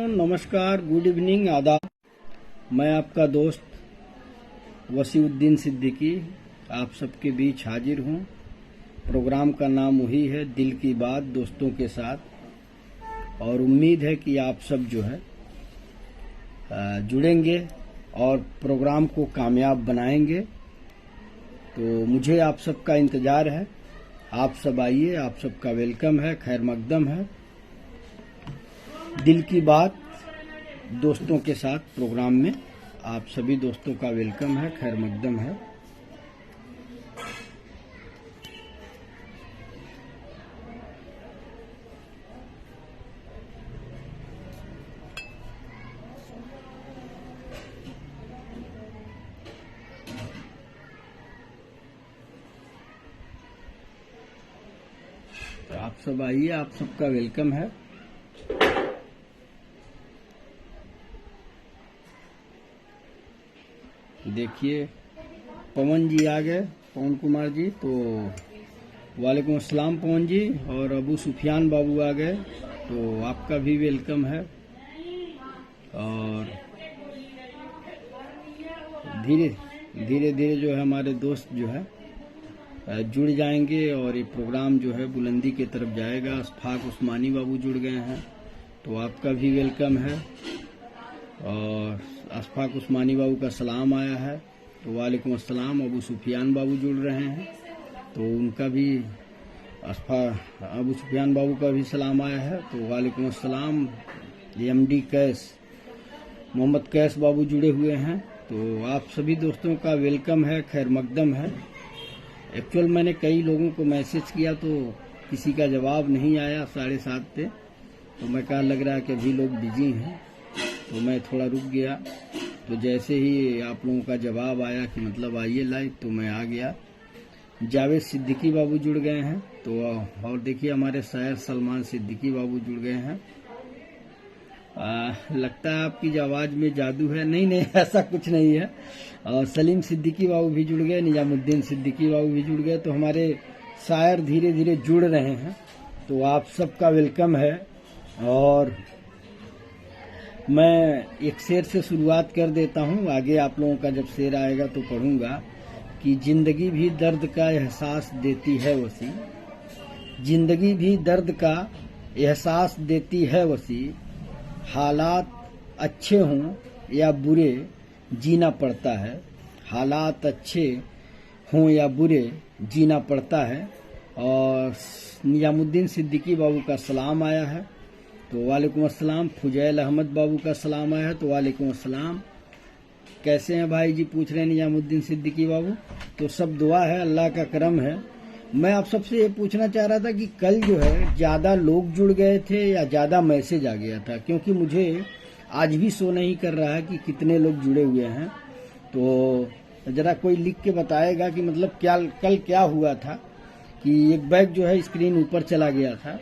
नमस्कार, good evening, आदाब। मैं आपका दोस्त वसीउद्दीन सिद्दीकी आप सबके बीच हाजिर हूँ। प्रोग्राम का नाम वही है, दिल की बात दोस्तों के साथ, और उम्मीद है कि आप सब जो है जुड़ेंगे और प्रोग्राम को कामयाब बनाएंगे। तो मुझे आप सबका इंतज़ार है। आप सब आइए, आप सबका वेलकम है, खैर मकदम है। दिल की बात दोस्तों के साथ प्रोग्राम में आप सभी दोस्तों का वेलकम है, खैर मकदम है। तो आप सब आइए, आप सबका वेलकम है। देखिए पवन जी आ गए, पवन कुमार जी। तो वालेकुम अस्सलाम पवन जी। और अबू सुफियान बाबू आ गए, तो आपका भी वेलकम है। और धीरे धीरे जो है हमारे दोस्त जो है जुड़ जाएंगे और ये प्रोग्राम जो है बुलंदी की तरफ जाएगा। अशफाक उस्मानी बाबू जुड़ गए हैं, तो आपका भी वेलकम है। और अशफाक उस्मानी बाबू का सलाम आया है, तो वालेकुम अस्सलाम। अबू सुफियान बाबू जुड़ रहे हैं, तो उनका भी अबू सुफियान बाबू का भी सलाम आया है, तो वालेकुम अस्सलाम। एमडी कैस मोहम्मद कैस बाबू जुड़े हुए हैं, तो आप सभी दोस्तों का वेलकम है, खैर मकदम है। एक्चुअल मैंने कई लोगों को मैसेज किया तो किसी का जवाब नहीं आया 7:30 पे, तो मैं कहा लग रहा है कि अभी लोग बिजी हैं, तो मैं थोड़ा रुक गया। तो जैसे ही आप लोगों का जवाब आया कि मतलब आइए लाइव, तो मैं आ गया। जावेद सिद्दीकी बाबू जुड़ गए हैं, तो और देखिए हमारे शायर सलमान सिद्दीकी बाबू जुड़ गए हैं। लगता है आपकी जो आवाज़ में जादू है। नहीं ऐसा कुछ नहीं है। और सलीम सिद्दीकी बाबू भी जुड़ गए, निजामुद्दीन सिद्दीकी बाबू भी जुड़ गए, तो हमारे शायर धीरे धीरे जुड़ रहे हैं, तो आप सबका वेलकम है। और मैं एक शेर से शुरुआत कर देता हूँ, आगे आप लोगों का जब शेर आएगा तो पढ़ूंगा कि जिंदगी भी दर्द का एहसास देती है वसी, जिंदगी भी दर्द का एहसास देती है वसी, हालात अच्छे हों या बुरे जीना पड़ता है, हालात अच्छे हों या बुरे जीना पड़ता है। और निजामुद्दीन सिद्दीकी बाबू का सलाम आया है, तो वालेकुम अस्सलाम। फुजैल अहमद बाबू का सलाम आया है, तो वालेकुम अस्सलाम। कैसे हैं भाई जी, पूछ रहे हैं निजामुद्दीन सिद्दीकी बाबू। तो सब दुआ है, अल्लाह का करम है। मैं आप सबसे ये पूछना चाह रहा था कि कल जो है ज़्यादा लोग जुड़ गए थे या ज़्यादा मैसेज आ गया था, क्योंकि मुझे आज भी शो नहीं कर रहा है कि कितने लोग जुड़े हुए हैं। तो ज़रा कोई लिख के बताएगा कि मतलब क्या कल क्या हुआ था, कि एक बैग जो है स्क्रीन ऊपर चला गया था।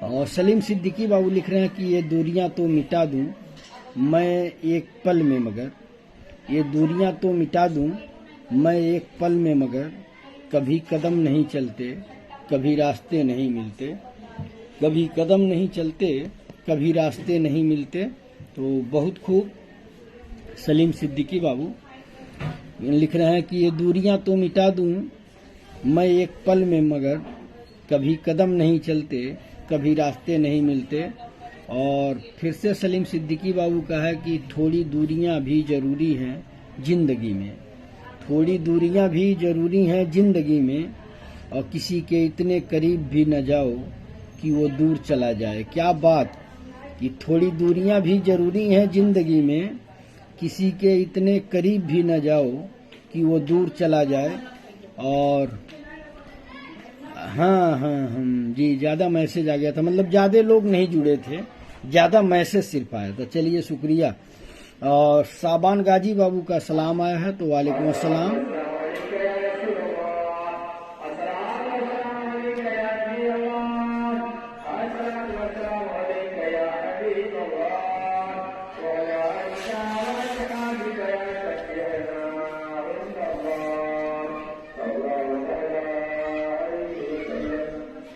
और सलीम सिद्दीकी बाबू लिख रहे हैं कि ये दूरियां तो मिटा दूं मैं एक पल में मगर, ये दूरियां तो मिटा दूं मैं एक पल में मगर, कभी कदम नहीं चलते कभी रास्ते नहीं मिलते, कभी कदम नहीं चलते कभी रास्ते नहीं मिलते। तो बहुत खूब सलीम सिद्दीकी बाबू लिख रहे हैं कि ये दूरियां तो मिटा दूं मैं एक पल में मगर, कभी कदम नहीं चलते कभी रास्ते नहीं मिलते। और फिर से सलीम सिद्दीकी बाबू का है कि थोड़ी दूरियां भी जरूरी हैं जिंदगी में, थोड़ी दूरियां भी जरूरी हैं जिंदगी में, और किसी के इतने करीब भी न जाओ कि वो दूर चला जाए। क्या बात, कि थोड़ी दूरियां भी जरूरी हैं जिंदगी में, किसी के इतने करीब भी न जाओ कि वो दूर चला जाए। और हाँ जी, ज़्यादा मैसेज आ गया था, मतलब ज़्यादा लोग नहीं जुड़े थे, ज़्यादा मैसेज सिर्फ आया था। चलिए शुक्रिया। और साबान गाजी बाबू का सलाम आया है, तो वालेकुम अस्सलाम।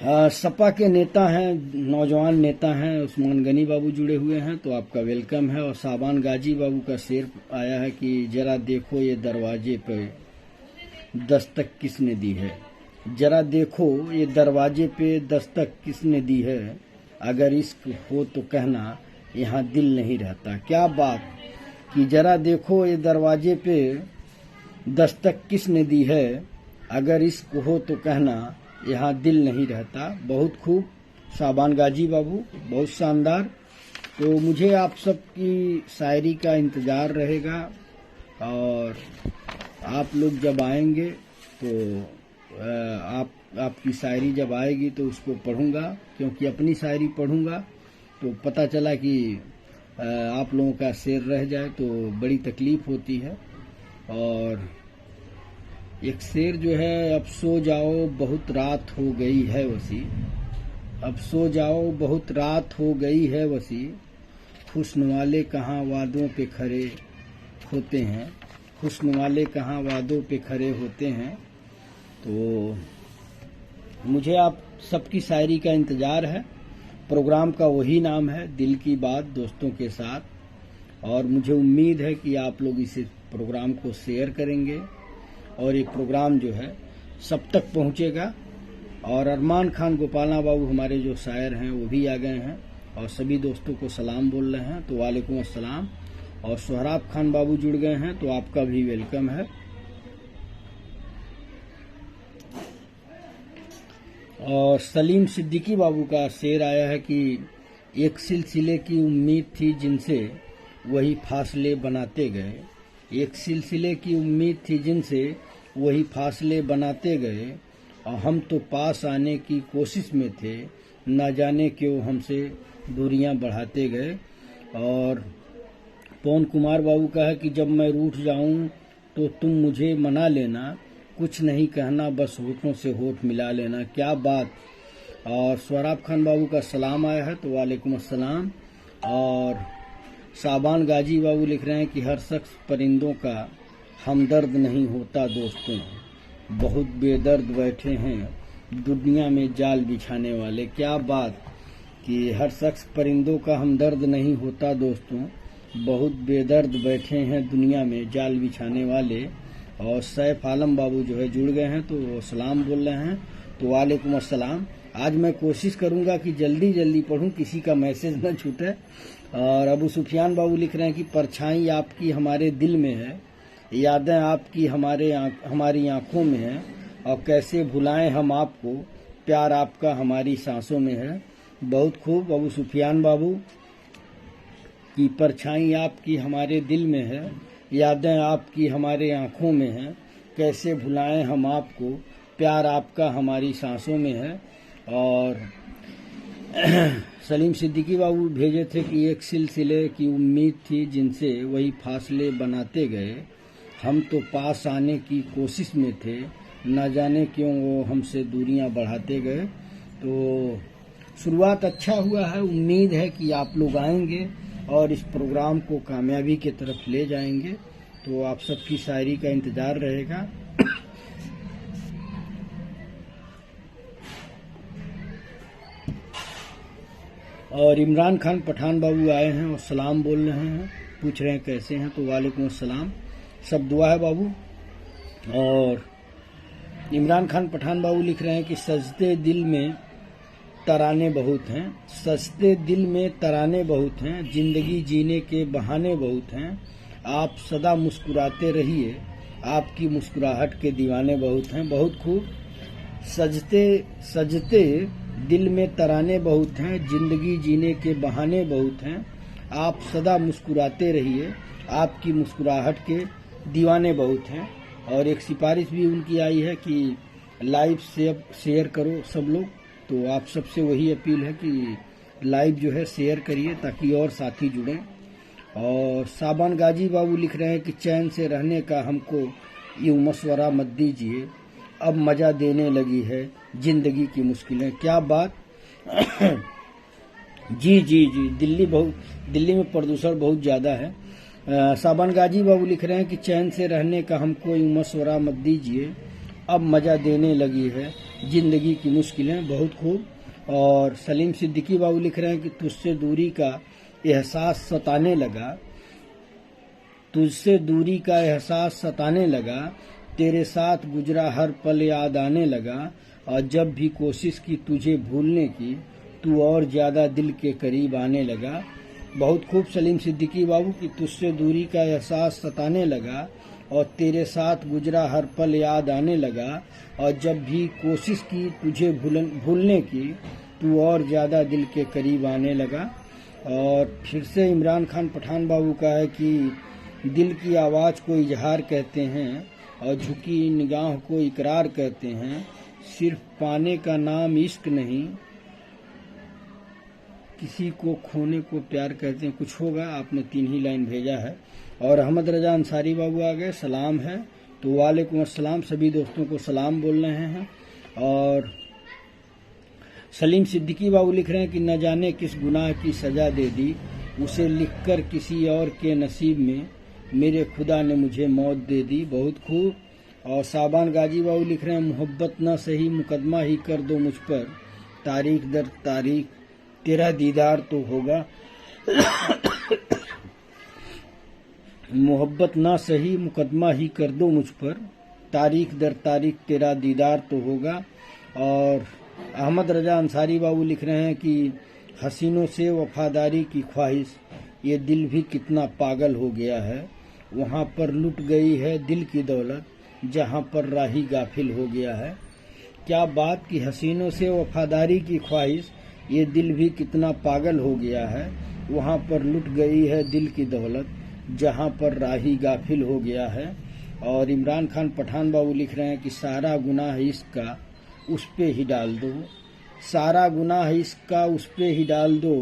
सपा के नेता हैं, नौजवान नेता हैं, उस्मान गनी बाबू जुड़े हुए हैं, तो आपका वेलकम है। और साबान गाजी बाबू का शेर आया है कि जरा देखो ये दरवाजे पे दस्तक किसने दी है, जरा देखो ये दरवाजे पे दस्तक किसने दी है, अगर इश्क हो तो कहना यहाँ दिल नहीं रहता। क्या बात कि जरा देखो ये दरवाजे पे दस्तक किसने दी है, अगर इश्क हो तो कहना यहाँ दिल नहीं रहता। बहुत खूब साबान गाजी बाबू, बहुत शानदार। तो मुझे आप सबकी शायरी का इंतज़ार रहेगा और आप लोग जब आएंगे तो आपकी शायरी जब आएगी तो उसको पढ़ूंगा, क्योंकि अपनी शायरी पढ़ूंगा तो पता चला कि आप लोगों का शेर रह जाए तो बड़ी तकलीफ होती है। और एक शेर जो है, अब सो जाओ बहुत रात हो गई है वसी, अब सो जाओ बहुत रात हो गई है वसी, हुस्न वाले कहाँ वादों पे खड़े होते हैं, हुस्न वाले कहाँ वादों पे खड़े होते हैं। तो मुझे आप सबकी शायरी का इंतज़ार है। प्रोग्राम का वही नाम है, दिल की बात दोस्तों के साथ। और मुझे उम्मीद है कि आप लोग इस प्रोग्राम को शेयर करेंगे और ये प्रोग्राम जो है सब तक पहुंचेगा। और अरमान खान गोपाला बाबू हमारे जो शायर हैं वो भी आ गए हैं और सभी दोस्तों को सलाम बोल रहे हैं, तो वालेकुम अस्सलाम। और सोहराब खान बाबू जुड़ गए हैं, तो आपका भी वेलकम है। और सलीम सिद्दीकी बाबू का शेर आया है कि एक सिलसिले की उम्मीद थी जिनसे वही फासले बनाते गए, एक सिलसिले की उम्मीद थी जिनसे वही फासले बनाते गए, और हम तो पास आने की कोशिश में थे, न जाने क्यों हमसे दूरियां बढ़ाते गए। और पवन कुमार बाबू का है कि जब मैं रूठ जाऊं तो तुम मुझे मना लेना, कुछ नहीं कहना बस होठों से होठ मिला लेना। क्या बात। और सोहराब खान बाबू का सलाम आया है, तो वालेकुम अस्सलाम। और साबान गाजी बाबू लिख रहे हैं कि हर शख्स परिंदों का हमदर्द नहीं होता दोस्तों, बहुत बेदर्द बैठे हैं दुनिया में जाल बिछाने वाले। क्या बात कि हर शख्स परिंदों का हमदर्द नहीं होता दोस्तों, बहुत बेदर्द बैठे हैं दुनिया में जाल बिछाने वाले। और सैफ आलम बाबू जो है जुड़ गए हैं, तो वो सलाम बोल रहे हैं, तो वालेकुम अस्सलाम। आज मैं कोशिश करूंगा कि जल्दी जल्दी पढूं, किसी का मैसेज न छूटे। और अबू सुफियान बाबू लिख रहे हैं कि परछाई आपकी हमारे दिल में है, यादें आपकी हमारी आंखों में है, और कैसे भुलाएं हम आपको, प्यार आपका हमारी सांसों में है। बहुत खूब अबू सुफियान बाबू की परछाई आपकी हमारे दिल में है, यादें आपकी हमारे आंखों में हैं, कैसे भुलाएं हम आपको, प्यार आपका हमारी सांसों में है। और सलीम सिद्दीकी बाबू भेजे थे कि एक सिलसिले की उम्मीद थी जिनसे वही फासले बनाते गए, हम तो पास आने की कोशिश में थे, न जाने क्यों वो हमसे दूरियां बढ़ाते गए। तो शुरुआत अच्छा हुआ है, उम्मीद है कि आप लोग आएंगे और इस प्रोग्राम को कामयाबी की तरफ ले जाएंगे। तो आप सबकी शायरी का इंतजार रहेगा। और इमरान खान पठान बाबू आए हैं और सलाम बोल रहे हैं, पूछ रहे हैं कैसे हैं, तो वालेकुम अस्सलाम, सब दुआ है बाबू। और इमरान खान पठान बाबू लिख रहे हैं कि सजते दिल में तराने बहुत हैं, सजते दिल में तराने बहुत हैं, जिंदगी जीने के बहाने बहुत हैं, आप सदा मुस्कुराते रहिए, आपकी मुस्कुराहट के दीवाने बहुत हैं। बहुत खूब। सजते दिल में तराने बहुत हैं, जिंदगी जीने के बहाने बहुत हैं, आप सदा मुस्कुराते रहिए, आपकी मुस्कुराहट के दीवाने बहुत हैं। और एक सिफारिश भी उनकी आई है कि लाइव शेयर करो सब लोग, तो आप सबसे वही अपील है कि लाइव जो है शेयर करिए ताकि और साथी जुड़ें। और साबान गाजी बाबू लिख रहे हैं कि चैन से रहने का हमको यूं मशवरा मत दीजिए, अब मजा देने लगी है जिंदगी की मुश्किलें। क्या बात। जी जी जी, दिल्ली में प्रदूषण बहुत ज्यादा है। साबान गाजी बाबू लिख रहे हैं कि चैन से रहने का हमको यूं मशवरा मत दीजिए, अब मजा देने लगी है जिंदगी की मुश्किलें। बहुत खूब। और सलीम सिद्दीकी बाबू लिख रहे हैं कि तुझसे दूरी का एहसास सताने लगा, तुझसे दूरी का एहसास सताने लगा, तेरे साथ गुजरा हर पल याद आने लगा, और जब भी कोशिश की तुझे भूलने की, तू और ज्यादा दिल के करीब आने लगा। बहुत खूब सलीम सिद्दीकी बाबू की तुझसे दूरी का एहसास सताने लगा और तेरे साथ गुजरा हर पल याद आने लगा, और जब भी कोशिश की तुझे भूलने की, तू और ज्यादा दिल के करीब आने लगा। और फिर से इमरान खान पठान बाबू का है कि दिल की आवाज को इजहार कहते हैं और झुकी निगाह को इकरार कहते हैं, सिर्फ पाने का नाम इश्क नहीं, किसी को खोने को प्यार कहते हैं। कुछ होगा, आपने 3 ही लाइन भेजा है। और अहमद रजा अंसारी बाबू आ गए, सलाम है। तो वालेकुम अस्सलाम, सभी दोस्तों को सलाम बोल रहे हैं। और सलीम सिद्दीकी बाबू लिख रहे हैं कि न जाने किस गुनाह की सजा दे दी, उसे लिखकर किसी और के नसीब में मेरे खुदा ने मुझे मौत दे दी। बहुत खूब। और साबान गाजी बाबू लिख रहे हैं मोहब्बत न सही मुकदमा ही कर दो मुझ पर, तारीख दर तारीख तेरा दीदार तो होगा। मोहब्बत ना सही मुकदमा ही कर दो मुझ पर, तारीख दर तारीख तेरा दीदार तो होगा। और अहमद रजा अंसारी बाबू लिख रहे हैं कि हसीनों से वफादारी की ख्वाहिश, ये दिल भी कितना पागल हो गया है, वहाँ पर लुट गई है दिल की दौलत, जहाँ पर राही गाफिल हो गया है। क्या बात की हसीनों से वफादारी की ख्वाहिश, ये दिल भी कितना पागल हो गया है, वहाँ पर लुट गई है दिल की दौलत, जहाँ पर राही गाफिल हो गया है। और इमरान खान पठान बाबू लिख रहे हैं कि सारा गुनाह इसका उस पे ही डाल दो, सारा गुनाह इसका उस पे ही डाल दो,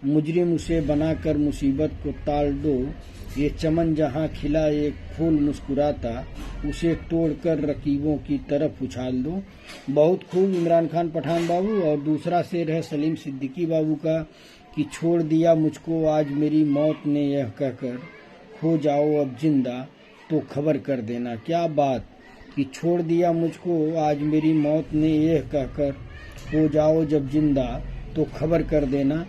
मुजरिम उसे बनाकर मुसीबत को टाल दो, ये चमन जहाँ खिला एक फूल मुस्कुराता, उसे तोड़कर रकीबों की तरफ उछाल दो। बहुत खूब इमरान खान पठान बाबू। और दूसरा शेर है सलीम सिद्दीकी बाबू का कि छोड़ दिया मुझको आज मेरी मौत ने यह कहकर, हो जाओ अब जिंदा तो खबर कर देना। क्या बात कि छोड़ दिया मुझको आज मेरी मौत ने यह कहकर, हो जाओ जब जिंदा तो खबर कर देना।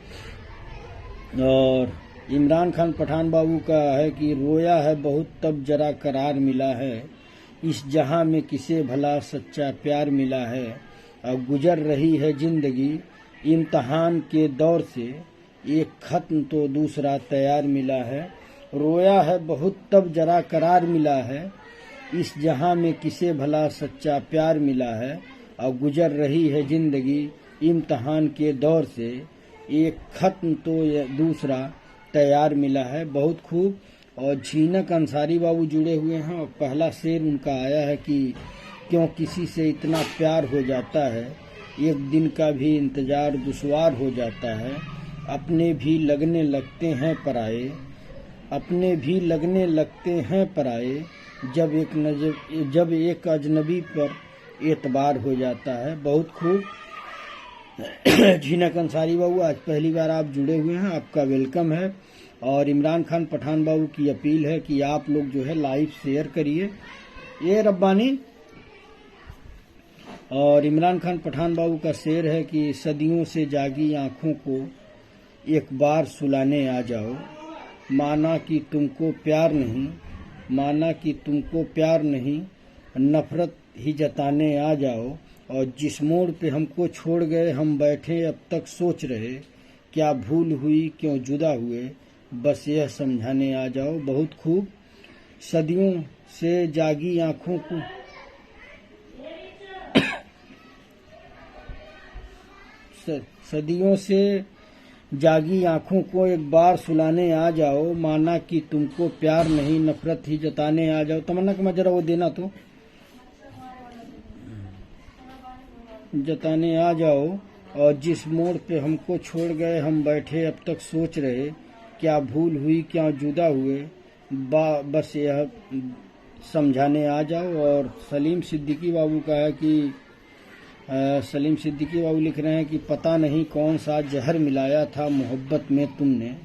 और इमरान खान पठान बाबू का है कि रोया है बहुत तब जरा करार मिला है, इस जहां में किसे भला सच्चा प्यार मिला है, अब गुजर रही है जिंदगी इम्तहान के दौर से, एक खत्म तो दूसरा तैयार मिला है। रोया है बहुत तब जरा करार मिला है, इस जहां में किसे भला सच्चा प्यार मिला है, अब गुजर रही है जिंदगी इम्तहान के दौर से, एक खत्म तो दूसरा तैयार मिला है। बहुत खूब। और झीनक अंसारी बाबू जुड़े हुए हैं और पहला शेर उनका आया है कि क्यों किसी से इतना प्यार हो जाता है, एक दिन का भी इंतजार दुश्वार हो जाता है, अपने भी लगने लगते हैं पराए, अपने भी लगने लगते हैं पराए, जब एक अजनबी पर एतबार हो जाता है। बहुत खूब। झीनक अंसारी बाबू आज पहली बार आप जुड़े हुए हैं, आपका वेलकम है। और इमरान खान पठान बाबू की अपील है कि आप लोग जो है लाइव शेयर करिए, ये रब्बानी। और इमरान खान पठान बाबू का शेर है कि सदियों से जागी आंखों को एक बार सुलाने आ जाओ, माना कि तुमको प्यार नहीं, माना कि तुमको प्यार नहीं, नफरत ही जताने आ जाओ, और जिस मोड़ पे हमको छोड़ गए हम बैठे अब तक सोच रहे, क्या भूल हुई क्यों जुदा हुए, बस यह समझाने आ जाओ। बहुत खूब। सदियों से जागी आंखों को सदियों से जागी आंखों को एक बार सुलाने आ जाओ, माना कि तुमको प्यार नहीं, नफरत ही जताने आ जाओ। तमन्ना को मैं जरा वो देना तो जताने आ जाओ, और जिस मोड़ पे हमको छोड़ गए हम बैठे अब तक सोच रहे, क्या भूल हुई क्या जुदा हुए, बस यह समझाने आ जाओ। और सलीम सिद्दीकी बाबू का है कि सलीम सिद्दीकी बाबू लिख रहे हैं कि पता नहीं कौन सा जहर मिलाया था मोहब्बत में तुमने,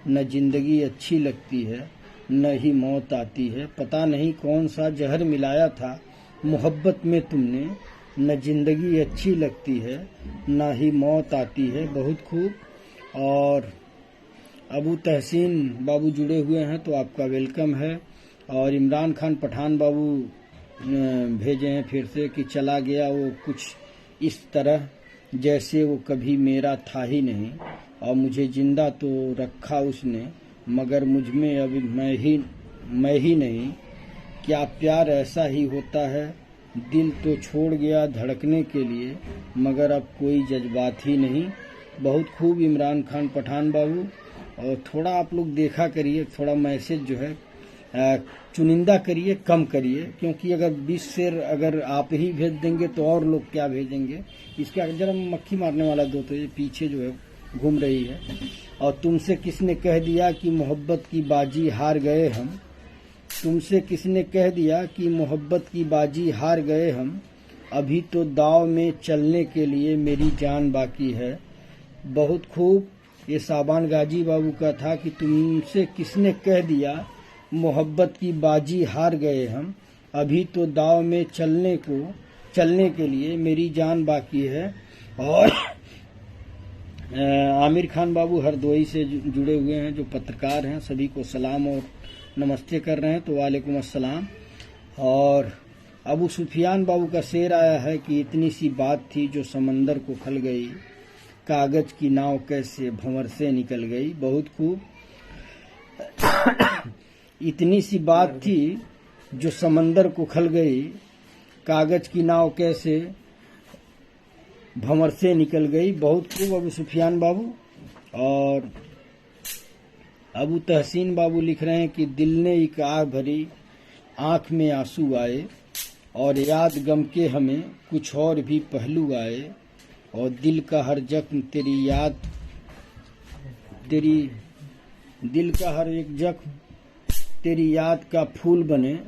न जिंदगी अच्छी लगती है न ही मौत आती है। पता नहीं कौन सा जहर मिलाया था मोहब्बत में तुमने, न जिंदगी अच्छी लगती है न ही मौत आती है। बहुत खूब। और अबू तहसीन बाबू जुड़े हुए हैं तो आपका वेलकम है। और इमरान खान पठान बाबू भेजे हैं फिर से कि चला गया वो कुछ इस तरह जैसे वो कभी मेरा था ही नहीं, और मुझे जिंदा तो रखा उसने मगर मुझ में अब मैं ही नहीं। क्या प्यार ऐसा ही होता है, दिल तो छोड़ गया धड़कने के लिए मगर अब कोई जज्बात ही नहीं। बहुत खूब इमरान खान पठान बाबू। और थोड़ा आप लोग देखा करिए, थोड़ा मैसेज जो है चुनिंदा करिए, कम करिए, क्योंकि अगर 20 शेर अगर आप ही भेज देंगे तो और लोग क्या भेजेंगे। इसका जरा मक्खी मारने वाला दो तो ये पीछे जो है घूम रही है। और तुमसे किसने कह दिया कि मोहब्बत की बाजी हार गए हम, तुमसे किसने कह दिया कि मोहब्बत की बाजी हार गए हम, अभी तो दाव में चलने के लिए मेरी जान बाकी है। बहुत खूब। ये साबान गाजी बाबू का था कि तुमसे किसने कह दिया मोहब्बत की बाजी हार गए हम, अभी तो दाव में चलने के लिए मेरी जान बाकी है। और आमिर खान बाबू हरदोई से जुड़े हुए हैं जो पत्रकार हैं, सभी को सलाम और नमस्ते कर रहे हैं तो वालेकुम अस्सलाम। और अबू सुफियान बाबू का शेर आया है कि इतनी सी बात थी जो समंदर को खल गई, कागज की नाव कैसे भंवर से निकल गई। बहुत खूब। इतनी सी बात थी जो समंदर को खल गई, कागज की नाव कैसे भंवर से निकल गई। बहुत खूब अबू सुफियान बाबू। और अबू तहसीन बाबू लिख रहे हैं कि दिल ने एक आग भरी, आंख में आंसू आए, और याद गम के हमें कुछ और भी पहलू आए, और दिल का हर जख्म दिल का हर एक जख्म तेरी याद का फूल बने,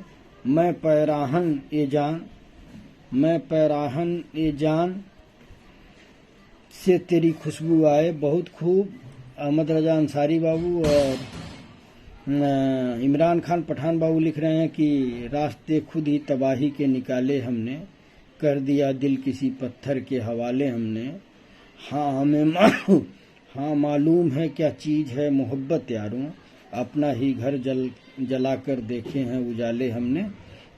मैं पैराहन ए जान से तेरी खुशबू आए। बहुत खूब। अहमद रजा अंसारी बाबू और इमरान खान पठान बाबू लिख रहे हैं कि रास्ते खुद ही तबाही के निकाले हमने, कर दिया दिल किसी पत्थर के हवाले हमने। हाँ मालूम है क्या चीज है मोहब्बत यारों, अपना ही घर जला कर देखे हैं उजाले हमने।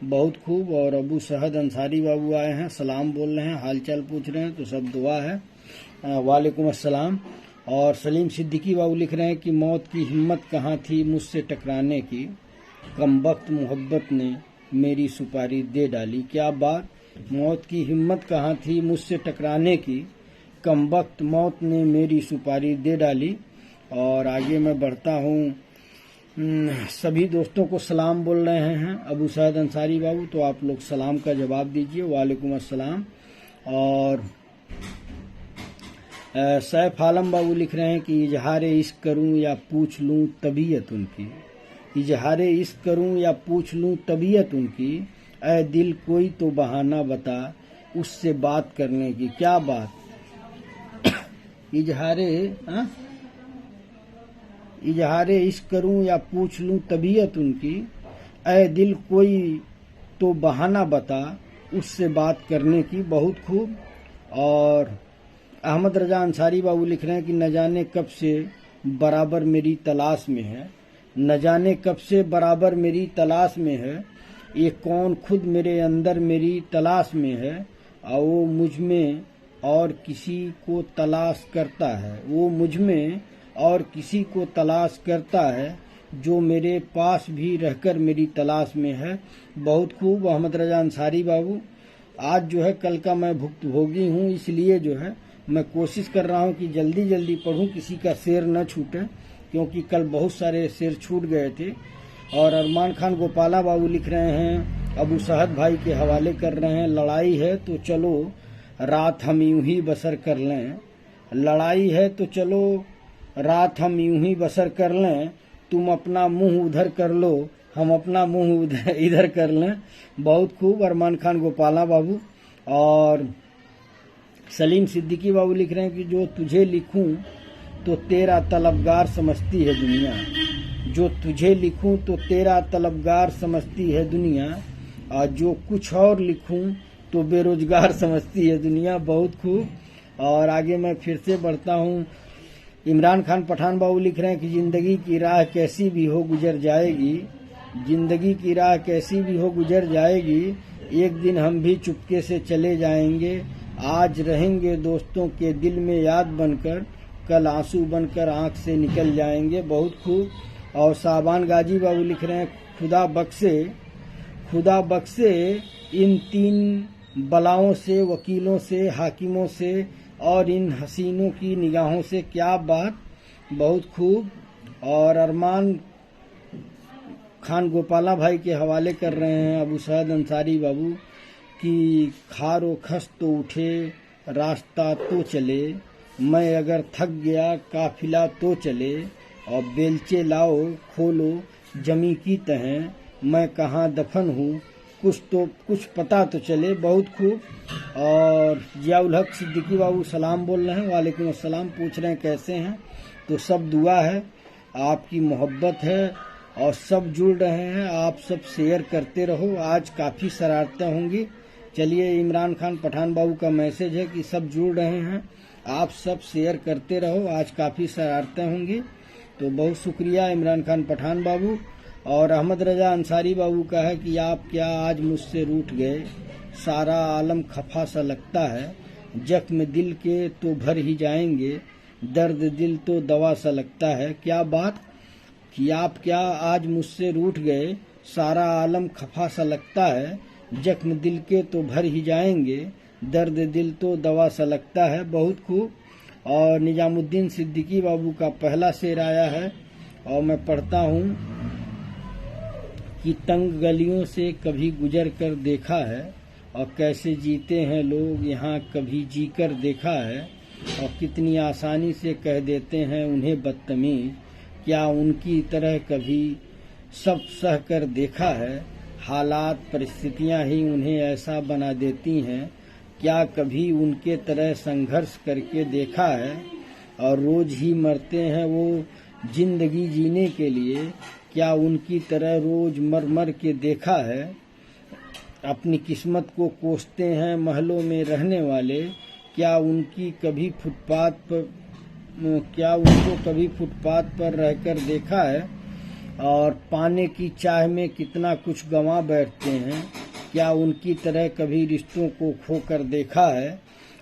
बहुत खूब। और अबू सहद अंसारी बाबू आए हैं, सलाम बोल रहे हैं, हालचाल पूछ रहे हैं तो सब दुआ है। वालेकुम अस्सलाम। और सलीम सिद्दीकी बाबू लिख रहे हैं कि मौत की हिम्मत कहाँ थी मुझसे टकराने की, कमबख्त मोहब्बत ने मेरी सुपारी दे डाली। क्या बात। मौत की हिम्मत कहाँ थी मुझसे टकराने की, कमबख्त मौत ने मेरी सुपारी दे डाली। और आगे मैं बढ़ता हूँ, सभी दोस्तों को सलाम बोल रहे हैं अबू सैद अंसारी बाबू, तो आप लोग सलाम का जवाब दीजिए। वालेकुम अस्सलाम। और सैफ आलम बाबू लिख रहे हैं कि इजहार इश्क करूं या पूछ लूं तबीयत उनकी, इजहार इश्क करूं या पूछ लूं तबीयत उनकी, ऐ दिल कोई तो बहाना बता उससे बात करने की। क्या बात। इजहार इश्क करूं या पूछ लूं तबीयत उनकी, ऐ दिल कोई तो बहाना बता उससे बात करने की। बहुत खूब। और अहमद रजा अंसारी बाबू लिख रहे हैं कि न जाने कब से बराबर मेरी तलाश में है, न जाने कब से बराबर मेरी तलाश में है, ये कौन खुद मेरे अंदर मेरी तलाश में है, और वो मुझ में और किसी को तलाश करता है, वो मुझ में और किसी को तलाश करता है, जो मेरे पास भी रहकर मेरी तलाश में है। बहुत खूब अहमद रजा अंसारी बाबू। आज जो है कल का मैं भुक्तभोगी हूँ, इसलिए जो है मैं कोशिश कर रहा हूँ कि जल्दी जल्दी पढूं, किसी का शेर न छूटे, क्योंकि कल बहुत सारे शेर छूट गए थे। और अरमान खान गोपाला बाबू लिख रहे हैं, अबू सहद भाई के हवाले कर रहे हैं, लड़ाई है तो चलो रात हम यूं ही बसर कर लें, लड़ाई है तो चलो रात हम यूं ही बसर कर लें, तुम अपना मुंह उधर कर लो हम अपना मुंह इधर कर लें। बहुत खूब अरमान खान गोपाला बाबू। और सलीम सिद्दीकी बाबू लिख रहे हैं कि जो तुझे लिखूं तो तेरा तलबगार समझती है दुनिया, जो तुझे लिखूं तो तेरा तलबगार समझती है दुनिया, जो कुछ और लिखूं तो बेरोजगार समझती है दुनिया। बहुत खूब। और आगे मैं फिर से बढ़ता हूँ। इमरान खान पठान बाबू लिख रहे हैं कि जिंदगी की राह कैसी भी हो गुजर जाएगी, जिंदगी की राह कैसी भी हो गुजर जाएगी, एक दिन हम भी चुपके से चले जाएंगे, आज रहेंगे दोस्तों के दिल में याद बनकर, कल आंसू बनकर आंख से निकल जाएंगे। बहुत खूब। और साबान गाजी बाबू लिख रहे हैं खुदा बख्शे इन 3 बलाओं से, वकीलों से, हाकिमों से और इन हसीनों की निगाहों से। क्या बात। बहुत खूब। और अरमान खान गोपाला भाई के हवाले कर रहे हैं अबू सैद अंसारी बाबू कि खारो खस तो उठे रास्ता तो चले, मैं अगर थक गया काफिला तो चले, और बेलचे लाओ खोलो जमी की तहें, मैं कहाँ दफन हूँ कुछ पता तो चले। बहुत खूब। और जियाउल हक सिद्दीकी बाबू सलाम बोल रहे हैं। वालेकुम अस्सलाम। पूछ रहे हैं कैसे हैं। तो सब दुआ है, आपकी मोहब्बत है और सब जुड़ रहे हैं। आप सब शेयर करते रहो। आज काफ़ी शरारतें होंगी। चलिए, इमरान खान पठान बाबू का मैसेज है कि सब जुड़ रहे हैं, आप सब शेयर करते रहो। आज काफ़ी शरारतें होंगी। तो बहुत शुक्रिया इमरान खान पठान बाबू। और अहमद रजा अंसारी बाबू का है कि आप क्या आज मुझसे रूठ गए, सारा आलम खफा सा लगता है, जख्म दिल के तो भर ही जाएंगे, दर्द दिल तो दवा सा लगता है। क्या बात कि आप क्या आज मुझसे रूठ गए, सारा आलम खफा सा लगता है, जख्म दिल के तो भर ही जाएंगे, दर्द दिल तो दवा सा लगता है। बहुत खूब। और निजामुद्दीन सिद्दीकी बाबू का पहला शेर आया है और मैं पढ़ता हूँ कि तंग गलियों से कभी गुजर कर देखा है, और कैसे जीते हैं लोग यहाँ कभी जी कर देखा है, और कितनी आसानी से कह देते हैं उन्हें बदतमीज, क्या उनकी तरह कभी सब सह कर देखा है, हालात परिस्थितियाँ ही उन्हें ऐसा बना देती हैं, क्या कभी उनके तरह संघर्ष करके देखा है, और रोज ही मरते हैं वो जिंदगी जीने के लिए, क्या उनकी तरह रोज मर मर के देखा है, अपनी किस्मत को कोसते हैं महलों में रहने वाले, क्या उनको कभी फुटपाथ पर रहकर देखा है, और पाने की चाह में कितना कुछ गंवा बैठते हैं, क्या उनकी तरह कभी रिश्तों को खोकर देखा है,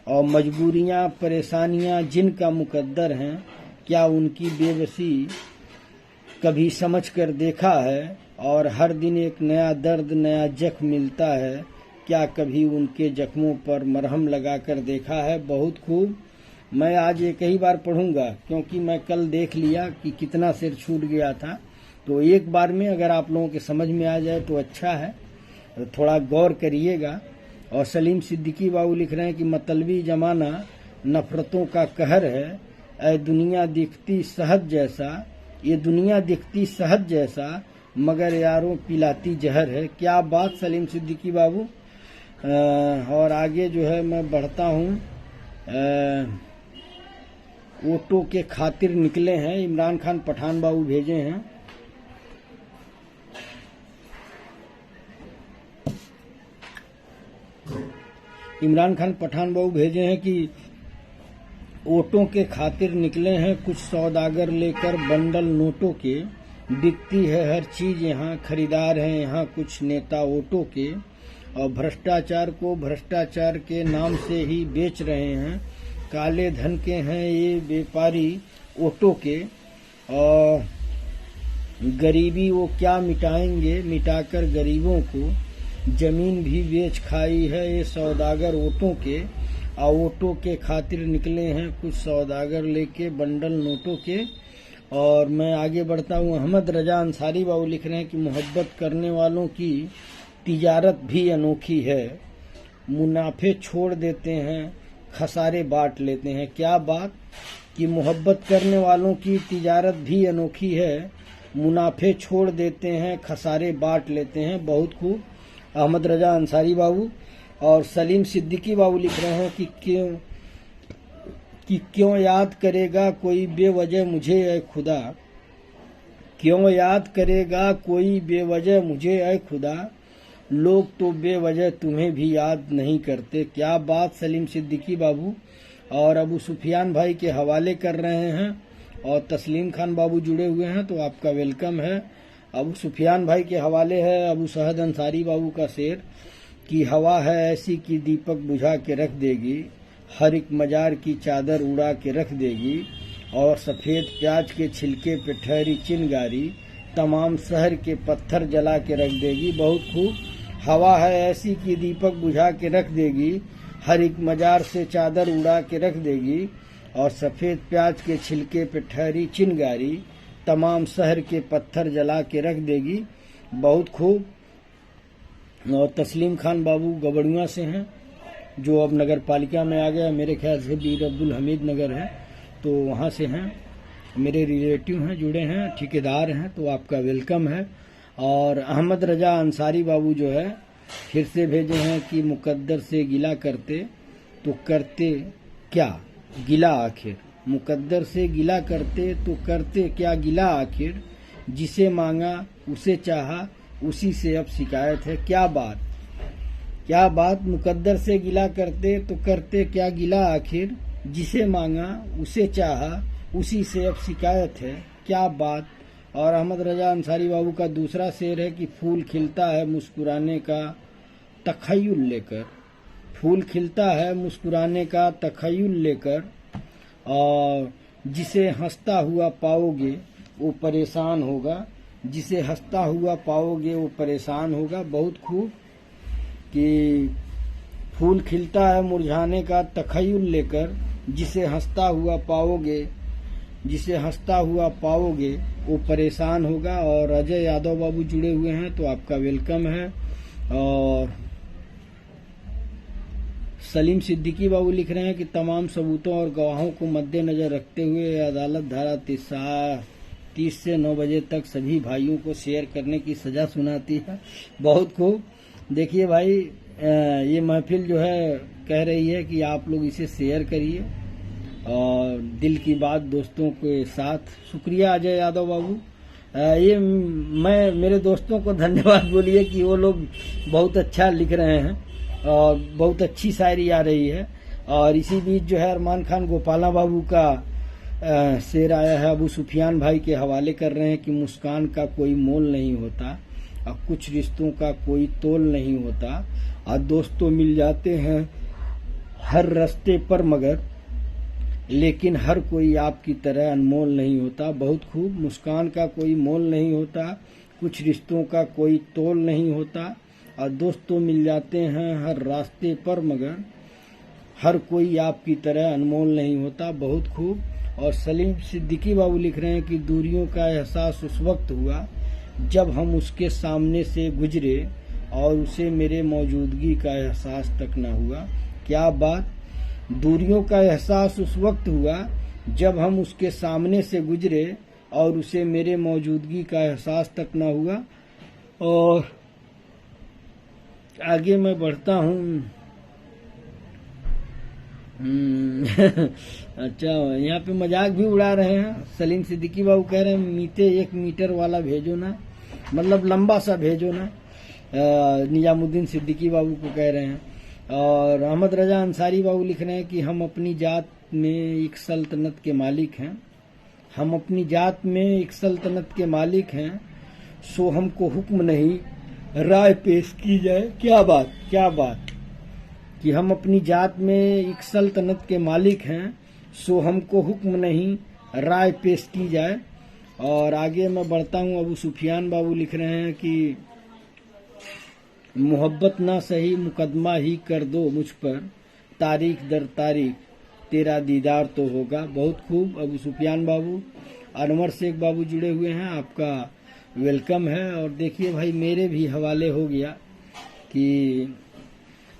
और मजबूरियां परेशानियां जिनका मुकद्दर हैं, क्या उनकी बेबसी कभी समझ कर देखा है, और हर दिन एक नया दर्द नया जख्म मिलता है, क्या कभी उनके जख्मों पर मरहम लगाकर देखा है। बहुत खूब। मैं आज एक ही बार पढ़ूंगा क्योंकि मैं कल देख लिया कि कितना सिर छूट गया था, तो एक बार में अगर आप लोगों के समझ में आ जाए तो अच्छा है, थोड़ा गौर करिएगा। और सलीम सिद्दीकी बाबू लिख रहे हैं कि मतलबी जमाना नफरतों का कहर है, ऐ दुनिया दिखती शहद जैसा, ये दुनिया दिखती शहद जैसा, मगर यारों पिलाती जहर है। क्या बात सलीम सिद्दीकी बाबू। और आगे जो है मैं बढ़ता हूँ। वोटों के खातिर निकले हैं, इमरान खान पठान बाबू भेजे हैं। इमरान खान पठान बाबू भेजे हैं कि वोटों के खातिर निकले हैं कुछ सौदागर लेकर बंडल नोटों के, बिकती है हर चीज यहाँ, खरीदार हैं यहाँ कुछ नेता वोटों के, और भ्रष्टाचार को भ्रष्टाचार के नाम से ही बेच रहे हैं, काले धन के हैं ये व्यापारी वोटों के, और गरीबी वो क्या मिटाएंगे मिटाकर गरीबों को, जमीन भी बेच खाई है ये सौदागर वोटों के, और वोटों के खातिर निकले हैं कुछ सौदागर लेके बंडल नोटों के। और मैं आगे बढ़ता हूँ। अहमद रजा अंसारी बाबू लिख रहे हैं कि मोहब्बत करने वालों की तिजारत भी अनोखी है, मुनाफे छोड़ देते हैं खसारे बांट लेते हैं। क्या बात कि मोहब्बत करने वालों की तिजारत भी अनोखी है, मुनाफे छोड़ देते हैं खसारे बांट लेते हैं। बहुत खूब। अहमद रजा अंसारी बाबू। और सलीम सिद्दीकी बाबू लिख रहे हैं कि क्यों याद करेगा कोई बेवजह मुझे ऐ खुदा, क्यों याद करेगा कोई बेवजह मुझे ऐ खुदा, लोग तो बेवजह तुम्हें भी याद नहीं करते। क्या बात सलीम सिद्दीकी बाबू और अबू सुफियान भाई के हवाले कर रहे हैं और तस्लीम खान बाबू जुड़े हुए हैं, तो आपका वेलकम है। अबू सुफियान भाई के हवाले है अबू सहद अंसारी बाबू का शेर कि हवा है ऐसी कि दीपक बुझा के रख देगी, हर एक मजार की चादर उड़ा के रख देगी, और सफ़ेद प्याज के छिलके पे ठहरी चिनगारी तमाम शहर के पत्थर जला के रख देगी। बहुत खूब। हवा है ऐसी कि दीपक बुझा के रख देगी, हर एक मजार से चादर उड़ा के रख देगी, और सफ़ेद प्याज के छिलके पे ठहरी चिनगारी तमाम शहर के पत्थर जला के रख देगी। बहुत खूब। और तस्लीम खान बाबू गबड़ुआ से हैं, जो अब नगर पालिका में आ गया, मेरे ख्याल से बीर अब्दुल हमीद नगर है, तो वहाँ से हैं, मेरे रिलेटिव हैं, जुड़े हैं, ठेकेदार हैं, तो आपका वेलकम है। और अहमद रजा अंसारी बाबू जो है फिर से भेजे हैं कि मुकद्दर से गिला करते तो करते क्या गिला आखिर, मुकद्दर से गिला करते तो करते क्या गिला आखिर, जिसे मांगा उसे चाहा उसी से अब शिकायत है। क्या बात, क्या बात, मुकद्दर से गिला करते तो करते क्या गिला आखिर, जिसे मांगा उसे चाहा उसी से अब शिकायत है। क्या बात। और अहमद रजा अंसारी बाबू का दूसरा शेर है कि फूल खिलता है मुस्कुराने का तखय्युल लेकर, फूल खिलता है मुस्कुराने का तखय्युल लेकर, और जिसे हंसता हुआ पाओगे वो परेशान होगा, जिसे हंसता हुआ पाओगे वो परेशान होगा। बहुत खूब कि फूल खिलता है मुरझाने का तखय्युल लेकर, जिसे हंसता हुआ पाओगे, जिसे हंसता हुआ पाओगे वो परेशान होगा। और अजय यादव बाबू जुड़े हुए हैं, तो आपका वेलकम है। और सलीम सिद्दीकी बाबू लिख रहे हैं कि तमाम सबूतों और गवाहों को मद्देनजर रखते हुए अदालत धारा 30 से 9 बजे तक सभी भाइयों को शेयर करने की सजा सुनाती है। बहुत खूब। देखिए भाई, ये महफिल जो है कह रही है कि आप लोग इसे शेयर करिए और दिल की बात दोस्तों के साथ। शुक्रिया अजय यादव बाबू। ये मैं मेरे दोस्तों को धन्यवाद बोलिए कि वो लोग बहुत अच्छा लिख रहे हैं और बहुत अच्छी शायरी आ रही है। और इसी बीच जो है अरमान खान गोपाला बाबू का शेर आया है, अबू सुफियान भाई के हवाले कर रहे हैं कि मुस्कान का कोई मोल नहीं होता और कुछ रिश्तों का कोई तोल नहीं होता, और दोस्तों मिल जाते हैं हर रास्ते पर मगर लेकिन हर कोई आपकी तरह अनमोल नहीं होता। बहुत खूब। मुस्कान का कोई मोल नहीं होता, कुछ रिश्तों का कोई तोल नहीं होता, और दोस्तों मिल जाते हैं हर रास्ते पर मगर हर कोई आपकी तरह अनमोल नहीं होता। बहुत खूब। और सलीम सिद्दीकी बाबू लिख रहे हैं कि दूरियों का एहसास उस वक्त हुआ जब हम उसके सामने से गुजरे और उसे मेरे मौजूदगी का एहसास तक न हुआ। क्या बात। दूरियों का एहसास उस वक्त हुआ जब हम उसके सामने से गुजरे और उसे मेरे मौजूदगी का एहसास तक न हुआ। और आगे मैं बढ़ता हूँ। अच्छा, यहाँ पे मजाक भी उड़ा रहे हैं। सलीम सिद्दीकी बाबू कह रहे हैं मीते 1 मीटर वाला भेजो ना, मतलब लंबा सा भेजो ना। निजामुद्दीन सिद्दीकी बाबू को कह रहे हैं। और अहमद रजा अंसारी बाबू लिख रहे हैं कि हम अपनी जात में एक सल्तनत के मालिक हैं, हम अपनी जात में एक सल्तनत के मालिक हैं, सो हमको हुक्म नहीं राय पेश की जाए। क्या बात, क्या बात कि हम अपनी जात में एक सल्तनत के मालिक हैं, सो हमको हुक्म नहीं राय पेश की जाए। और आगे मैं बढ़ता हूँ। अबू सुफियान बाबू लिख रहे हैं कि मोहब्बत ना सही मुकदमा ही कर दो मुझ पर, तारीख दर तारीख तेरा दीदार तो होगा। बहुत खूब अबू सुफियान बाबू। अनवर शेख बाबू जुड़े हुए हैं, आपका वेलकम है। और देखिए भाई, मेरे भी हवाले हो गया कि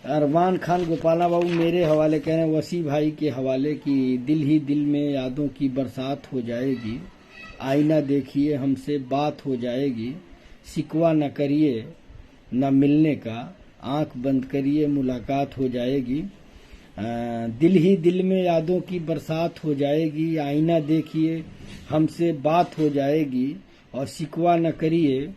अरमान खान गोपाला बाबू मेरे हवाले कह रहे हैं, वसी भाई के हवाले कि दिल ही दिल में यादों की बरसात हो जाएगी, आईना देखिए हमसे बात हो जाएगी, शिकवा न करिए न मिलने का, आंख बंद करिए मुलाकात हो जाएगी। दिल ही दिल में यादों की बरसात हो जाएगी, आईना देखिए हमसे बात हो जाएगी, और शिकवा न करिए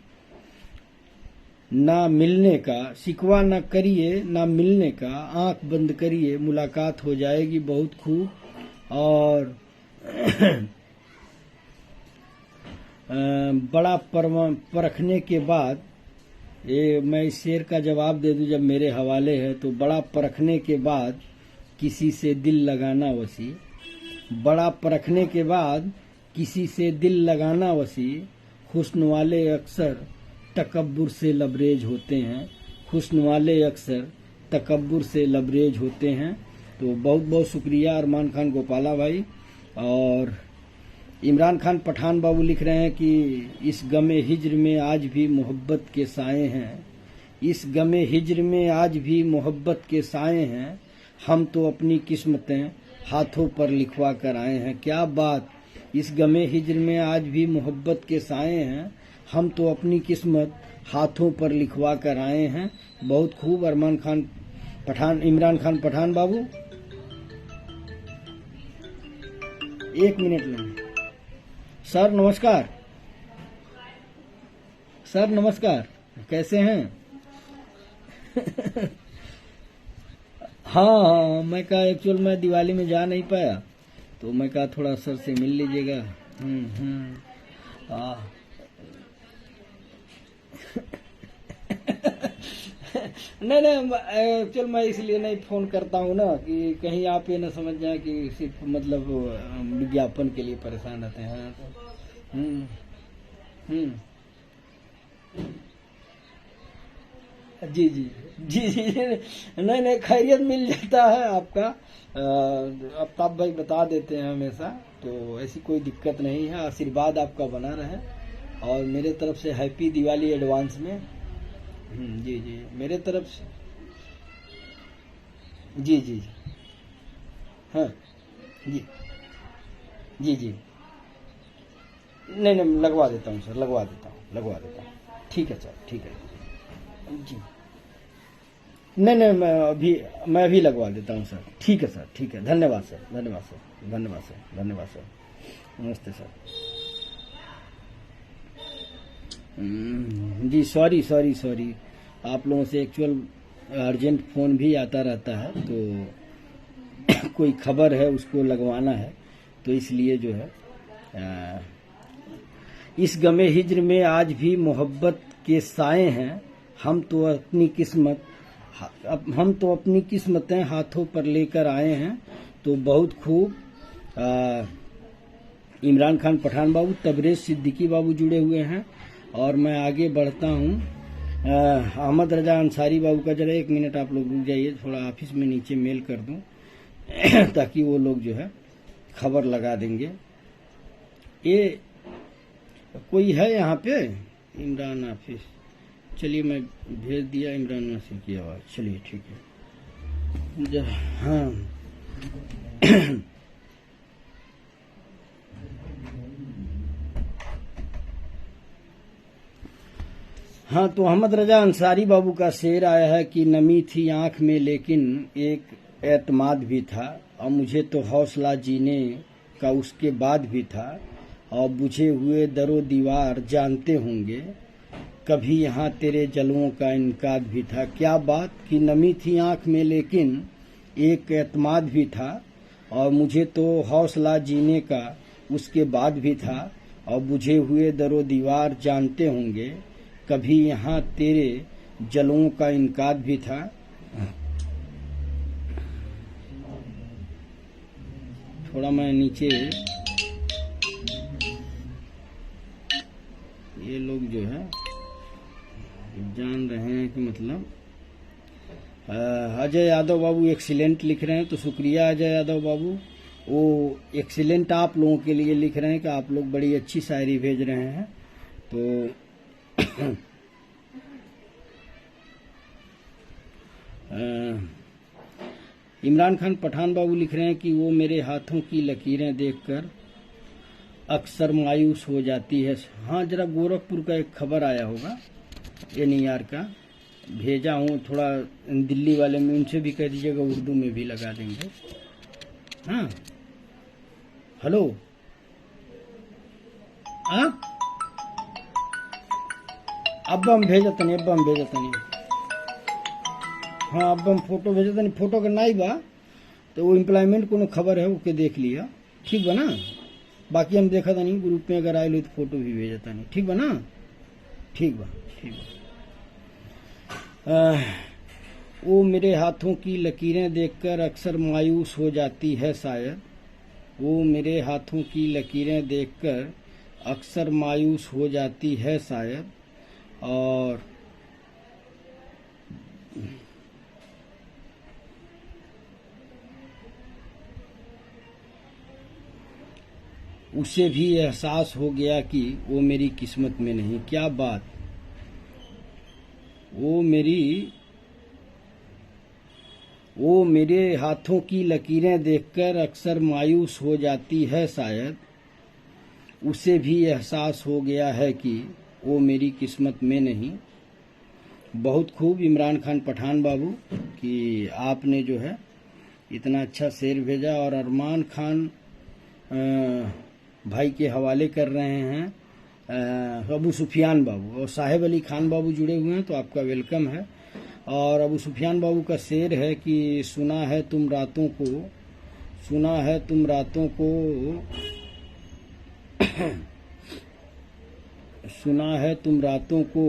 ना मिलने का, शिकवा ना करिए ना मिलने का, आंख बंद करिए मुलाकात हो जाएगी बहुत खूब। और बड़ा परखने के बाद, ये मैं इस शेर का जवाब दे दूं जब मेरे हवाले है तो, बड़ा परखने के बाद किसी से दिल लगाना वसी, बड़ा परखने के बाद किसी से दिल लगाना वसी, हुस्न वाले अक्सर तकब्बुर से लबरेज होते हैं, हुस्न वाले अक्सर तकब्बुर से लबरेज होते हैं। तो बहुत बहुत शुक्रिया अरमान खान गोपाला भाई। और इमरान खान पठान बाबू लिख रहे हैं कि इस गमे हिज्र में आज भी मोहब्बत के साए हैं, इस गमे हिज्र में आज भी मोहब्बत के साए हैं, हम तो अपनी किस्मतें हाथों पर लिखवा कर आए हैं। क्या बात, इस गमे हिज्र में आज भी मोहब्बत के साए हैं, हम तो अपनी किस्मत हाथों पर लिखवा कर आए हैं। बहुत खूब अरमान खान पठान, इमरान खान पठान बाबू। 1 मिनट लेंगे। सर नमस्कार, सर नमस्कार, कैसे हैं? हाँ, मैं कहा एक्चुअल मैं दिवाली में जा नहीं पाया तो मैं कहा थोड़ा सर से मिल लीजिएगा। नहीं एक्चुअल मैं इसलिए नहीं फोन करता हूँ ना कि कहीं आप ये ना समझ जाए कि सिर्फ मतलब विज्ञापन के लिए परेशान रहते हैं। जी जी जी जी नहीं खैरियत मिल जाता है आपका। आफ्ताब भाई बता देते हैं हमेशा, तो ऐसी कोई दिक्कत नहीं है। आशीर्वाद आपका बना रहे और मेरे तरफ से हैप्पी दिवाली एडवांस में। जी जी मेरे तरफ से जी जी हाँ जी जी जी नहीं लगवा देता हूँ सर, लगवा देता हूँ। ठीक है सर, ठीक है जी। नहीं मैं अभी लगवा देता हूँ सर। ठीक है सर, ठीक है। धन्यवाद सर, धन्यवाद सर, धन्यवाद सर, धन्यवाद सर। नमस्ते सर। जी सॉरी आप लोगों से एक्चुअल अर्जेंट फोन भी आता रहता है, तो कोई खबर है उसको लगवाना है, तो इसलिए जो है इस गमे हिज्र में आज भी मोहब्बत के साए हैं, हम तो अपनी किस्मतें हाथों पर लेकर आए हैं। तो बहुत खूब। इमरान खान पठान बाबू, तबरेज सिद्दीकी बाबू जुड़े हुए हैं और मैं आगे बढ़ता हूँ। अहमद रजा अंसारी बाबू का जरा 1 मिनट आप लोग रुक जाइए, थोड़ा ऑफिस में नीचे मेल कर दूं ताकि वो लोग जो है खबर लगा देंगे। ये कोई है यहाँ पे इमरान ऑफिस, चलिए मैं भेज दिया इमरान नासिर की आवाज़। चलिए ठीक है। हाँ हाँ, तो अहमद रजा अंसारी बाबू का शेर आया है कि नमी थी आंख में लेकिन एक एतमाद भी था, और मुझे तो हौसला जीने का उसके बाद भी था, और बुझे हुए दरो दीवार जानते होंगे कभी यहाँ तेरे जलवों का इनकार भी था। क्या बात कि नमी थी आंख में लेकिन एक एतमाद भी था, और मुझे तो हौसला जीने का उसके बाद भी था, और बुझे हुए दरो दीवार जानते होंगे कभी यहाँ तेरे जलवों का इनकार भी था। थोड़ा मैं नीचे, ये लोग जो है जान रहे हैं कि मतलब अजय यादव बाबू एक्सीलेंट लिख रहे हैं, तो शुक्रिया अजय यादव बाबू। वो एक्सीलेंट आप लोगों के लिए लिख रहे हैं कि आप लोग बड़ी अच्छी शायरी भेज रहे हैं। तो इमरान खान पठान बाबू लिख रहे हैं कि वो मेरे हाथों की लकीरें देखकर अक्सर मायूस हो जाती है। हाँ, जरा गोरखपुर का एक खबर आया होगा NER का, भेजा हूँ। थोड़ा दिल्ली वाले में उनसे भी कह दीजिएगा, उर्दू में भी लगा देंगे। हाँ हेलो, अब हम भेजतनी हाँ अब हम फोटो भेजतनी फोटो के नाई बा तो वो एम्प्लॉयमेंट कोनो खबर है ओके देख लिया ठीक बा ना बाकी हम देखा था नहीं ग्रुप में अगर आए लो तो फोटो भी भेजता नहीं ठीक बा ना ठीक बा वो मेरे हाथों की लकीरें देखकर अक्सर मायूस हो जाती है शायद वो मेरे हाथों की लकीरें देखकर अक्सर मायूस हो जाती है शायद और उसे भी एहसास हो गया कि वो मेरी किस्मत में नहीं क्या बात वो मेरे हाथों की लकीरें देखकर अक्सर मायूस हो जाती है शायद उसे भी एहसास हो गया है कि वो मेरी किस्मत में नहीं। बहुत खूब इमरान खान पठान बाबू कि आपने जो है इतना अच्छा शेर भेजा और अरमान खान भाई के हवाले कर रहे हैं अबू सुफियान बाबू और साहेब अली खान बाबू जुड़े हुए हैं तो आपका वेलकम है। और अबू सुफियान बाबू का शेर है कि सुना है तुम रातों को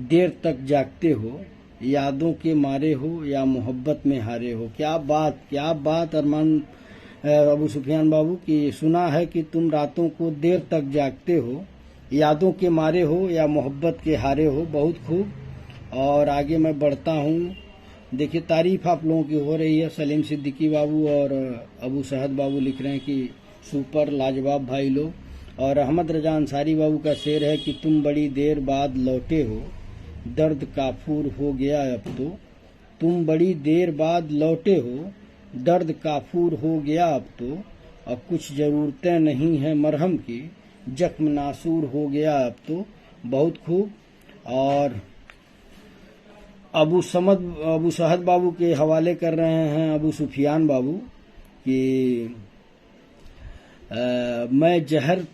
देर तक जागते हो यादों के मारे हो या मोहब्बत में हारे हो। क्या बात अरमान अबू सुफियान बाबू की सुना है कि तुम रातों को देर तक जागते हो यादों के मारे हो या मोहब्बत के हारे हो। बहुत खूब और आगे मैं बढ़ता हूँ। देखिए तारीफ आप लोगों की हो रही है। सलीम सिद्दीकी बाबू और अबू शहद बाबू लिख रहे हैं कि सुपर लाजवाब भाई लोग। और अहमद रजा अंसारी बाबू का शेर है कि तुम बड़ी देर बाद लौटे हो दर्द काफूर हो गया अब तो तुम बड़ी देर बाद लौटे हो दर्द काफूर हो गया अब तो अब कुछ जरूरतें नहीं हैं मरहम की जख्म नासूर हो गया अब तो। बहुत खूब और अबू शहद बाबू के हवाले कर रहे हैं अबू सुफियान बाबू कि मैं जहर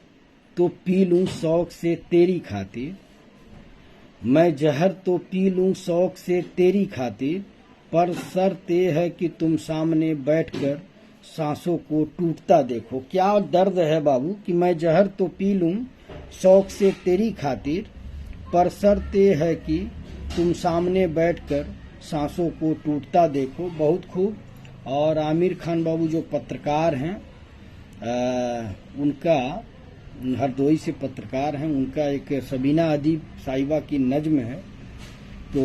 तो पी लूं शौक से तेरी खातिर मैं जहर तो पी लूं शौक से तेरी खातिर पर शर्त ये है कि तुम सामने बैठकर सांसों को टूटता देखो। क्या दर्द है बाबू कि मैं जहर तो पी लूं शौक से तेरी खातिर पर शर्त ये है कि तुम सामने बैठकर सांसों को टूटता देखो। बहुत खूब और आमिर खान बाबू जो पत्रकार हैं उनका हरदोई से पत्रकार हैं उनका एक सबीना अदीब साहिबा की नज्म है तो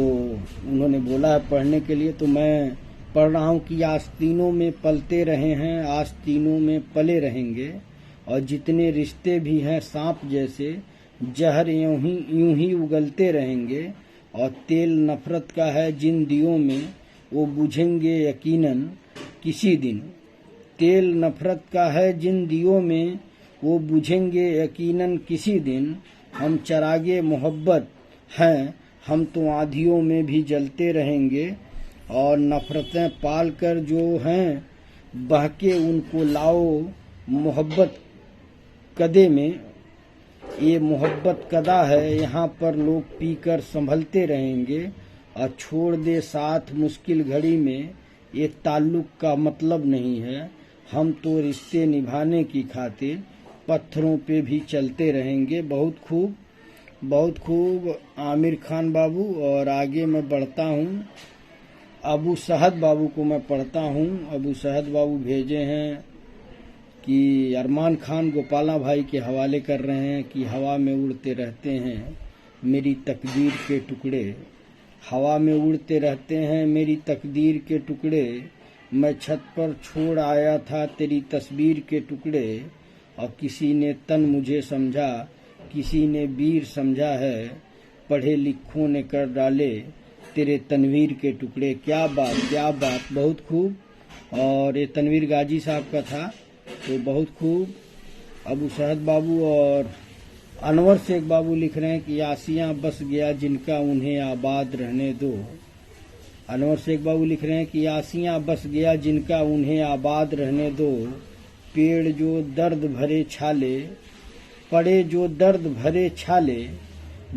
उन्होंने बोला है पढ़ने के लिए तो मैं पढ़ रहा हूँ कि आस्तीनों में पलते रहे हैं आस्तीनों में पले रहेंगे और जितने रिश्ते भी हैं सांप जैसे जहर यूं ही उगलते रहेंगे और तेल नफरत का है जिन दियों में वो बुझेंगे यकीनन किसी दिन तेल नफरत का है जिन दियों में वो बुझेंगे यकीनन किसी दिन हम चरागे मोहब्बत हैं हम तो आँधियों में भी जलते रहेंगे और नफरतें पाल कर जो हैं बहके उनको लाओ मोहब्बत कदे में ये मोहब्बत कदा है यहाँ पर लोग पीकर संभलते रहेंगे और छोड़ दे साथ मुश्किल घड़ी में ये ताल्लुक का मतलब नहीं है हम तो रिश्ते निभाने की खातिर पत्थरों पे भी चलते रहेंगे। बहुत खूब आमिर खान बाबू। और आगे मैं बढ़ता हूँ अबू शहद बाबू को मैं पढ़ता हूँ। अबू शहद बाबू भेजे हैं कि अरमान खान गोपाला भाई के हवाले कर रहे हैं कि हवा में उड़ते रहते हैं मेरी तकदीर के टुकड़े हवा में उड़ते रहते हैं मेरी तकदीर के टुकड़े मैं छत पर छोड़ आया था तेरी तस्वीर के टुकड़े और किसी ने तन मुझे समझा किसी ने वीर समझा है पढ़े लिखों ने कर डाले तेरे तनवीर के टुकड़े। क्या बात बहुत खूब। और ये तनवीर गाजी साहब का था तो बहुत खूब। अबू शहद बाबू और अनवर शेख बाबू लिख रहे हैं कि आसियां बस गया जिनका उन्हें आबाद रहने दो। अनवर शेख बाबू लिख रहे हैं कि आसियां बस गया जिनका उन्हें आबाद रहने दो पेड़ जो दर्द भरे छाले पड़े जो दर्द भरे छाले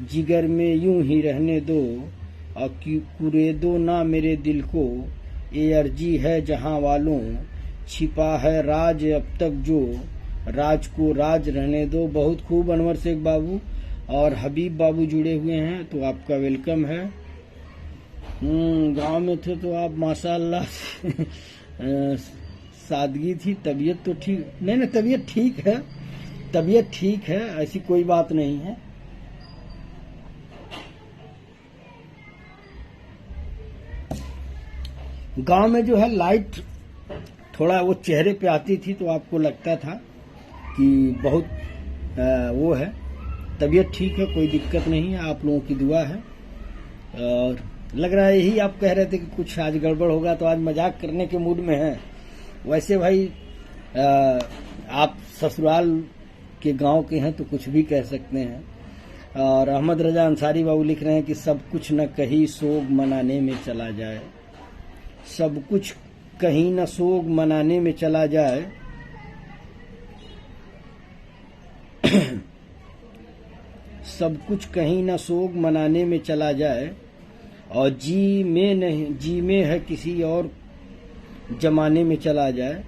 जिगर में यूं ही रहने दो और कुरेदो ना मेरे दिल को, ये अर्जी है जहां वालों, छिपा है राज अब तक जो, राज को राज रहने दो। बहुत खूब अनवर शेख बाबू और हबीब बाबू जुड़े हुए हैं, तो आपका वेलकम है। गांव में थे तो आप माशाअल्लाह सादगी थी, तबीयत तो ठीक नहीं, तबीयत ठीक है, तबीयत ठीक है, ऐसी कोई बात नहीं है। गांव में जो है लाइट थोड़ा वो चेहरे पे आती थी तो आपको लगता था कि बहुत वो है। तबीयत ठीक है, कोई दिक्कत नहीं है, आप लोगों की दुआ है। और लग रहा है यही आप कह रहे थे कि कुछ आज गड़बड़ होगा, तो आज मजाक करने के मूड में हैं। वैसे भाई आप ससुराल के गांव के हैं तो कुछ भी कह सकते हैं। और अहमद रजा अंसारी बाबू लिख रहे हैं कि सब कुछ न कहीं सोग मनाने में चला जाए, सब कुछ कहीं न सोग मनाने में चला जाए, सब कुछ कहीं न सोग मनाने में चला जाए, और जी में नहीं, जी में है किसी और जमाने में चला जाए।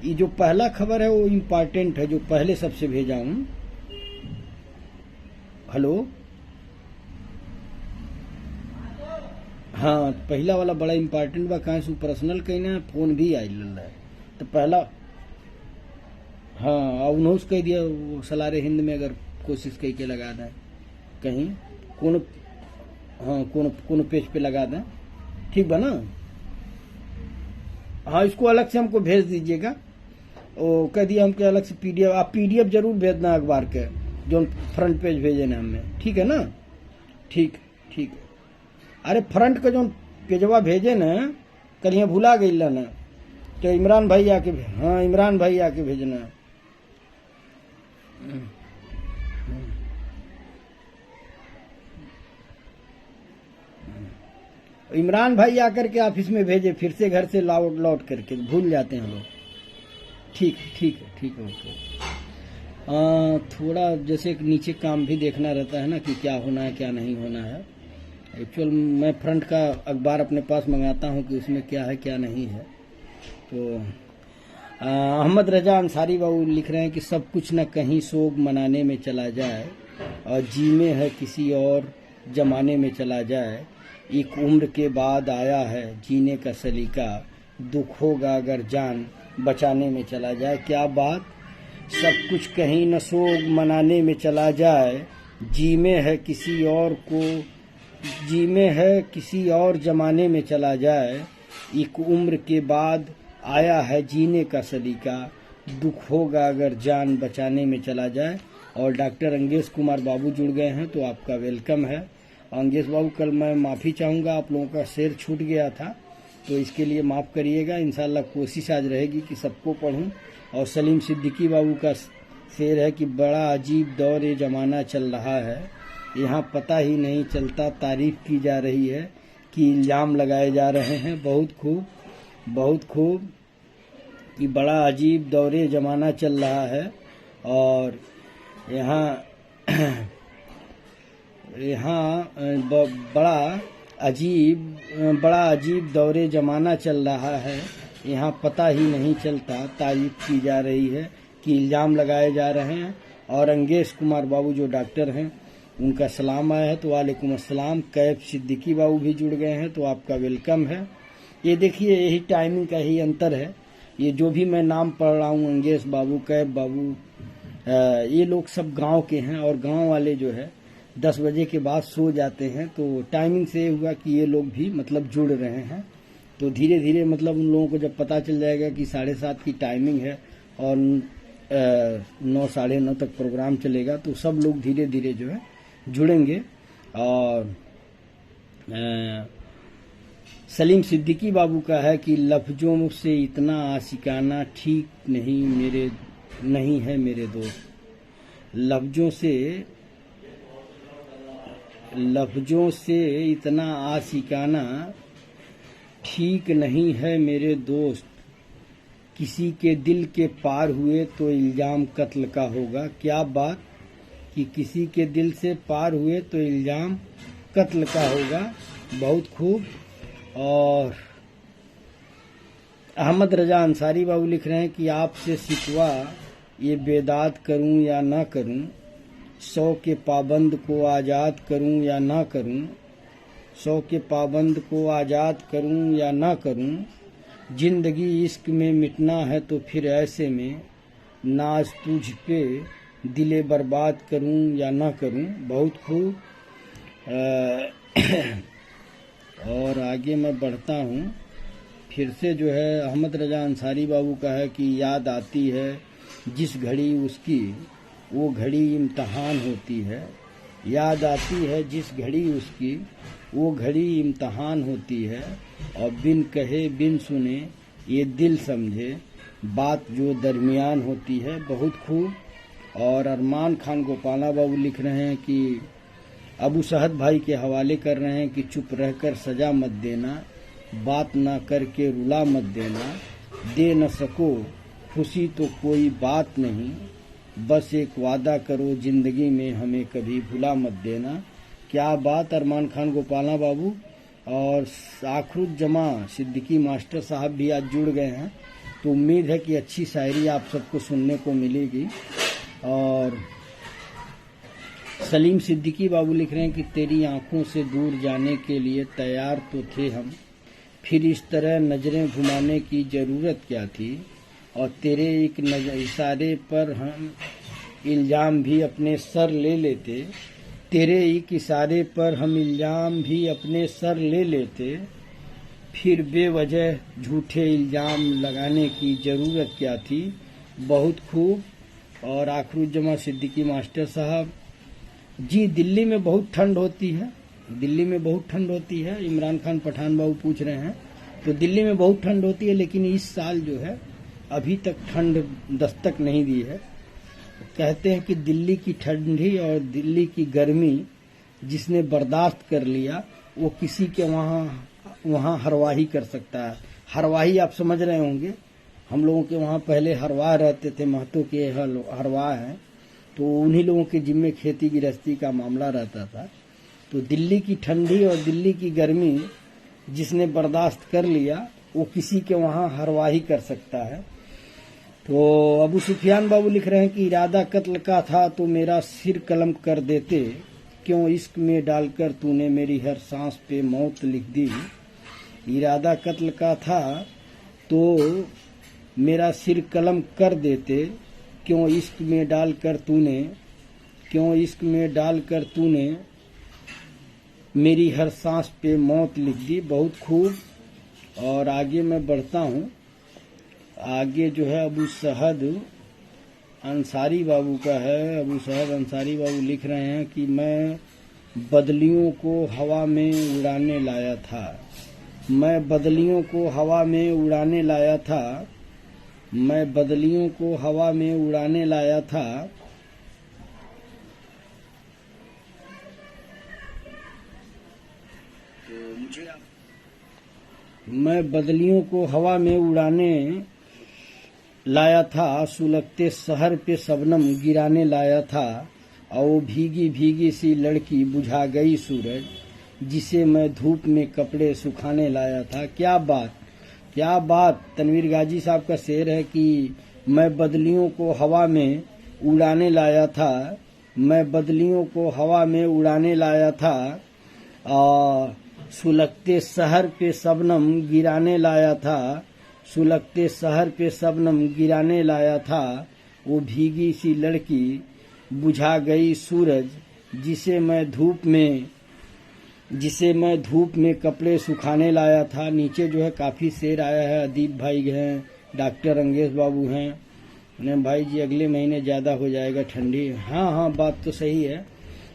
ये जो पहला खबर है वो इम्पोर्टेंट है, जो पहले सबसे भेजा हूं। हेलो, हाँ, पहला वाला बड़ा इम्पोर्टेंट बा, कहाँ से पर्सनल कहना फोन भी आई है। तो पहला, हाँ, उन्होंने कह दिया वो सलारे हिंद में अगर कोशिश कही के लगा दें कहीं कौन, हाँ, कौन पेज पे लगा दें, ठीक बा ना। हाँ, इसको अलग से हमको भेज दीजिएगा। वो कह दिया हमको अलग से पीडीएफ, आप पीडीएफ जरूर भेजना अखबार के, जो फ्रंट पेज भेजे ना हमें, ठीक है ना। ठीक ठीक, अरे फ्रंट का जो पेजवा भेजे ना, कल यहाँ भुला गई ना, तो इमरान भाई आके, हाँ, इमरान भाई आके भेजना। इमरान भाई आकर के ऑफिस में भेजे, फिर से घर से लौट करके, भूल जाते हैं लोग। ठीक ठीक है, ठीक है, ओके। थोड़ा जैसे नीचे काम भी देखना रहता है ना कि क्या होना है क्या नहीं होना है। एक्चुअल मैं फ्रंट का अखबार अपने पास मंगाता हूं कि उसमें क्या है क्या नहीं है। तो अहमद रजा अंसारी बाबू लिख रहे हैं कि सब कुछ न कहीं सोग मनाने में चला जाए, और जी में है किसी और जमाने में चला जाए, एक उम्र के बाद आया है जीने का सलीका, दुख होगा अगर जान बचाने में चला जाए। क्या बात, सब कुछ कहीं न सोग मनाने में चला जाए, जी में है किसी और को, जी में है किसी और जमाने में चला जाए, एक उम्र के बाद आया है जीने का सलीका, दुख होगा अगर जान बचाने में चला जाए। और डॉक्टर अंगेश कुमार बाबू जुड़ गए हैं, तो आपका वेलकम है। अंगेश बाबू, कल मैं माफ़ी चाहूँगा, आप लोगों का शेर छूट गया था, तो इसके लिए माफ़ करिएगा। इंशाल्लाह कोशिश आज रहेगी कि सबको पढूं। और सलीम सिद्दीकी बाबू का शेर है कि बड़ा अजीब दौर ये ज़माना चल रहा है, यहाँ पता ही नहीं चलता तारीफ की जा रही है कि इल्ज़ाम लगाए जा रहे हैं। बहुत खूब, बहुत खूब, कि बड़ा अजीब दौरे ज़माना चल रहा है, और यहाँ बड़ा अजीब दौरे ज़माना चल रहा है, यहाँ पता ही नहीं चलता तारीफ की जा रही है कि इल्ज़ाम लगाए जा रहे हैं। और अंगेश कुमार बाबू जो डॉक्टर हैं, उनका सलाम आया है, तो वालेकुम अस्सलाम। कैफ सिद्दीकी बाबू भी जुड़ गए हैं, तो आपका वेलकम है। ये देखिए, यही टाइमिंग का ही अंतर है। ये जो भी मैं नाम पढ़ रहा हूँ, अंगेश बाबू, कैफ बाबू, ये लोग सब गांव के हैं, और गांव वाले जो है 10 बजे के बाद सो जाते हैं। तो टाइमिंग से हुआ कि ये लोग भी मतलब जुड़ रहे हैं। तो धीरे धीरे मतलब उन लोगों को जब पता चल जाएगा कि 7:30 की टाइमिंग है और 9 साढ़े 9 तक प्रोग्राम चलेगा, तो सब लोग धीरे धीरे जो है जुड़ेंगे। और सलीम सिद्दीकी बाबू का है कि लफ्जों से इतना आशिकाना ठीक नहीं है मेरे दोस्त, लफ्जों से इतना आशिकाना ठीक नहीं है मेरे दोस्त, किसी के दिल के पार हुए तो इल्जाम कत्ल का होगा। क्या बात, कि किसी के दिल से पार हुए तो इल्जाम कत्ल का होगा। बहुत खूब। और अहमद रजा अंसारी बाबू लिख रहे हैं कि आपसे शिकवा ये बेदात करूं या ना करूं, 100 के पाबंद को आज़ाद करूं या ना करूं, 100 के पाबंद को आज़ाद करूं या ना करूं, जिंदगी इश्क में मिटना है तो फिर ऐसे में नाज तुझ पे दिले बर्बाद करूं या ना करूं। बहुत खूब। और आगे मैं बढ़ता हूं। फिर से जो है अहमद रजा अंसारी बाबू का है कि याद आती है जिस घड़ी उसकी वो घड़ी इम्तहान होती है, याद आती है जिस घड़ी उसकी वो घड़ी इम्तहान होती है, और बिन कहे बिन सुने ये दिल समझे बात जो दरमियान होती है। बहुत खूब। और अरमान खान गोपाला बाबू लिख रहे हैं कि अबू सहद भाई के हवाले कर रहे हैं कि चुप रहकर सजा मत देना, बात ना करके रुला मत देना, दे न सको खुशी तो कोई बात नहीं, बस एक वादा करो जिंदगी में हमें कभी भुला मत देना। क्या बात अरमान खान गोपाला बाबू। और आखरुज्जमा सिद्दीकी मास्टर साहब भी आज जुड़ गए हैं, तो उम्मीद है कि अच्छी शायरी आप सबको सुनने को मिलेगी। और सलीम सिद्दीकी बाबू लिख रहे हैं कि तेरी आंखों से दूर जाने के लिए तैयार तो थे हम, फिर इस तरह नजरें घुमाने की जरूरत क्या थी, और तेरे एक इशारे पर हम इल्जाम भी अपने सर ले लेते, तेरे एक इशारे पर हम इल्जाम भी अपने सर ले लेते, फिर बेवजह झूठे इल्जाम लगाने की जरूरत क्या थी। बहुत खूब। और आखरुज्जमा सिद्दीकी मास्टर साहब जी, दिल्ली में बहुत ठंड होती है, दिल्ली में बहुत ठंड होती है। इमरान खान पठान बाबू पूछ रहे हैं, तो दिल्ली में बहुत ठंड होती है, लेकिन इस साल जो है अभी तक ठंड दस्तक नहीं दी है। कहते हैं कि दिल्ली की ठंडी और दिल्ली की गर्मी जिसने बर्दाश्त कर लिया वो किसी के वहाँ हरवाही कर सकता है। हरवाही आप समझ रहे होंगे, हम लोगों के वहाँ पहले हरवाह रहते थे, महतो के हरवाह हैं, तो उन्हीं लोगों के जिम्मे खेती गृहस्थी का मामला रहता था। तो दिल्ली की ठंडी और दिल्ली की गर्मी जिसने बर्दाश्त कर लिया वो किसी के वहाँ हरवाही कर सकता है। तो अबू सुफियान बाबू लिख रहे हैं कि इरादा कत्ल का था तो मेरा सिर कलम कर देते, क्यों इश्क में डालकर तूने मेरी हर सांस पे मौत लिख दी। इरादा कत्ल का था तो मेरा सिर कलम कर देते, क्यों इश्क में डालकर तूने, क्यों इश्क में डालकर तूने मेरी हर सांस पे मौत लिख दी। बहुत खूब। और आगे मैं बढ़ता हूँ। आगे जो है अबू सहद अंसारी बाबू का है। अबू सहद अंसारी बाबू लिख रहे हैं कि मैं बदलियों को हवा में उड़ाने लाया था, मैं बदलियों को हवा में उड़ाने लाया था, मैं बदलियों को हवा में उड़ाने लाया था, मैं बदलियों को हवा में उड़ाने लाया था, सुलगते शहर पे शबनम गिराने लाया था, और वो भीगी भीगी सी लड़की बुझा गई सूरज, जिसे मैं धूप में कपड़े सुखाने लाया था। क्या बात, क्या बात। तनवीर गाजी साहब का शेर है कि मैं बदलियों को हवा में उड़ाने लाया था, मैं बदलियों को हवा में उड़ाने लाया था, और सुलगते शहर पे शबनम गिराने लाया था, सुलगते शहर पे शबनम गिराने लाया था, वो भीगी सी लड़की बुझा गई सूरज, जिसे मैं धूप में कपड़े सुखाने लाया था। नीचे जो है काफ़ी शेर आया है। अदीप भाई हैं, डॉक्टर अंगेश बाबू हैं, ने भाई जी अगले महीने ज़्यादा हो जाएगा ठंडी। हाँ हाँ, बात तो सही है।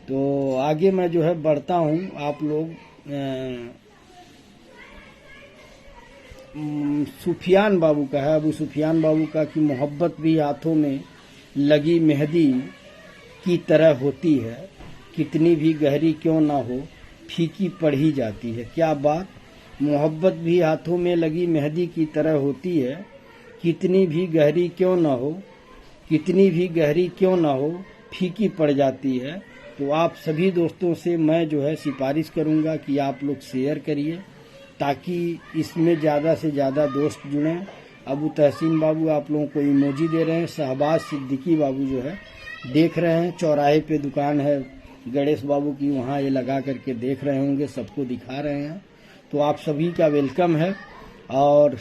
तो आगे मैं जो है बढ़ता हूँ। आप लोग सुफियान बाबू का है, अबू सुफियान बाबू का कि मोहब्बत भी हाथों में लगी मेहंदी की तरह होती है, कितनी भी गहरी क्यों ना हो फीकी पड़ ही जाती है। क्या बात। मोहब्बत भी हाथों में लगी मेहंदी की तरह होती है, कितनी भी गहरी क्यों ना हो, कितनी भी गहरी क्यों ना हो फीकी पड़ जाती है। तो आप सभी दोस्तों से मैं जो है सिफारिश करूंगा कि आप लोग शेयर करिए ताकि इसमें ज़्यादा से ज़्यादा दोस्त जुड़ें। अबू तहसीन बाबू आप लोगों को इमोजी दे रहे हैं। शहबाज सिद्दीकी बाबू जो है देख रहे हैं, चौराहे पे दुकान है गणेश बाबू की, वहाँ ये लगा करके देख रहे होंगे, सबको दिखा रहे हैं। तो आप सभी का वेलकम है और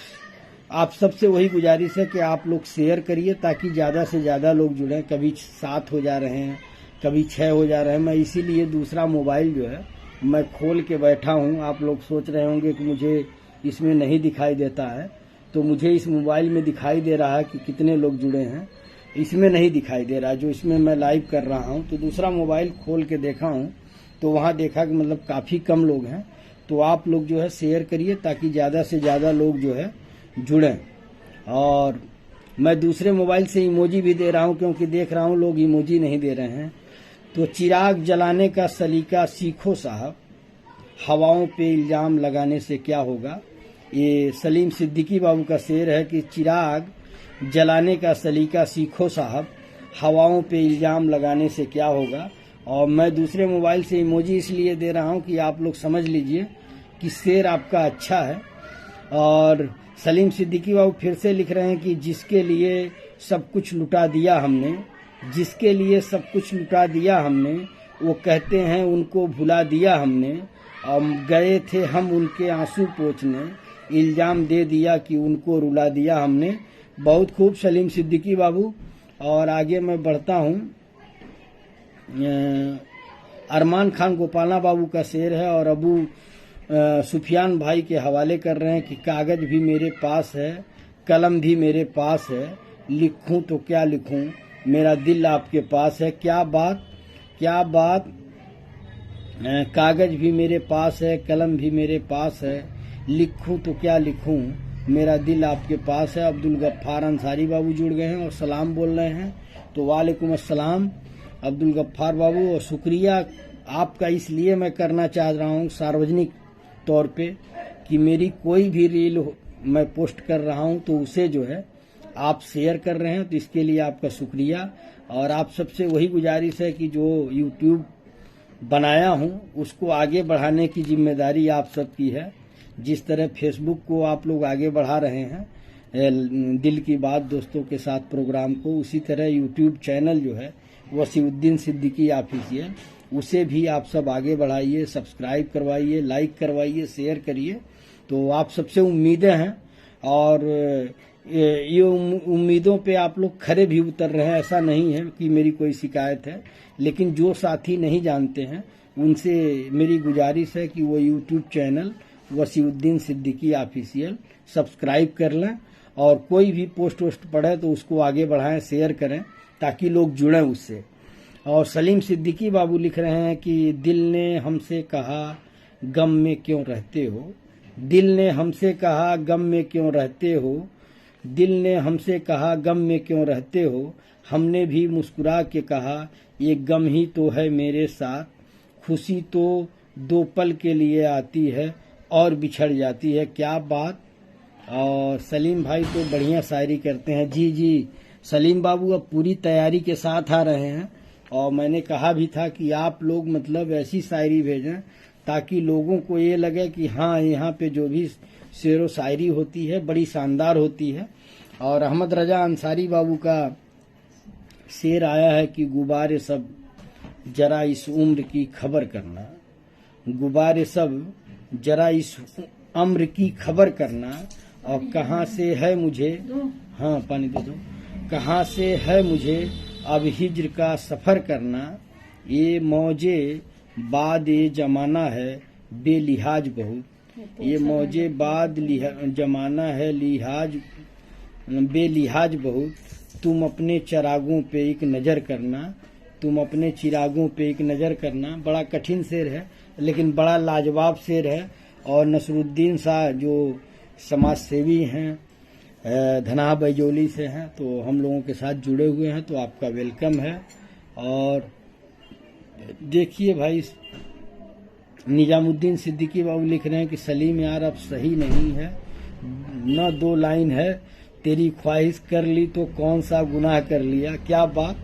आप सबसे वही गुजारिश है कि आप लोग शेयर करिए ताकि ज़्यादा से ज़्यादा लोग जुड़ें। कभी 7 हो जा रहे हैं, कभी 6 हो जा रहे हैं। मैं इसीलिए दूसरा मोबाइल जो है मैं खोल के बैठा हूँ। आप लोग सोच रहे होंगे कि मुझे इसमें नहीं दिखाई देता है, तो मुझे इस मोबाइल में दिखाई दे रहा है कि कितने लोग जुड़े हैं, इसमें नहीं दिखाई दे रहा जो इसमें मैं लाइव कर रहा हूँ। तो दूसरा मोबाइल खोल के देखा हूँ तो वहाँ देखा कि मतलब काफ़ी कम लोग हैं। तो आप लोग जो है शेयर करिए ताकि ज़्यादा से ज़्यादा लोग जो है जुड़ें। और मैं दूसरे मोबाइल से इमोजी भी दे रहा हूँ क्योंकि देख रहा हूँ लोग इमोजी नहीं दे रहे हैं। तो चिराग जलाने का सलीका सीखो साहब, हवाओं पे इल्ज़ाम लगाने से क्या होगा। ये सलीम सिद्दीकी बाबू का शेर है कि चिराग जलाने का सलीका सीखो साहब, हवाओं पे इल्ज़ाम लगाने से क्या होगा। और मैं दूसरे मोबाइल से इमोजी इसलिए दे रहा हूँ कि आप लोग समझ लीजिए कि शेर आपका अच्छा है। और सलीम सिद्दीकी बाबू फिर से लिख रहे हैं कि जिसके लिए सब कुछ लुटा दिया हमने, जिसके लिए सब कुछ लुटा दिया हमने, वो कहते हैं उनको भुला दिया हमने। और गए थे हम उनके आंसू पोंछने, इल्ज़ाम दे दिया कि उनको रुला दिया हमने। बहुत खूब सलीम सिद्दीकी बाबू। और आगे मैं बढ़ता हूँ। अरमान खान गोपाला बाबू का शेर है और अबू सुफियान भाई के हवाले कर रहे हैं कि कागज़ भी मेरे पास है, कलम भी मेरे पास है, लिखूं तो क्या लिखूं, मेरा दिल आपके पास है। क्या बात, क्या बात। कागज़ भी मेरे पास है, कलम भी मेरे पास है, लिखूं तो क्या लिखूं, मेरा दिल आपके पास है। अब्दुल गफ्फार अंसारी बाबू जुड़ गए हैं और सलाम बोल रहे हैं। तो वालेकुम अस्सलाम अब्दुल गफ्फार बाबू। और शुक्रिया आपका इसलिए मैं करना चाह रहा हूँ सार्वजनिक तौर पे कि मेरी कोई भी रील मैं पोस्ट कर रहा हूँ तो उसे जो है आप शेयर कर रहे हैं, तो इसके लिए आपका शुक्रिया। और आप सबसे वही गुजारिश है कि जो यूट्यूब बनाया हूँ उसको आगे बढ़ाने की जिम्मेदारी आप सबकी है। जिस तरह फेसबुक को आप लोग आगे बढ़ा रहे हैं दिल की बात दोस्तों के साथ प्रोग्राम को, उसी तरह यूट्यूब चैनल जो है वसीउद्दीन सिद्दीकी ऑफिशियल, उसे भी आप सब आगे बढ़ाइए, सब्सक्राइब करवाइए, लाइक करवाइए, शेयर करिए। तो आप सबसे उम्मीदें हैं और ये उम्मीदों पे आप लोग खरे भी उतर रहे हैं। ऐसा नहीं है कि मेरी कोई शिकायत है, लेकिन जो साथी नहीं जानते हैं उनसे मेरी गुजारिश है कि वो YouTube channel Wasiuddin Siddiqui official subscribe कर लें और कोई भी पोस्ट वोस्ट पड़े तो उसको आगे बढ़ाएं, शेयर करें ताकि लोग जुड़ें उससे। और सलीम सिद्दीकी बाबू लिख रहे हैं कि दिल ने हमसे कहा गम में क्यों रहते हो, दिल ने हमसे कहा गम में क्यों रहते हो, दिल ने हमसे कहा गम में क्यों रहते हो, हमने भी मुस्कुरा के कहा ये गम ही तो है मेरे साथ, खुशी तो 2 पल के लिए आती है और बिछड़ जाती है। क्या बात। और सलीम भाई तो बढ़िया शायरी करते हैं। जी जी सलीम बाबू अब पूरी तैयारी के साथ आ रहे हैं और मैंने कहा भी था कि आप लोग मतलब ऐसी शायरी भेजें ताकि लोगों को ये लगे कि हाँ यहाँ पे जो भी शेर व शायरी होती है बड़ी शानदार होती है। और अहमद रजा अंसारी बाबू का शेर आया है कि गुब्बारे सब जरा इस उम्र की खबर करना, गुब्बारे सब जरा इस उम्र की खबर करना, और कहाँ से है मुझे, हाँ पानी दे दो, कहाँ से है मुझे अब हिज्र का सफ़र करना, ये मौजे बाद ये जमाना है बेलिहाज बहुत, ये मौजे बाद जमाना है लिहाज बेलिहाज बहुत, तुम अपने चिरागों पे एक नज़र करना, तुम अपने चिरागों पे एक नज़र करना। बड़ा कठिन शेर है लेकिन बड़ा लाजवाब शेर है। और नसरुद्दीन शाह जो समाज सेवी हैं धनाह बैजोली से हैं तो हम लोगों के साथ जुड़े हुए हैं, तो आपका वेलकम है। और देखिए भाई निजामुद्दीन सिद्दीकी बाबू लिख रहे हैं कि सलीम यार अब सही नहीं है, न 2 लाइन है, तेरी ख्वाहिश कर ली तो कौन सा गुनाह कर लिया। क्या बात,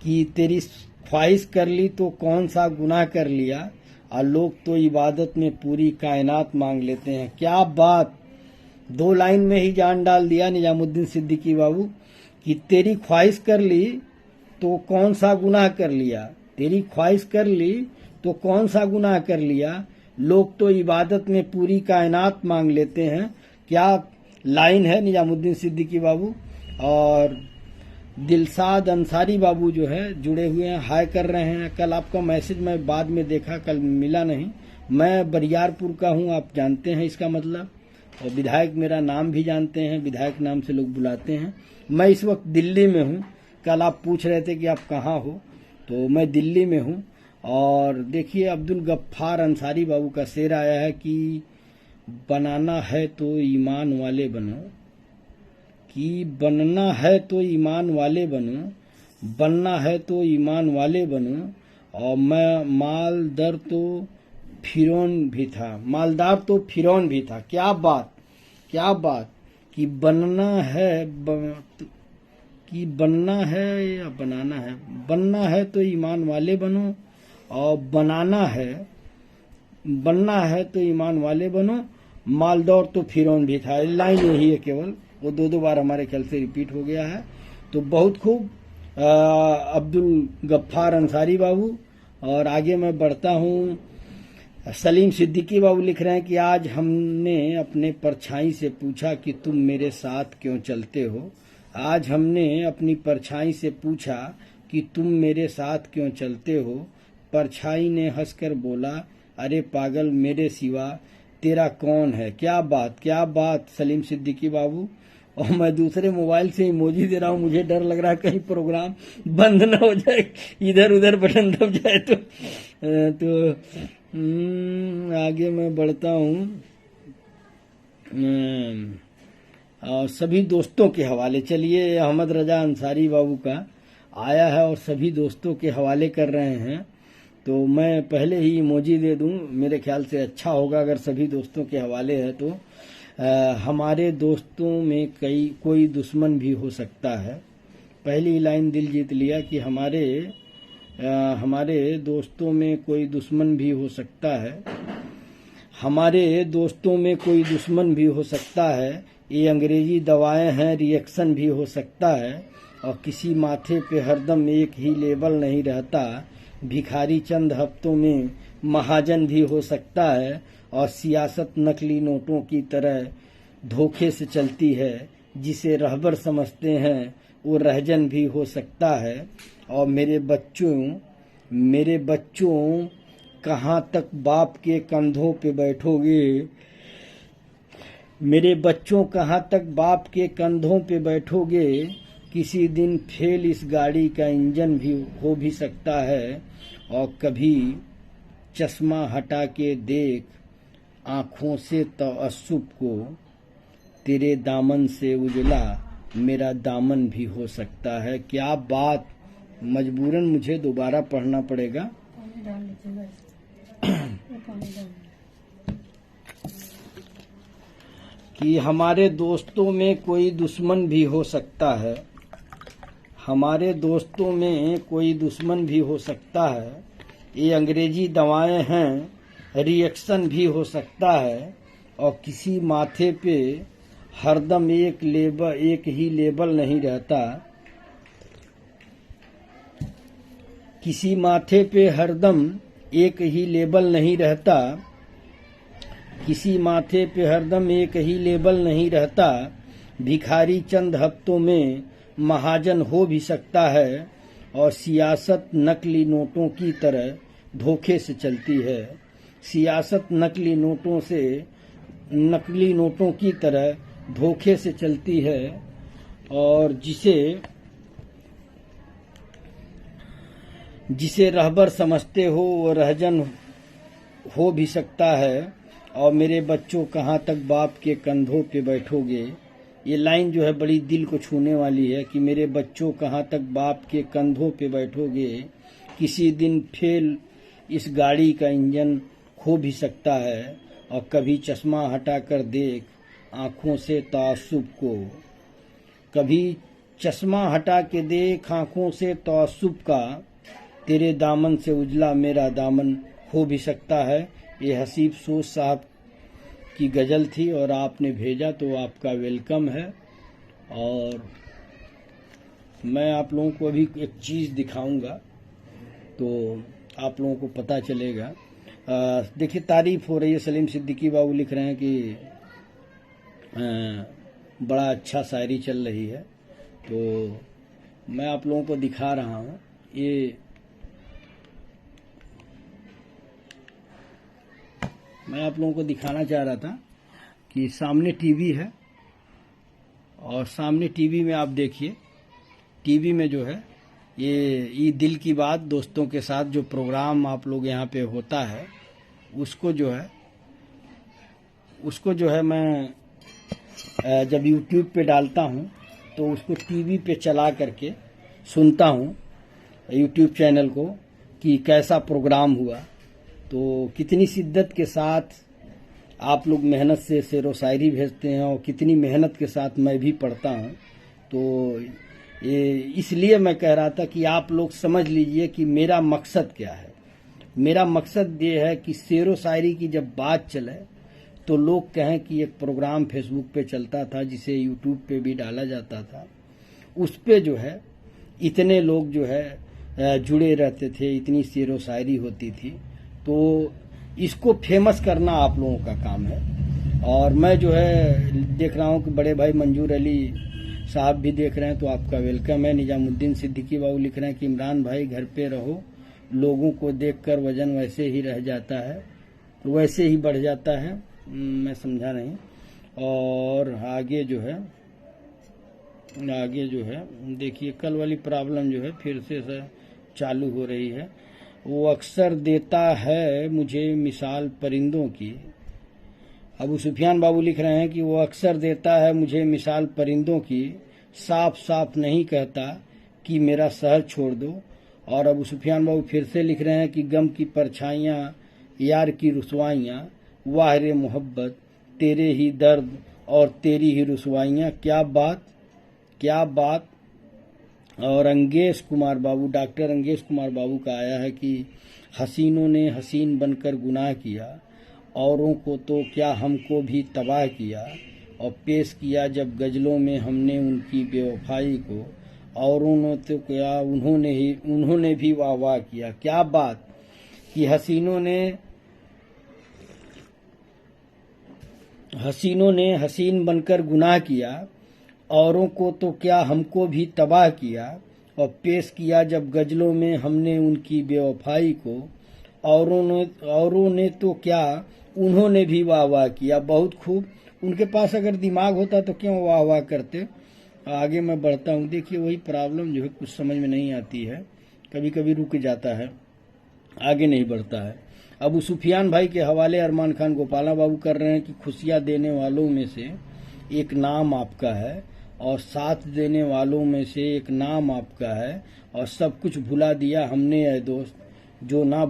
कि तेरी ख्वाहिश कर ली तो कौन सा गुनाह कर लिया, और लोग तो इबादत में पूरी कायनात मांग लेते हैं। क्या बात, 2 लाइन में ही जान डाल दिया निजामुद्दीन सिद्दीकी बाबू कि तेरी ख्वाहिश कर ली तो कौन सा गुनाह कर लिया, तेरी ख्वाहिश कर ली तो कौन सा गुनाह कर लिया, लोग तो इबादत में पूरी कायनात मांग लेते हैं। क्या लाइन है निजामुद्दीन सिद्दीकी बाबू। और दिलसाद अंसारी बाबू जो है जुड़े हुए हैं, हाय कर रहे हैं। कल आपका मैसेज मैं बाद में देखा, कल मिला नहीं। मैं बरियारपुर का हूं, आप जानते हैं इसका मतलब, और विधायक मेरा नाम भी जानते हैं, विधायक नाम से लोग बुलाते हैं। मैं इस वक्त दिल्ली में हूं। कल आप पूछ रहे थे कि आप कहाँ हो, तो मैं दिल्ली में हूं। और देखिए अब्दुल गफ्फार अंसारी बाबू का शेर आया है कि बनाना है तो ईमान वाले बनो, कि बनना है तो ईमान वाले बनो, बनना है तो ईमान वाले बनो। और मैं मालदार तो फिरौन भी था, मालदार तो फिरौन भी था। क्या बात, क्या बात, कि बनना है कि बनना है या बनाना है, बनना है तो ईमान वाले बनो, और बनाना है, बनना है तो ईमान वाले बनो, मालदार तो फिरौन भी था। लाइन यही है केवल, वो 2 बार हमारे ख्याल से रिपीट हो गया है। तो बहुत खूब अब्दुल गफ्फार अंसारी बाबू। और आगे मैं बढ़ता हूँ। सलीम सिद्दीकी बाबू लिख रहे हैं कि आज हमने अपने परछाई से पूछा कि तुम मेरे साथ क्यों चलते हो, आज हमने अपनी परछाई से पूछा कि तुम मेरे साथ क्यों चलते हो। परछाई ने हंसकर बोला, अरे पागल मेरे सिवा तेरा कौन है। क्या बात, क्या बात सलीम सिद्दीकी बाबू। और मैं दूसरे मोबाइल से इमोजी दे रहा हूँ, मुझे डर लग रहा है कहीं प्रोग्राम बंद ना हो जाए, इधर उधर बटन दब जाए तो आगे मैं बढ़ता हूँ। और सभी दोस्तों के हवाले, चलिए अहमद रजा अंसारी बाबू का आया है और सभी दोस्तों के हवाले कर रहे हैं, तो मैं पहले ही इमोजी दे दूं, मेरे ख्याल से अच्छा होगा अगर सभी दोस्तों के हवाले है तो। हमारे दोस्तों में कोई दुश्मन भी हो सकता है। पहली लाइन दिल जीत लिया कि हमारे दोस्तों में कोई दुश्मन भी हो सकता है, हमारे दोस्तों में कोई दुश्मन भी हो सकता है। ये अंग्रेजी दवाएं हैं, रिएक्शन भी हो सकता है। और किसी माथे पे हरदम एक ही लेबल नहीं रहता, भिखारी चंद हफ्तों में महाजन भी हो सकता है। और सियासत नकली नोटों की तरह धोखे से चलती है, जिसे रहबर समझते हैं वो रहजन भी हो सकता है। और मेरे बच्चों कहाँ तक बाप के कंधों पे बैठोगे, मेरे बच्चों कहाँ तक बाप के कंधों पे बैठोगे, किसी दिन फेल इस गाड़ी का इंजन भी हो भी सकता है। और कभी चश्मा हटा के देख आँखों से तअस्सुब को, तेरे दामन से उजला मेरा दामन भी हो सकता है। क्या बात, मजबूरन मुझे दोबारा पढ़ना पड़ेगा। कि हमारे दोस्तों में कोई दुश्मन भी हो सकता है, हमारे दोस्तों में कोई दुश्मन भी हो सकता है। ये अंग्रेजी दवाएं हैं, रिएक्शन भी हो सकता है। और किसी माथे पे हरदम एक ही लेबल नहीं रहता, किसी माथे पे हरदम एक ही लेबल नहीं रहता, किसी माथे पे हरदम एक ही लेबल नहीं रहता। भिखारी चंद हफ्तों में महाजन हो भी सकता है। और सियासत नकली नोटों की तरह धोखे से चलती है, सियासत नकली नोटों की तरह धोखे से चलती है। और जिसे रहबर समझते हो वो रहजन हो भी सकता है। और मेरे बच्चों कहाँ तक बाप के कंधों पे बैठोगे, ये लाइन जो है बड़ी दिल को छूने वाली है कि मेरे बच्चों कहाँ तक बाप के कंधों पे बैठोगे, किसी दिन फेल इस गाड़ी का इंजन हो भी सकता है। और कभी चश्मा हटाकर देख आँखों से तासुब को, कभी चश्मा हटा के देख आंखों से तअस्सुब का, तेरे दामन से उजला मेरा दामन हो भी सकता है। ये हसीब सोच साहब की गज़ल थी और आपने भेजा तो आपका वेलकम है। और मैं आप लोगों को अभी एक चीज़ दिखाऊंगा तो आप लोगों को पता चलेगा। देखिए तारीफ हो रही है, सलीम सिद्दीकी बाबू लिख रहे हैं कि बड़ा अच्छा शायरी चल रही है। तो मैं आप लोगों को दिखा रहा हूँ। ये मैं आप लोगों को दिखाना चाह रहा था कि सामने टीवी है और सामने टीवी में आप देखिए, टीवी में जो है ये दिल की बात दोस्तों के साथ जो प्रोग्राम आप लोग यहाँ पे होता है उसको जो है मैं जब YouTube पे डालता हूँ तो उसको टीवी पे चला करके सुनता हूँ YouTube चैनल को कि कैसा प्रोग्राम हुआ। तो कितनी शिद्दत के साथ आप लोग मेहनत से शेर व शायरी भेजते हैं और कितनी मेहनत के साथ मैं भी पढ़ता हूँ। तो ये इसलिए मैं कह रहा था कि आप लोग समझ लीजिए कि मेरा मकसद क्या है। मेरा मकसद ये है कि शेर व शायरी की जब बात चले तो लोग कहें कि एक प्रोग्राम फेसबुक पे चलता था जिसे यूट्यूब पे भी डाला जाता था, उस पे जो है इतने लोग जो है जुड़े रहते थे, इतनी शेर व शायरी होती थी। तो इसको फेमस करना आप लोगों का काम है। और मैं जो है देख रहा हूँ कि बड़े भाई मंजूर अली साहब भी देख रहे हैं तो आपका वेलकम है। निजामुद्दीन सिद्दीकी बाबू लिख रहे हैं कि इमरान भाई घर पे रहो, लोगों को देखकर वजन वैसे ही रह जाता है, वैसे ही बढ़ जाता है। मैं समझा नहीं। और आगे जो है देखिए कल वाली प्रॉब्लम जो है फिर से चालू हो रही है। वो अक्सर देता है मुझे मिसाल परिंदों की। अबू सुफियान बाबू लिख रहे हैं कि वो अक्सर देता है मुझे मिसाल परिंदों की, साफ साफ नहीं कहता कि मेरा शहर छोड़ दो। और अबू सुफियान बाबू फिर से लिख रहे हैं कि गम की परछाइयाँ, यार की रुसवाइयाँ, वाह रे मोहब्बत तेरे ही दर्द और तेरी ही रुसवाइयाँ, क्या बात क्या बात। और अंगेश कुमार बाबू, डॉक्टर अंगेश कुमार बाबू का आया है कि हसीनों ने हसीन बनकर गुनाह किया, औरों को तो क्या हमको भी तबाह किया, और पेश किया जब गजलों में हमने उनकी बेवफाई को, औरों ने तो क्या उन्होंने भी वाह वाह किया। क्या बात कि हसीनों ने हसीन बनकर गुनाह किया, औरों को तो क्या हमको भी तबाह किया, और पेश किया जब गजलों में हमने उनकी बेवफाई को, औरों ने तो क्या उन्होंने भी वाह वाह किया। बहुत खूब। उनके पास अगर दिमाग होता तो क्यों वाह वाह करते। आगे मैं बढ़ता हूँ। देखिए वही प्रॉब्लम जो है कुछ समझ में नहीं आती है, कभी कभी रुक जाता है, आगे नहीं बढ़ता है। अबू सुफियान भाई के हवाले अरमान खान गोपाला बाबू कर रहे हैं कि खुशियाँ देने वालों में से एक नाम आपका है, और साथ देने वालों में से एक नाम आपका है, और सब कुछ भुला दिया हमने ऐ दोस्त, जो ना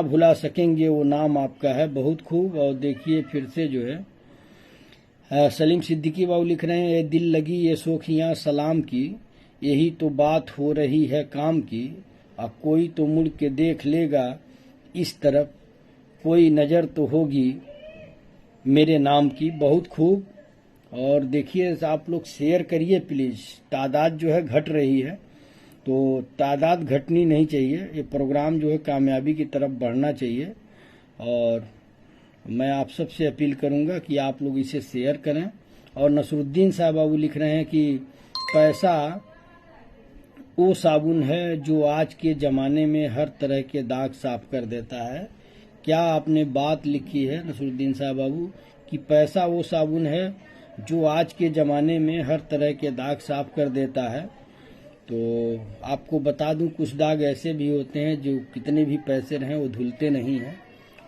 भुला सकेंगे वो नाम आपका है। बहुत खूब। और देखिए फिर से जो है सलीम सिद्दीकी बाबू लिख रहे हैं, ये दिल लगी ये सोखियाँ सलाम की, यही तो बात हो रही है काम की, और कोई तो मुड़ के देख लेगा इस तरफ, कोई नज़र तो होगी मेरे नाम की। बहुत खूब। और देखिए आप लोग शेयर करिए प्लीज़, तादाद जो है घट रही है, तो तादाद घटनी नहीं चाहिए। ये प्रोग्राम जो है कामयाबी की तरफ बढ़ना चाहिए। और मैं आप सबसे अपील करूंगा कि आप लोग इसे शेयर करें। और नसरुद्दीन साहब बाबू लिख रहे हैं कि पैसा वो साबुन है जो आज के ज़माने में हर तरह के दाग साफ कर देता है। क्या आपने बात लिखी है नसरुद्दीन साहब बाबू कि पैसा वो साबुन है जो आज के ज़माने में हर तरह के दाग साफ कर देता है। तो आपको बता दूं कुछ दाग ऐसे भी होते हैं जो कितने भी पैसे रहें वो धुलते नहीं हैं।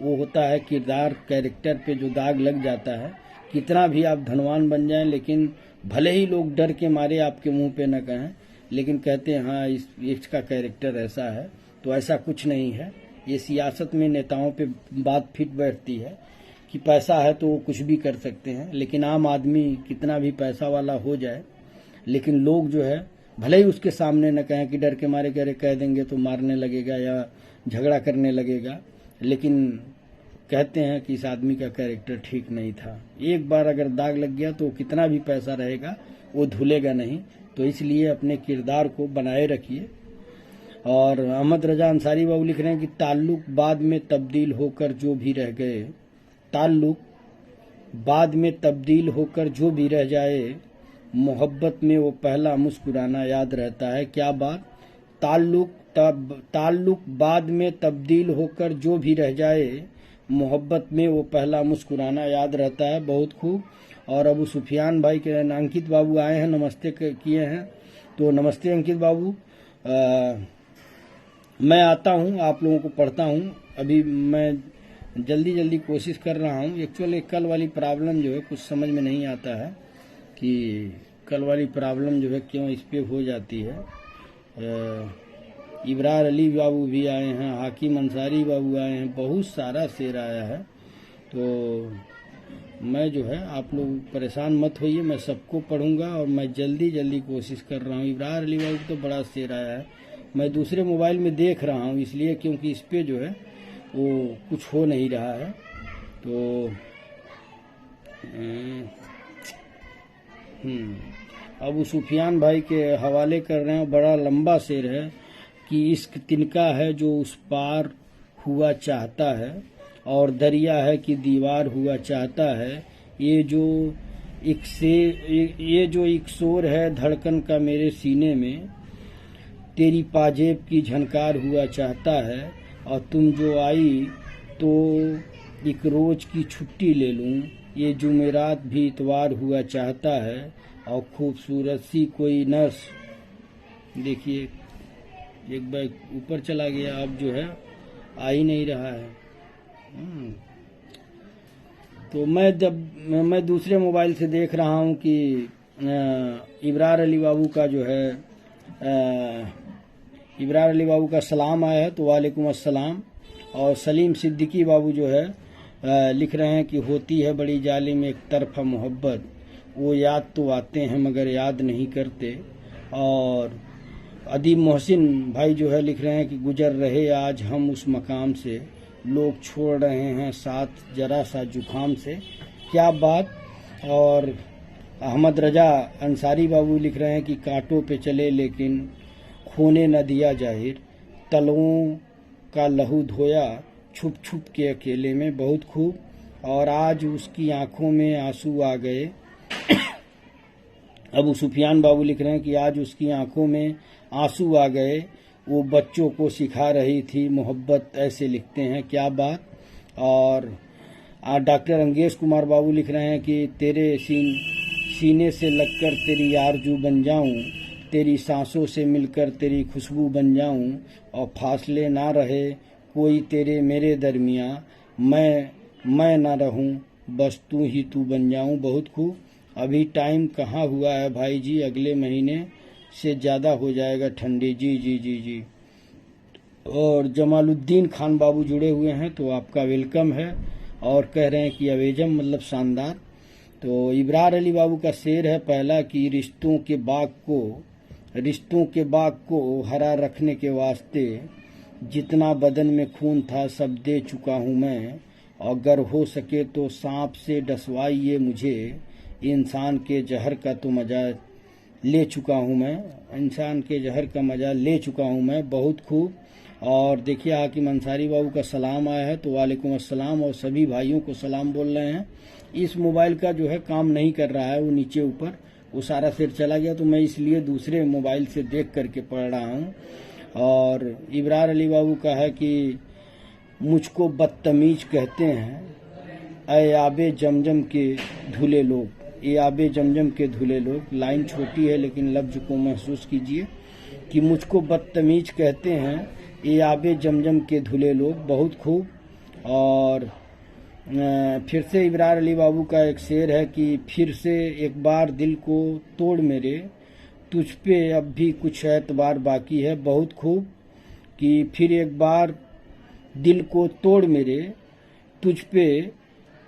वो होता है किरदार, कैरेक्टर पे जो दाग लग जाता है। कितना भी आप धनवान बन जाएं, लेकिन भले ही लोग डर के मारे आपके मुंह पे न कहें, लेकिन कहते हैं हाँ इसका कैरेक्टर ऐसा है। तो ऐसा कुछ नहीं है। ये सियासत में नेताओं पे बात फिट बैठती है कि पैसा है तो वो कुछ भी कर सकते हैं, लेकिन आम आदमी कितना भी पैसा वाला हो जाए लेकिन लोग जो है भले ही उसके सामने न कहें कि डर के मारे कह देंगे तो मारने लगेगा या झगड़ा करने लगेगा, लेकिन कहते हैं कि इस आदमी का कैरेक्टर ठीक नहीं था। एक बार अगर दाग लग गया तो कितना भी पैसा रहेगा वो धुलेगा नहीं, तो इसलिए अपने किरदार को बनाए रखिए। और अहमद रजा अंसारी बाबू लिख रहे हैं कि ताल्लुक बाद में तब्दील होकर जो भी रह गए, ताल्लुक बाद में तब्दील होकर जो भी रह जाए, मोहब्बत में वो पहला मुस्कुराना याद रहता है। क्या बात, ताल्लुक बाद में तब्दील होकर जो भी रह जाए, मोहब्बत में वो पहला मुस्कुराना याद रहता है। बहुत खूब। और अबू सुफियान भाई के अंकित बाबू आए हैं, नमस्ते किए हैं, तो नमस्ते अंकित बाबू। मैं आता हूँ, आप लोगों को पढ़ता हूँ। अभी मैं जल्दी कोशिश कर रहा हूँ। एक्चुअली कल वाली प्रॉब्लम जो है कुछ समझ में नहीं आता है कि कल वाली प्रॉब्लम जो है क्यों इस पे हो जाती है। इब्रार अली बाबू भी आए हैं, हाकिम अंसारी बाबू आए हैं, बहुत सारा शेर आया है। तो मैं जो है, आप लोग परेशान मत होइए, मैं सबको पढ़ूंगा और मैं जल्दी कोशिश कर रहा हूँ। इब्रार अली बाबू तो बड़ा शेर आया है, मैं दूसरे मोबाइल में देख रहा हूँ इसलिए, क्योंकि इस पे जो है वो कुछ हो नहीं रहा है। तो अबू सुफियान भाई के हवाले कर रहे हैं, बड़ा लंबा शेर है कि इश्क तिनका है जो उस पार हुआ चाहता है, और दरिया है कि दीवार हुआ चाहता है। ये जो एक शोर है धड़कन का मेरे सीने में, तेरी पाजेब की झनकार हुआ चाहता है। और तुम जो आई तो एक रोज की छुट्टी ले लूं, ये जुमेरात भी इतवार हुआ चाहता है। और खूबसूरत सी कोई नर्स, देखिए एक बार ऊपर चला गया, अब जो है आ ही नहीं रहा है। तो मैं दूसरे मोबाइल से देख रहा हूँ कि इब्रार अली बाबू का जो है इब्रार अली बाबू का सलाम आया है, तो वालेकुम अस्सलाम। और सलीम सिद्दीकी बाबू जो है लिख रहे हैं कि होती है बड़ी जालिम एक तरफा मोहब्बत, वो याद तो आते हैं मगर याद नहीं करते। और अदीब मोहसिन भाई जो है लिख रहे हैं कि गुजर रहे आज हम उस मकाम से, लोग छोड़ रहे हैं साथ जरा सा जुखाम से। क्या बात। और अहमद रजा अंसारी बाबू लिख रहे हैं कि कांटों पे चले लेकिन खोने न दिया जाहिर, तलवों का लहू धोया छुप छुप के अकेले में। बहुत खूब। और आज उसकी आंखों में आंसू आ गए। अबू सुफियान बाबू लिख रहे हैं कि आज उसकी आंखों में आंसू आ गए, वो बच्चों को सिखा रही थी मोहब्बत, ऐसे लिखते हैं। क्या बात। और डॉक्टर अंगेश कुमार बाबू लिख रहे हैं कि तेरे सीने से लगकर तेरी आरजू बन जाऊं, तेरी सांसों से मिलकर तेरी खुशबू बन जाऊं, और फासले ना रहे कोई तेरे मेरे दरमियां, मैं ना रहूं बस तू ही तू बन जाऊं। बहुत खूब। अभी टाइम कहाँ हुआ है भाई जी, अगले महीने से ज़्यादा हो जाएगा ठंडी। जी जी जी जी। और जमालुद्दीन खान बाबू जुड़े हुए हैं, तो आपका वेलकम है। और कह रहे हैं कि अवेजम मतलब शानदार। तो इब्रार अली बाबू का शेर है पहला कि रिश्तों के बाग को हरा रखने के वास्ते, जितना बदन में खून था सब दे चुका हूँ मैं, अगर हो सके तो सांप से डसवाइए मुझे, इंसान के जहर का तो मजा ले चुका हूँ मैं, इंसान के जहर का मजा ले चुका हूँ मैं। बहुत खूब। और देखिए हाकिम अंसारी बाबू का सलाम आया है, तो वालेकुम अस्सलाम। और सभी भाइयों को सलाम बोल रहे हैं। इस मोबाइल का जो है काम नहीं कर रहा है, वो नीचे ऊपर वो सारा शेर चला गया, तो मैं इसलिए दूसरे मोबाइल से देख करके पढ़ रहा हूँ। और इब्रार अली बाबू का है कि मुझको बदतमीज कहते हैं, ऐ आबे जमजम के धुले लोग, ये आबे जमजम के धुले लोग। लाइन छोटी है लेकिन लफ्ज को महसूस कीजिए कि मुझको बदतमीज कहते हैं, ये आबे जमजम के धुले लोग। बहुत खूब। और फिर से इब्रार अली बाबू का एक शेर है कि फिर से एक बार दिल को तोड़ मेरे, तुझ पे अब भी कुछ एतबार बाकी है। बहुत खूब। कि फिर एक बार दिल को तोड़ मेरे, तुझ पे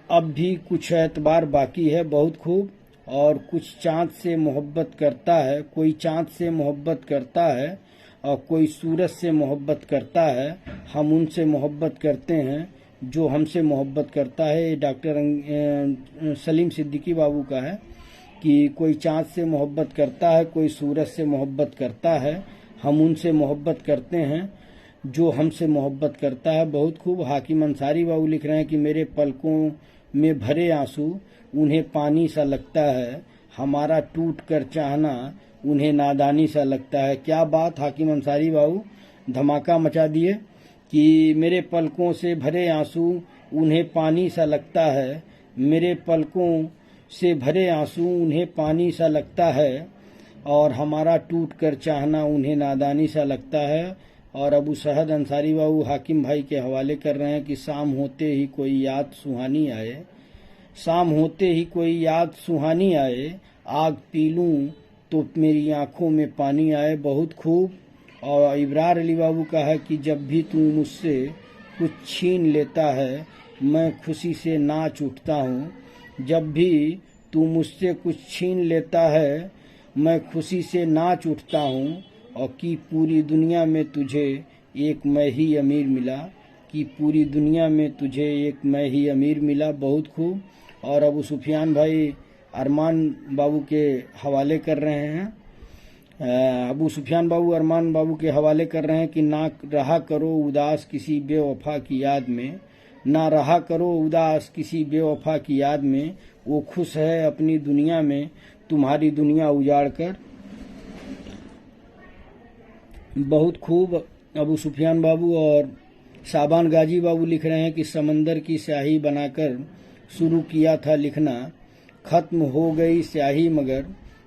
अब भी कुछ एतबार बाकी है। बहुत खूब। और कुछ चाँद से मोहब्बत करता है, कोई चाँद से मोहब्बत करता है और कोई सूरज से मोहब्बत करता है। हम उनसे मोहब्बत करते हैं जो हमसे मोहब्बत करता है। ये डॉक्टर सलीम सिद्दीकी बाबू का है कि कोई चाँद से मोहब्बत करता है, कोई सूरज से मोहब्बत करता है। हम उनसे मोहब्बत करते हैं जो हमसे मोहब्बत करता है। बहुत खूब। हाकिम अंसारी बाबू लिख रहे हैं कि मेरे पलकों में भरे आंसू उन्हें पानी सा लगता है, हमारा टूट कर चाहना उन्हें नादानी सा लगता है। क्या बात हाकिम अंसारी बाबू, धमाका मचा दिए कि मेरे पलकों से भरे आंसू उन्हें पानी सा लगता है, मेरे पलकों से भरे आंसू उन्हें पानी सा लगता है और हमारा टूट कर चाहना उन्हें नादानी सा लगता है। और अबू सहद अंसारी बाबू हाकिम भाई के हवाले कर रहे हैं कि शाम होते ही कोई याद सुहानी आए, शाम होते ही कोई याद सुहानी आए, आग पी लूं तो मेरी आंखों में पानी आए। बहुत खूब। और इब्रार अली बाबू का है कि जब भी तू मुझसे कुछ छीन लेता है मैं खुशी से नाच उठता हूँ, जब भी तू मुझसे कुछ छीन लेता है मैं खुशी से नाच उठता हूँ। और कि पूरी दुनिया में तुझे एक मैं ही अमीर मिला, कि पूरी दुनिया में तुझे एक मैं ही अमीर मिला। बहुत खूब। और अबू सुफियान भाई अरमान बाबू के हवाले कर रहे हैं, अबू सुफियान बाबू अरमान बाबू के हवाले कर रहे हैं कि ना रहा करो उदास किसी बेवफा की याद में, ना रहा करो उदास किसी बेवफा की याद में, वो खुश है अपनी दुनिया में तुम्हारी दुनिया उजाड़ कर। बहुत खूब। अबू सुफियान बाबू और शाबान गाजी बाबू लिख रहे हैं कि समंदर की स्याही बनाकर शुरू किया था लिखना, खत्म हो गई स्याही मगर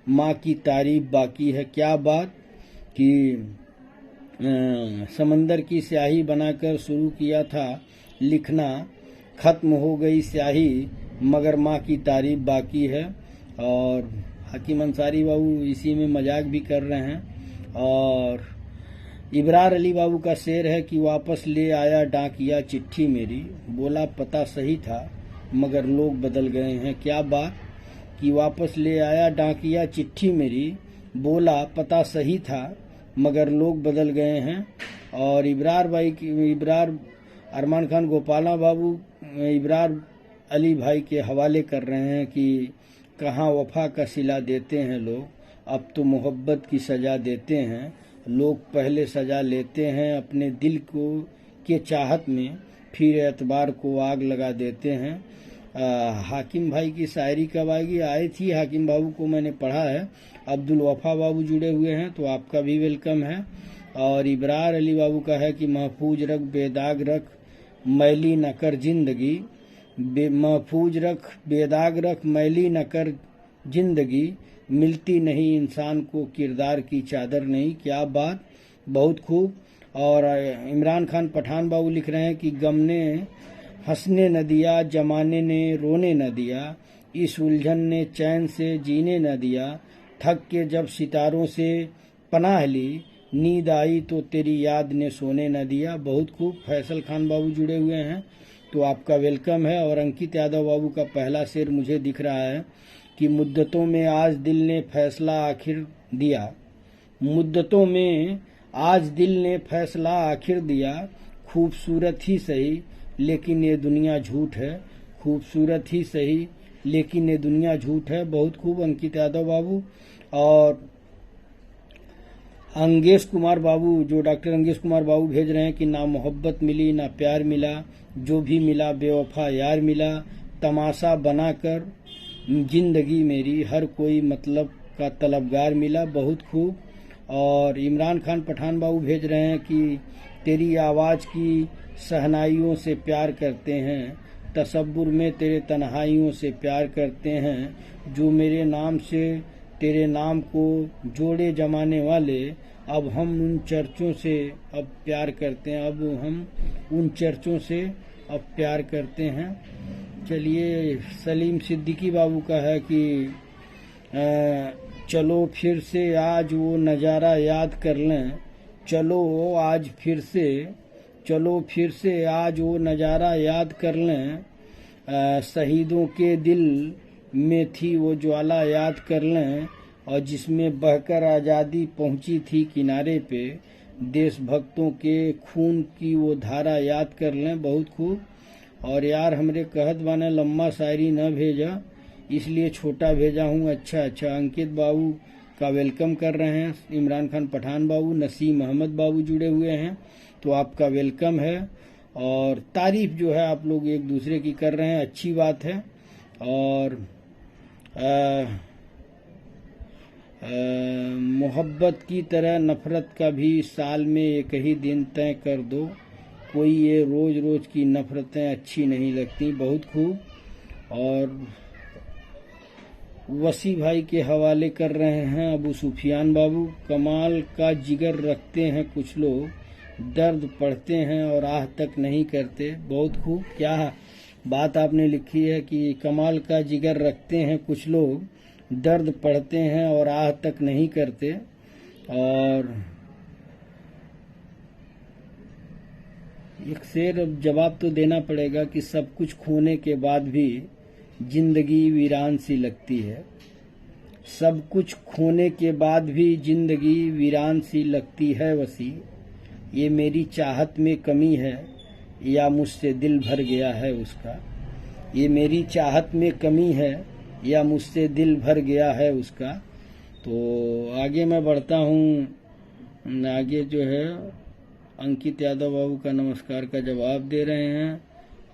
माँ की तारीफ बाकी है। क्या बात कि समंदर की स्याही बनाकर शुरू किया था लिखना, खत्म हो गई स्याही मगर माँ की तारीफ बाकी है। और हाकिम अंसारी बाबू इसी में मजाक भी कर रहे हैं। और इब्रार अली बाबू का शेर है कि वापस ले आया डाकिया चिट्ठी मेरी, बोला पता सही था मगर लोग बदल गए हैं। क्या बात कि वापस ले आया डाकिया चिट्ठी मेरी, बोला पता सही था मगर लोग बदल गए हैं। और इब्रार अरमान खान गोपाला बाबू इब्रार अली भाई के हवाले कर रहे हैं कि कहाँ वफा का सिला देते हैं लोग, अब तो मोहब्बत की सजा देते हैं लोग, पहले सजा लेते हैं अपने दिल को के चाहत में, फिर एतबार को आग लगा देते हैं। हाकिम भाई की शायरी कब आई थी हाकिम बाबू को मैंने पढ़ा है। अब्दुल वफा बाबू जुड़े हुए हैं तो आपका भी वेलकम है। और इब्रार अली बाबू का है कि महफूज रख बेदाग रख मैली न कर जिंदगी, महफूज रख बेदाग रख मैली न कर जिंदगी, मिलती नहीं इंसान को किरदार की चादर नहीं। क्या बात, बहुत खूब। और इमरान खान पठान बाबू लिख रहे हैं कि गम ने हंसने न दिया, जमाने ने रोने न दिया, इस उलझन ने चैन से जीने न दिया, थक के जब सितारों से पनाह ली, नींद आई तो तेरी याद ने सोने न दिया। बहुत खूब। फैसल खान बाबू जुड़े हुए हैं तो आपका वेलकम है। और अंकित यादव बाबू का पहला शेर मुझे दिख रहा है कि मुद्दतों में आज दिल ने फैसला आखिर दिया, मुद्दतों में आज दिल ने फैसला आखिर दिया, खूबसूरत ही सही लेकिन ये दुनिया झूठ है, खूबसूरत ही सही लेकिन ये दुनिया झूठ है। बहुत खूब अंकित यादव बाबू। और अंगेश कुमार बाबू, जो डॉक्टर अंगेश कुमार बाबू भेज रहे हैं कि ना मोहब्बत मिली ना प्यार मिला, जो भी मिला बेवफा यार मिला, तमाशा बनाकर जिंदगी मेरी हर कोई मतलब का तलबगार मिला। बहुत खूब। और इमरान खान पठान बाबू भेज रहे हैं कि तेरी आवाज़ की सहनाइयों से प्यार करते हैं, तसब्बुर में तेरे तन्हाइयों से प्यार करते हैं, जो मेरे नाम से तेरे नाम को जोड़े जमाने वाले, अब हम उन चर्चों से अब प्यार करते हैं, अब हम उन चर्चों से अब प्यार करते हैं। चलिए सलीम सिद्दीकी बाबू का है कि चलो फिर से आज वो नज़ारा याद कर लें, चलो आज फिर से, चलो फिर से आज वो नज़ारा याद कर लें, शहीदों के दिल में थी वो ज्वाला याद कर लें, और जिसमें बहकर आज़ादी पहुंची थी किनारे पे, देशभक्तों के खून की वो धारा याद कर लें। बहुत खूब। और यार हमरे कहत बाने लम्बा शायरी न भेजा, इसलिए छोटा भेजा हूँ। अच्छा, अंकित बाबू का वेलकम कर रहे हैं, इमरान खान पठान बाबू, नसीम अहमद बाबू जुड़े हुए हैं, तो आपका वेलकम है। और तारीफ जो है आप लोग एक दूसरे की कर रहे हैं, अच्छी बात है। और मोहब्बत की तरह नफरत का भी साल में एक ही दिन तय कर दो, कोई ये रोज रोज की नफरतें अच्छी नहीं लगती। बहुत खूब। और वसी भाई के हवाले कर रहे हैं अबू सुफियान बाबू, कमाल का जिगर रखते हैं कुछ लोग, दर्द पढ़ते हैं और आह तक नहीं करते। बहुत खूब। क्या बात आपने लिखी है कि कमाल का जिगर रखते हैं कुछ लोग, दर्द पढ़ते हैं और आह तक नहीं करते। और एक शेर जवाब तो देना पड़ेगा कि सब कुछ खोने के बाद भी जिंदगी वीरान सी लगती है। सब कुछ खोने के बाद भी जिंदगी वीरान सी लगती है वसी, ये मेरी चाहत में कमी है या मुझसे दिल भर गया है उसका। ये मेरी चाहत में कमी है या मुझसे दिल भर गया है उसका। तो आगे मैं बढ़ता हूँ। आगे जो है अंकित यादव बाबू का नमस्कार का जवाब दे रहे हैं।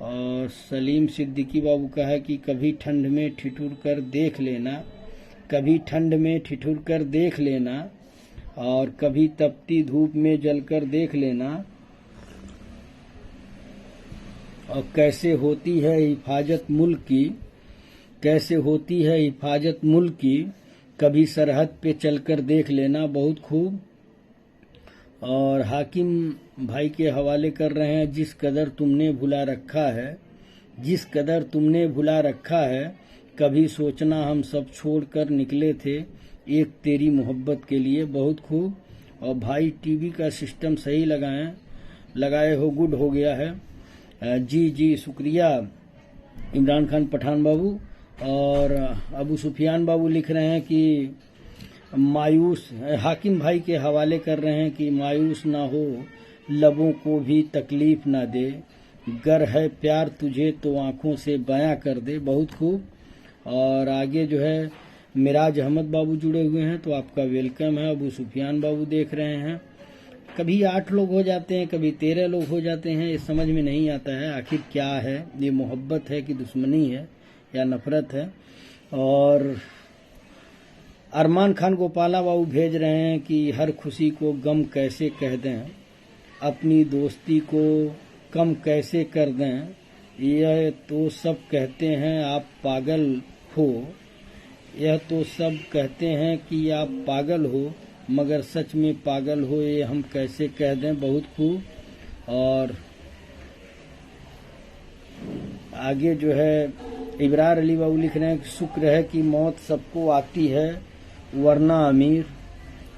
और सलीम सिद्दीकी बाबू का है कि कभी ठंड में ठिठुर कर देख लेना, कभी ठंड में ठिठुर कर देख लेना, और कभी तपती धूप में जलकर देख लेना, और कैसे होती है हिफाजत मुल्क की, कैसे होती है हिफाजत मुल्क की, कभी सरहद पे चलकर देख लेना। बहुत खूब। और हाकिम भाई के हवाले कर रहे हैं, जिस कदर तुमने भुला रखा है, जिस कदर तुमने भुला रखा है, कभी सोचना हम सब छोड़कर निकले थे एक तेरी मोहब्बत के लिए। बहुत खूब। और भाई टीवी का सिस्टम सही लगाए हो, गुड हो गया है। जी शुक्रिया इमरान खान पठान बाबू। और अबू सुफियान बाबू लिख रहे हैं कि मायूस, हाकिम भाई के हवाले कर रहे हैं कि मायूस ना हो, लबों को भी तकलीफ ना दे, गर है प्यार तुझे तो आंखों से बयां कर दे। बहुत खूब। और आगे जो है मिराज अहमद बाबू जुड़े हुए हैं, तो आपका वेलकम है। अबू सुफियान बाबू देख रहे हैं। कभी 8 लोग हो जाते हैं, कभी 13 लोग हो जाते हैं, ये समझ में नहीं आता है आखिर क्या है, ये मोहब्बत है कि दुश्मनी है या नफरत है। और अरमान खान गोपाला बाबू भेज रहे हैं कि हर खुशी को गम कैसे कह दें, अपनी दोस्ती को कम कैसे कर दें, यह तो सब कहते हैं आप पागल हो, यह तो सब कहते हैं कि आप पागल हो, मगर सच में पागल हो ये हम कैसे कह दें। बहुत खूब। और आगे जो है इब्रार अली बाबू लिख रहे हैं कि शुक्र है कि मौत सबको आती है वरना अमीर,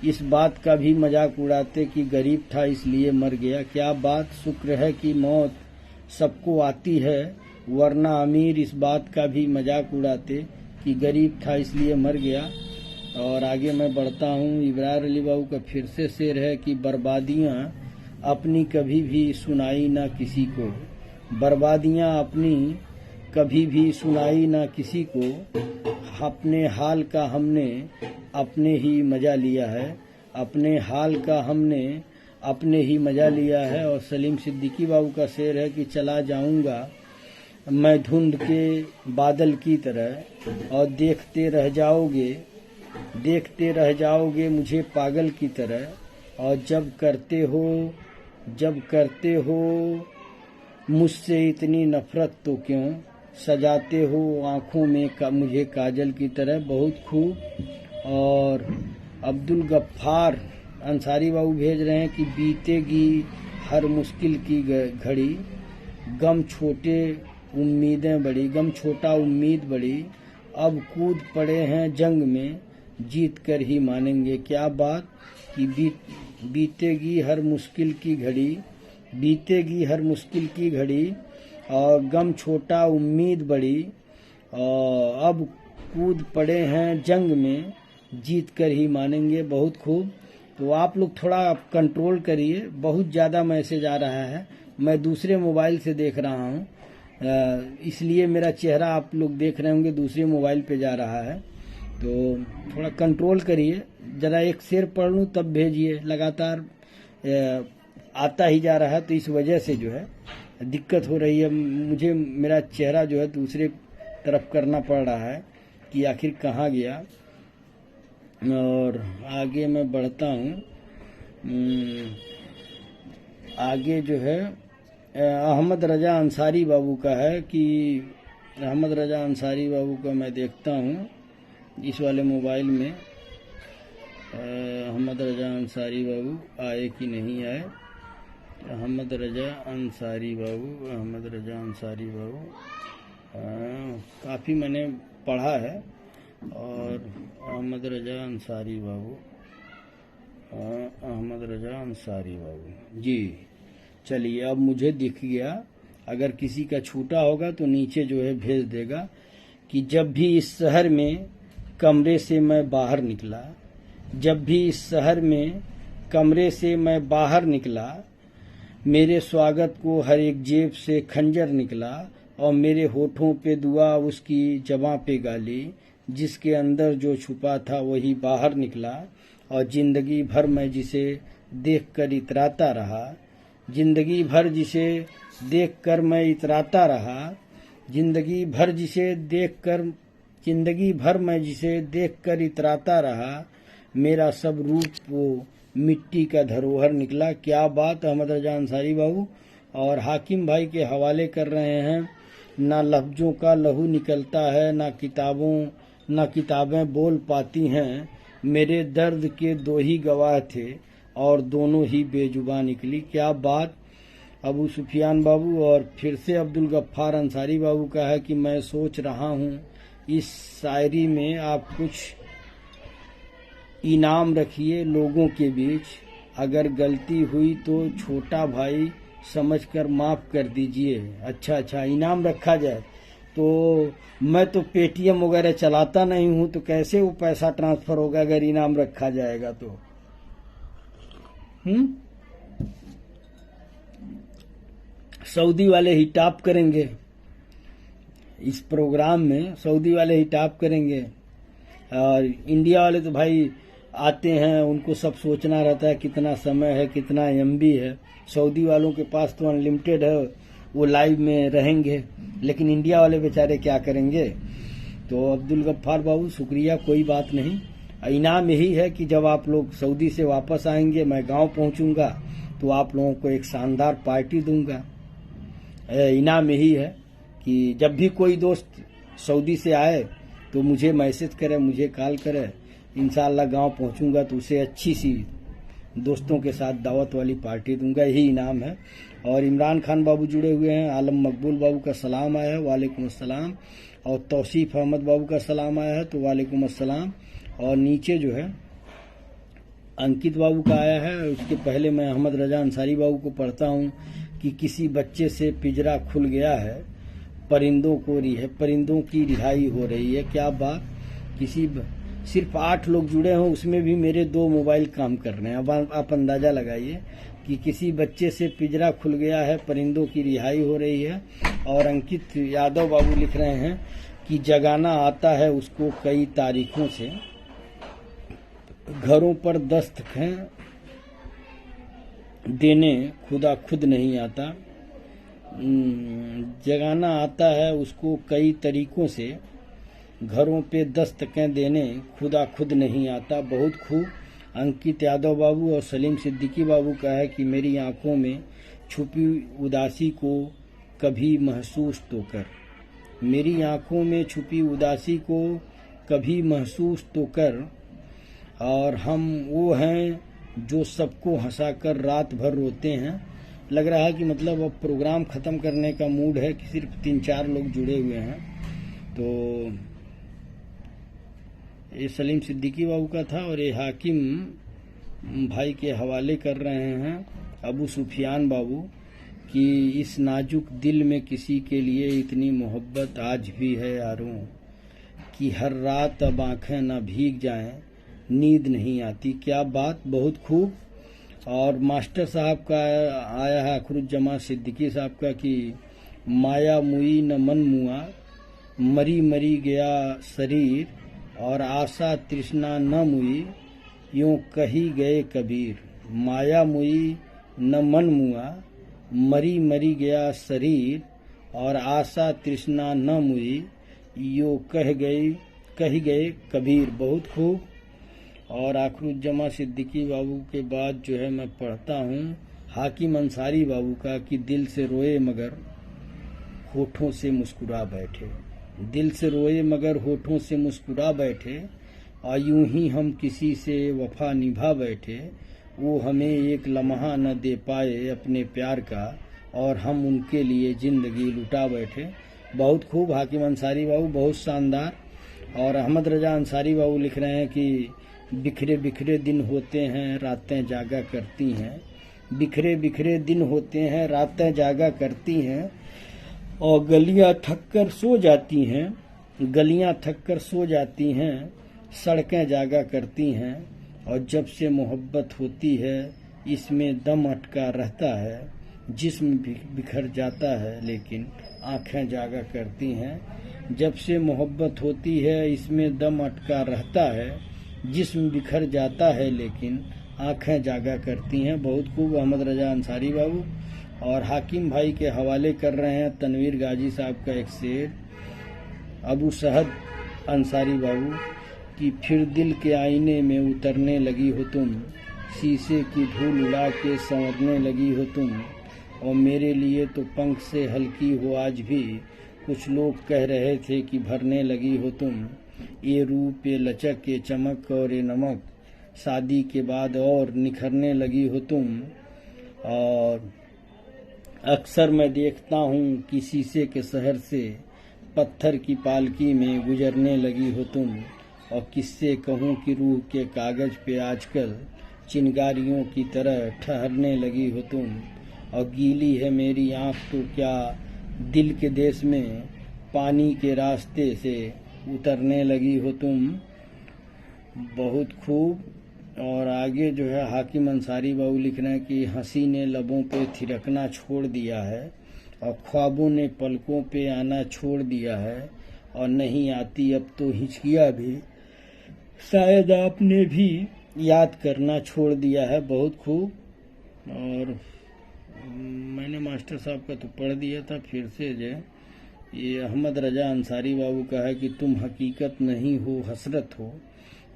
इस बात का भी मजाक उड़ाते कि गरीब था इसलिए मर गया। क्या बात, शुक्र है कि मौत सबको आती है वरना अमीर, इस बात का भी मजाक उड़ाते कि गरीब था इसलिए मर गया। और आगे मैं बढ़ता हूँ। इब्रार अली बाबू का फिर से शेर है कि बर्बादियाँ अपनी कभी भी सुनाई ना किसी को, बर्बादियाँ अपनी कभी भी सुनाई ना किसी को, अपने हाल का हमने अपने ही मजा लिया है, अपने हाल का हमने अपने ही मजा लिया है। और सलीम सिद्दीकी बाबू का शेर है कि चला जाऊंगा मैं धुंध के बादल की तरह, और देखते रह जाओगे मुझे पागल की तरह, और जब करते हो मुझसे इतनी नफरत तो क्यों, सजाते हो आंखों में मुझे काजल की तरह। बहुत खूब। और अब्दुल गफ्फार अंसारी बाबू भेज रहे हैं कि बीतेगी हर मुश्किल की घड़ी, गम छोटा उम्मीद बड़ी, अब कूद पड़े हैं जंग में जीत कर ही मानेंगे। क्या बात कि बीतेगी हर मुश्किल की घड़ी, और गम छोटा उम्मीद बड़ी, और अब कूद पड़े हैं जंग में, जीत कर ही मानेंगे। बहुत खूब। तो आप लोग थोड़ा कंट्रोल करिए, बहुत ज़्यादा मैसेज आ रहा है। मैं दूसरे मोबाइल से देख रहा हूँ, इसलिए मेरा चेहरा आप लोग देख रहे होंगे दूसरे मोबाइल पे जा रहा है। तो थोड़ा कंट्रोल करिए। ज़रा एक शेर पढ़ लूँ तब भेजिए। लगातार आता ही जा रहा है, तो इस वजह से जो है दिक्कत हो रही है मुझे। मेरा चेहरा जो है दूसरे तरफ करना पड़ रहा है कि आखिर कहाँ गया। और आगे मैं बढ़ता हूँ। आगे जो है अहमद रजा अंसारी बाबू का है कि अहमद रजा अंसारी बाबू का मैं देखता हूँ इस वाले मोबाइल में। अहमद रजा अंसारी बाबू आए कि नहीं आए। अहमद रजा अंसारी बाबू, अहमद रजा अंसारी बाबू काफ़ी मैंने पढ़ा है। और अहमद रजा अंसारी बाबू, अहमद रजा अंसारी बाबू जी, चलिए अब मुझे दिख गया। अगर किसी का छूटा होगा तो नीचे जो है भेज देगा कि जब भी इस शहर में कमरे से मैं बाहर निकला, जब भी इस शहर में कमरे से मैं बाहर निकला, मेरे स्वागत को हर एक जेब से खंजर निकला और मेरे होठों पे दुआ उसकी ज़बां पे गाली, जिसके अंदर जो छुपा था वही बाहर निकला। और जिंदगी भर मैं जिसे देखकर इतराता रहा, जिंदगी भर जिसे देखकर मैं इतराता रहा, जिंदगी भर मैं जिसे देखकर इतराता रहा, मेरा सब रूप वो मिट्टी का धरोहर निकला। क्या बात अहमद रजा अंसारी बाबू। और हाकिम भाई के हवाले कर रहे हैं। ना लफ्ज़ों का लहू निकलता है, ना किताबें बोल पाती हैं, मेरे दर्द के दो ही गवाह थे और दोनों ही बेजुबान निकली। क्या बात अबू सुफियान बाबू। और फिर से अब्दुल गफ्फार अंसारी बाबू का है कि मैं सोच रहा हूँ इस शायरी में आप कुछ इनाम रखिए लोगों के बीच, अगर गलती हुई तो छोटा भाई समझकर माफ़ कर दीजिए। अच्छा, इनाम रखा जाए। तो मैं तो पेटीएम वगैरह चलाता नहीं हूँ, तो कैसे वो पैसा ट्रांसफ़र होगा अगर इनाम रखा जाएगा तो। सऊदी वाले ही टॉप करेंगे इस प्रोग्राम में, सऊदी वाले ही टॉप करेंगे। और इंडिया वाले तो भाई आते हैं, उनको सब सोचना रहता है कितना समय है, कितना एमबी है। सऊदी वालों के पास तो अनलिमिटेड है, वो लाइव में रहेंगे, लेकिन इंडिया वाले बेचारे क्या करेंगे। तो अब्दुल गफ्फार बाबू शुक्रिया, कोई बात नहीं। इनाम यही है कि जब आप लोग सऊदी से वापस आएंगे, मैं गांव पहुंचूंगा तो आप लोगों को एक शानदार पार्टी दूंगा। इनाम यही है कि जब भी कोई दोस्त सऊदी से आए तो मुझे मैसेज करे, मुझे कॉल करे। इंशाअल्लाह गांव पहुंचूंगा तो उसे अच्छी सी दोस्तों के साथ दावत वाली पार्टी दूंगा, यही इनाम है। और इमरान खान बाबू जुड़े हुए हैं। आलम मकबूल बाबू का सलाम आया है, वालेकुम अस्सलाम। और तौसीफ अहमद बाबू का सलाम आया है, तो वालेकुम अस्सलाम। और नीचे जो है अंकित बाबू का आया है। उसके पहले मैं अहमद रजा अंसारी बाबू को पढ़ता हूँ कि किसी बच्चे से पिंजरा खुल गया है, परिंदों की रिहाई हो रही है। क्या बात। सिर्फ 8 लोग जुड़े हों, उसमें भी मेरे 2 मोबाइल काम कर रहे हैं। अब आप अंदाजा लगाइए कि किसी बच्चे से पिंजरा खुल गया है, परिंदों की रिहाई हो रही है। और अंकित यादव बाबू लिख रहे हैं कि जगाना आता है उसको कई तारीखों से, घरों पर दस्तक देने खुदा खुद नहीं आता। जगाना आता है उसको कई तरीकों से, घरों पे दस्तकें देने खुदा खुद नहीं आता। बहुत खूब। अंकित यादव बाबू और सलीम सिद्दीकी बाबू का है कि मेरी आंखों में छुपी उदासी को कभी महसूस तो कर, मेरी आंखों में छुपी उदासी को कभी महसूस तो कर। और हम वो हैं जो सबको हंसाकर रात भर रोते हैं। लग रहा है कि मतलब अब प्रोग्राम ख़त्म करने का मूड है कि सिर्फ 3-4 लोग जुड़े हुए हैं। तो ये सलीम सिद्दीकी बाबू का था। और ये हाकिम भाई के हवाले कर रहे हैं अबू सुफियान बाबू कि इस नाजुक दिल में किसी के लिए इतनी मोहब्बत आज भी है यारों, कि हर रात अब आंखें न भीग जाएं, नींद नहीं आती। क्या बात, बहुत खूब। और मास्टर साहब का आया है अखरुज्जमा सिद्दीकी साहब का कि माया मुई न मन मुआ, मरी मरी गया शरीर, और आशा तृष्णा न मुई, यूं कही गए कबीर। माया मुई न मन मुआ, मरी मरी गया शरीर, और आशा तृष्णा न मुई, यूं कही गए कबीर। बहुत खूब। और अखरुज्जमा सिद्दीकी बाबू के बाद जो है मैं पढ़ता हूँ हाकिम अंसारी बाबू का कि दिल से रोए मगर होठों से मुस्कुरा बैठे। दिल से रोए मगर होठों से मुस्कुरा बैठे, और यूं ही हम किसी से वफा निभा बैठे। वो हमें एक लम्हा न दे पाए अपने प्यार का, और हम उनके लिए जिंदगी लुटा बैठे। बहुत खूब हाकिम अंसारी बाबू, बहुत शानदार। और अहमद रजा अंसारी बाबू लिख रहे हैं कि बिखरे बिखरे दिन होते हैं, रातें जागा करती हैं। बिखरे बिखरे दिन होते हैं, रातें जागा करती हैं, और गलियां थक कर सो जाती हैं। गलियां थक कर सो जाती हैं, सड़कें जागा करती हैं। और जब से मोहब्बत होती है इसमें दम अटका रहता है। जिस्म बिखर जाता है लेकिन आंखें जागा करती हैं। जब से मोहब्बत होती है इसमें दम अटका रहता है। जिस्म बिखर जाता है लेकिन आंखें जागा करती हैं। बहुत खूब अहमद रजा अंसारी बाबू। और हाकिम भाई के हवाले कर रहे हैं तनवीर गाजी साहब का एक शेर, अबू सहद अंसारी बाबू कि फिर दिल के आईने में उतरने लगी हो तुम, शीशे की धूल उड़ा के संवरने लगी हो तुम, और मेरे लिए तो पंख से हल्की हो आज भी। कुछ लोग कह रहे थे कि भरने लगी हो तुम, ये रूप ये लचक ये चमक और ये नमक, शादी के बाद और निखरने लगी हो तुम। और अक्सर मैं देखता हूँ कि शीशे के शहर से पत्थर की पालकी में गुजरने लगी हो तुम, और किससे कहूँ कि रूह के कागज पे आजकल चिंगारियों की तरह ठहरने लगी हो तुम। और गीली है मेरी आँख तो क्या दिल के देश में पानी के रास्ते से उतरने लगी हो तुम। बहुत खूब। और आगे जो है हाकिम अंसारी बाबू लिख रहे हैं कि हंसी ने लबों पे थिरकना छोड़ दिया है, और ख्वाबों ने पलकों पे आना छोड़ दिया है, और नहीं आती अब तो हिचकियाँ भी, शायद आपने भी याद करना छोड़ दिया है। बहुत खूब। और मैंने मास्टर साहब का तो पढ़ दिया था, फिर से जो ये अहमद रजा अंसारी बाबू का है कि तुम हकीकत नहीं हो हसरत हो,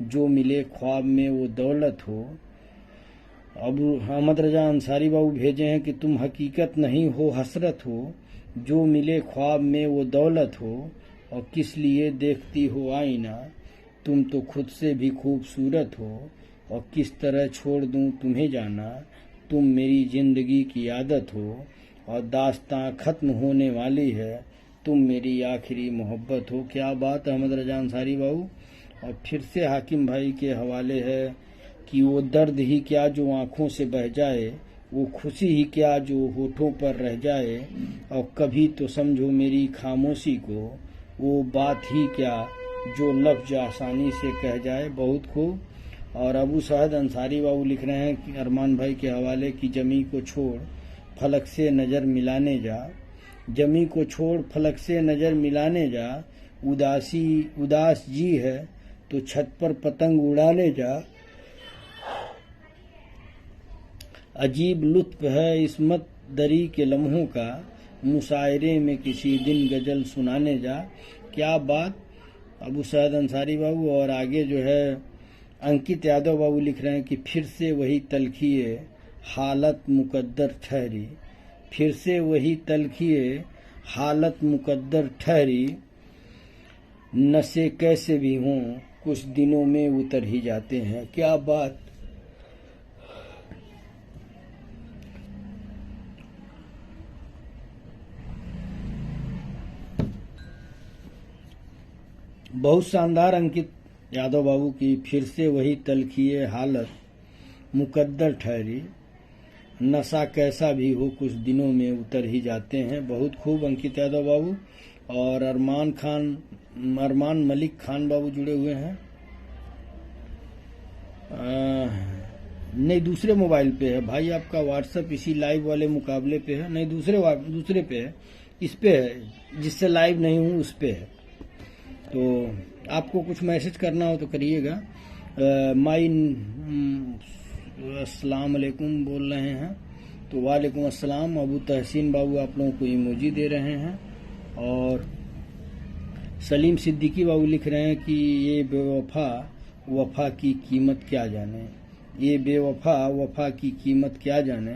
जो मिले ख्वाब में वो दौलत हो। अब अहमद रजा अंसारी बाबू भेजे हैं कि तुम हकीकत नहीं हो हसरत हो, जो मिले ख्वाब में वो दौलत हो, और किस लिए देखती हो आईना, तुम तो खुद से भी खूबसूरत हो, और किस तरह छोड़ दूं तुम्हें जाना, तुम मेरी जिंदगी की आदत हो, और दास्तां खत्म होने वाली है, तुम मेरी आखिरी मोहब्बत हो। क्या बात अहमद रजा अंसारी बाबू। और फिर से हाकिम भाई के हवाले है कि वो दर्द ही क्या जो आंखों से बह जाए, वो खुशी ही क्या जो होठों पर रह जाए, और कभी तो समझो मेरी खामोशी को, वो बात ही क्या जो लफ्ज आसानी से कह जाए। बहुत खूब। और अबू सहद अंसारी बाबू लिख रहे हैं कि अरमान भाई के हवाले की जमी को छोड़ फलक से नज़र मिलाने जा, जमी को छोड़ फलक से नज़र मिलाने जा, उदास जी है तो छत पर पतंग उड़ाने जा, अजीब लुत्फ है इस्मत दरी के लम्हों का, मुशायरे में किसी दिन गजल सुनाने जा। क्या बात अबू सैद अंसारी बाबू। और आगे जो है अंकित यादव बाबू लिख रहे हैं कि फिर से वही तलखिए हालत मुकद्दर ठहरी, फिर से वही तलखिए हालत मुकद्दर ठहरी, नशे कैसे भी हों कुछ दिनों में उतर ही जाते हैं। क्या बात। बहुत शानदार अंकित यादव बाबू की फिर से वही तलखिए हालत मुकद्दर ठहरी, नशा कैसा भी हो कुछ दिनों में उतर ही जाते हैं। बहुत खूब अंकित यादव बाबू। और अरमान खान अरमान मलिक खान बाबू जुड़े हुए हैं। नहीं, दूसरे मोबाइल पे है भाई, आपका व्हाट्सएप इसी लाइव वाले मुकाबले पे है। नहीं, दूसरे पे है, इस पे है जिससे लाइव नहीं हूँ उस पे है। तो आपको कुछ मैसेज करना हो तो करिएगा। अस्सलाम वालेकुम बोल रहे हैं, तो वालेकुम अस्सलाम। अबू तहसीन बाबू आप लोगों को इमोजी दे रहे हैं। और सलीम सिद्दीकी बाबू लिख रहे हैं कि ये बेवफा वफा की कीमत क्या जाने, ये बेवफा वफा की कीमत क्या जाने,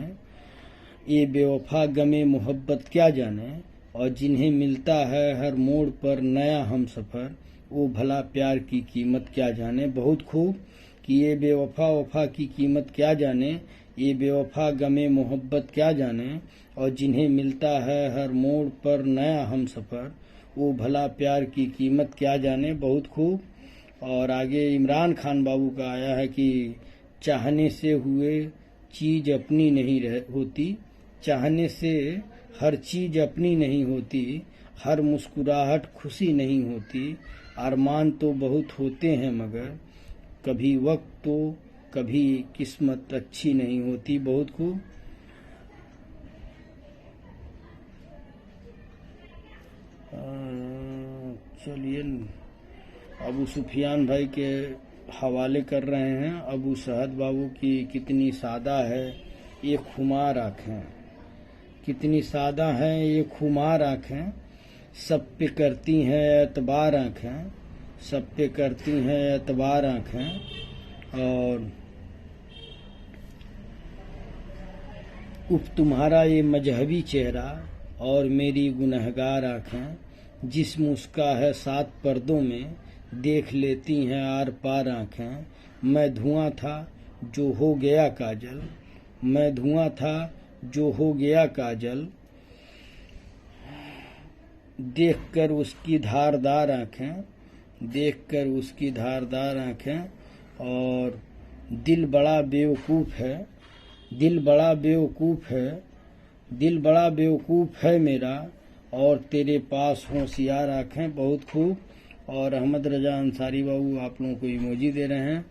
ये बेवफा गमे मोहब्बत क्या जाने, और जिन्हें मिलता है हर मोड़ पर नया हम सफ़र, वो भला प्यार की कीमत क्या जाने। बहुत खूब कि ये बेवफा वफा की कीमत क्या जाने, ये बेवफा गमे मोहब्बत क्या जाने, और जिन्हें मिलता है हर मोड़ पर नया हम सफ़र, वो भला प्यार की कीमत क्या जाने। बहुत खूब। और आगे इमरान खान बाबू का आया है कि चाहने से हुए चीज अपनी नहीं होती, चाहने से हर चीज अपनी नहीं होती, हर मुस्कुराहट खुशी नहीं होती, अरमान तो बहुत होते हैं मगर कभी वक्त तो कभी किस्मत अच्छी नहीं होती। बहुत खूब। चलिए, अबू सुफियान भाई के हवाले कर रहे हैं। अबू सहद बाबू की कितनी सादा है ये खुमार आँखें, कितनी सादा हैं ये खुमार आँखें, सब पे करती हैं एतबार आँखें, सब पे करती हैं एतबार आँखें। और उफ तुम्हारा ये मजहबी चेहरा और मेरी गुनहगार आँखें, जिस मुस्का है 7 पर्दों में देख लेती हैं आर पार आँखें। मैं धुआं था जो हो गया काजल, मैं धुआं था जो हो गया काजल, देखकर उसकी धारदार आँखें, देखकर उसकी धारदार आँखें। और दिल बड़ा बेवकूफ़ है, दिल बड़ा बेवकूफ़ है, दिल बड़ा बेवकूफ़ है मेरा, और तेरे पास होशियार आँखें। बहुत खूब। और अहमद रजा अंसारी बाबू आप लोगों को इमोजी दे रहे हैं।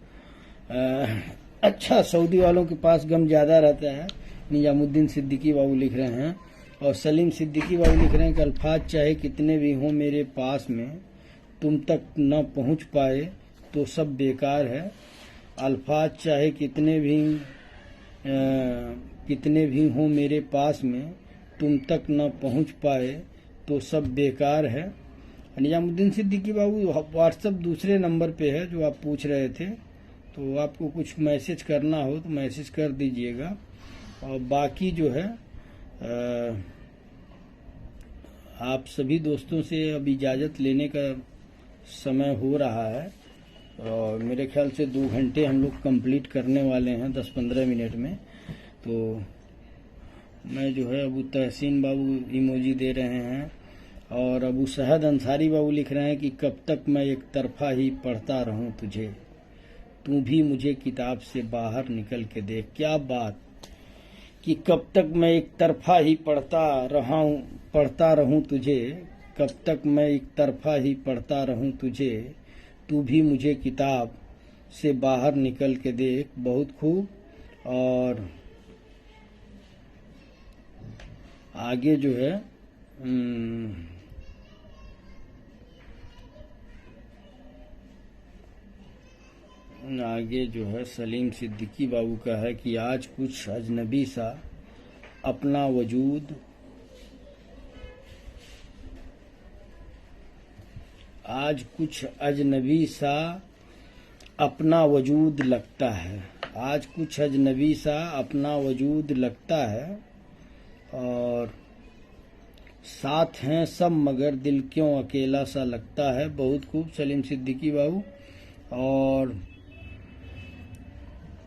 अच्छा, सऊदी वालों के पास गम ज़्यादा रहता है, निजामुद्दीन सिद्दीकी बाबू लिख रहे हैं। और सलीम सिद्दीकी बाबू लिख रहे हैं कि अल्फाज चाहे कितने भी हों मेरे पास में, तुम तक न पहुंच पाए तो सब बेकार है। अल्फाज चाहे कितने भी हों मेरे पास में, तुम तक न पहुंच पाए तो सब बेकार है। निजामुद्दीन सिद्दीकी बाबू व्हाट्सएप दूसरे नंबर पे है जो आप पूछ रहे थे, तो आपको कुछ मैसेज करना हो तो मैसेज कर दीजिएगा। और बाकी जो है आप सभी दोस्तों से अब इजाज़त लेने का समय हो रहा है, और मेरे ख्याल से 2 घंटे हम लोग कंप्लीट करने वाले हैं 10-15 मिनट में। तो मैं जो है अबू तहसीन बाबू इमोजी दे रहे हैं। और अबू सहद अंसारी बाबू लिख रहे हैं कि कब तक मैं एक तरफा ही पढ़ता रहूं तुझे, तू भी मुझे किताब से बाहर निकल के देख। क्या बात कि कब तक मैं एक तरफा ही पढ़ता रहूं तुझे, कब तक मैं एक तरफा ही पढ़ता रहूं तुझे, तू भी मुझे किताब से बाहर निकल के देख। बहुत खूब। और आगे जो है आगे जो है सलीम सिद्दीकी बाबू का है कि आज कुछ अजनबी सा अपना वजूद, आज कुछ अजनबी सा अपना वजूद लगता है, आज कुछ अजनबी सा अपना वजूद लगता है। और साथ हैं सब मगर दिल क्यों अकेला सा लगता है। बहुत खूब सलीम सिद्दीकी बाबू। और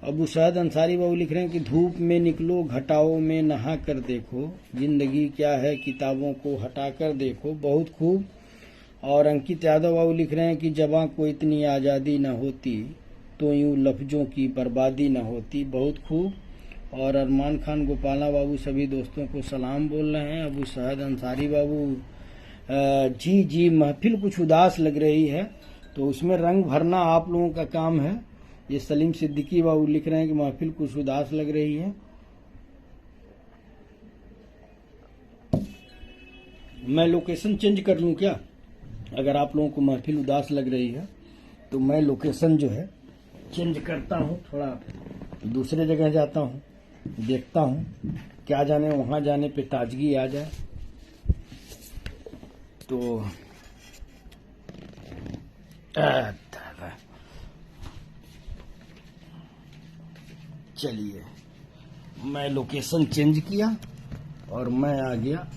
अबू सैद अंसारी बाबू लिख रहे हैं कि धूप में निकलो घटाओं में नहा कर देखो, जिंदगी क्या है किताबों को हटा कर देखो। बहुत खूब। और अंकित यादव बाबू लिख रहे हैं कि जबां को इतनी आज़ादी न होती तो यूं लफ्ज़ों की बर्बादी न होती। बहुत खूब। और अरमान खान गोपाला बाबू सभी दोस्तों को सलाम बोल रहे हैं। अबू सैद अंसारी बाबू जी जी महफिल कुछ उदास लग रही है, तो उसमें रंग भरना आप लोगों का काम है। ये सलीम सिद्दीकी बाबू लिख रहे हैं कि महफिल कुछ उदास लग रही है। मैं लोकेशन चेंज कर लूं क्या? अगर आप लोगों को महफिल उदास लग रही है तो मैं लोकेशन जो है चेंज करता हूं, थोड़ा दूसरे जगह जाता हूं, देखता हूं, क्या जाने वहां जाने पे ताजगी आ जाए। तो चलिए, मैं लोकेशन चेंज किया और मैं आ गया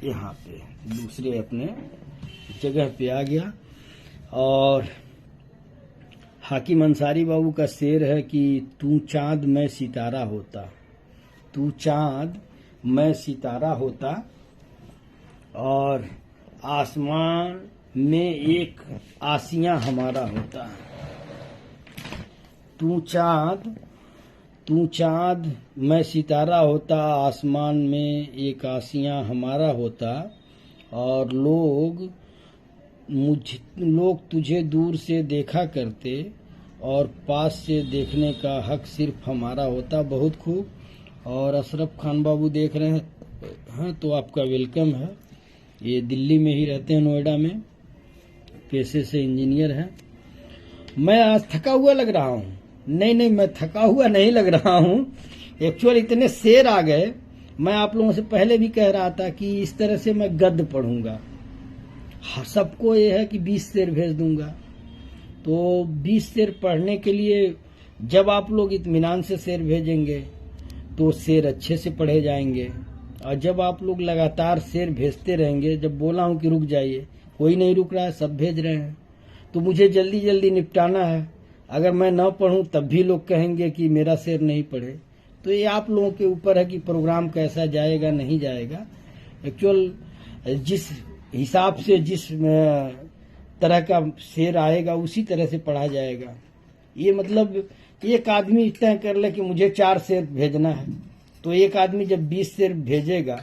यहाँ पे, दूसरे अपने जगह पे आ गया। और हाकिम अंसारी बाबू का शेर है कि तू चांद मैं सितारा होता, तू चांद मैं सितारा होता, और आसमान में एक आसियां हमारा होता। तू चांद मैं सितारा होता, आसमान में एक आसियां हमारा होता, और लोग तुझे दूर से देखा करते और पास से देखने का हक सिर्फ हमारा होता। बहुत खूब। और अशरफ खान बाबू देख रहे हैं तो आपका वेलकम है। ये दिल्ली में ही रहते हैं, नोएडा में, पेशे से इंजीनियर हैं। मैं आज थका हुआ लग रहा हूँ? नहीं, मैं थका हुआ नहीं लग रहा हूँ। एक्चुअल इतने शेर आ गए। मैं आप लोगों से पहले भी कह रहा था कि इस तरह से मैं गद्य पढ़ूंगा। सबको ये है कि 20 शेर भेज दूंगा। तो 20 शेर पढ़ने के लिए जब आप लोग इत्मीनान से शेर भेजेंगे तो शेर अच्छे से पढ़े जाएंगे। और जब आप लोग लगातार शेर भेजते रहेंगे, जब बोला हूं कि रुक जाइए, कोई नहीं रुक रहा है, सब भेज रहे हैं, तो मुझे जल्दी जल्दी निपटाना है। अगर मैं न पढ़ूं तब भी लोग कहेंगे कि मेरा शेर नहीं पढ़े। तो ये आप लोगों के ऊपर है कि प्रोग्राम कैसा जाएगा, नहीं जाएगा। एक्चुअल जिस हिसाब से जिस तरह का शेर आएगा उसी तरह से पढ़ा जाएगा। ये मतलब एक आदमी तय कर ले कि मुझे 4 शेर भेजना है, तो एक आदमी जब 20 शेर भेजेगा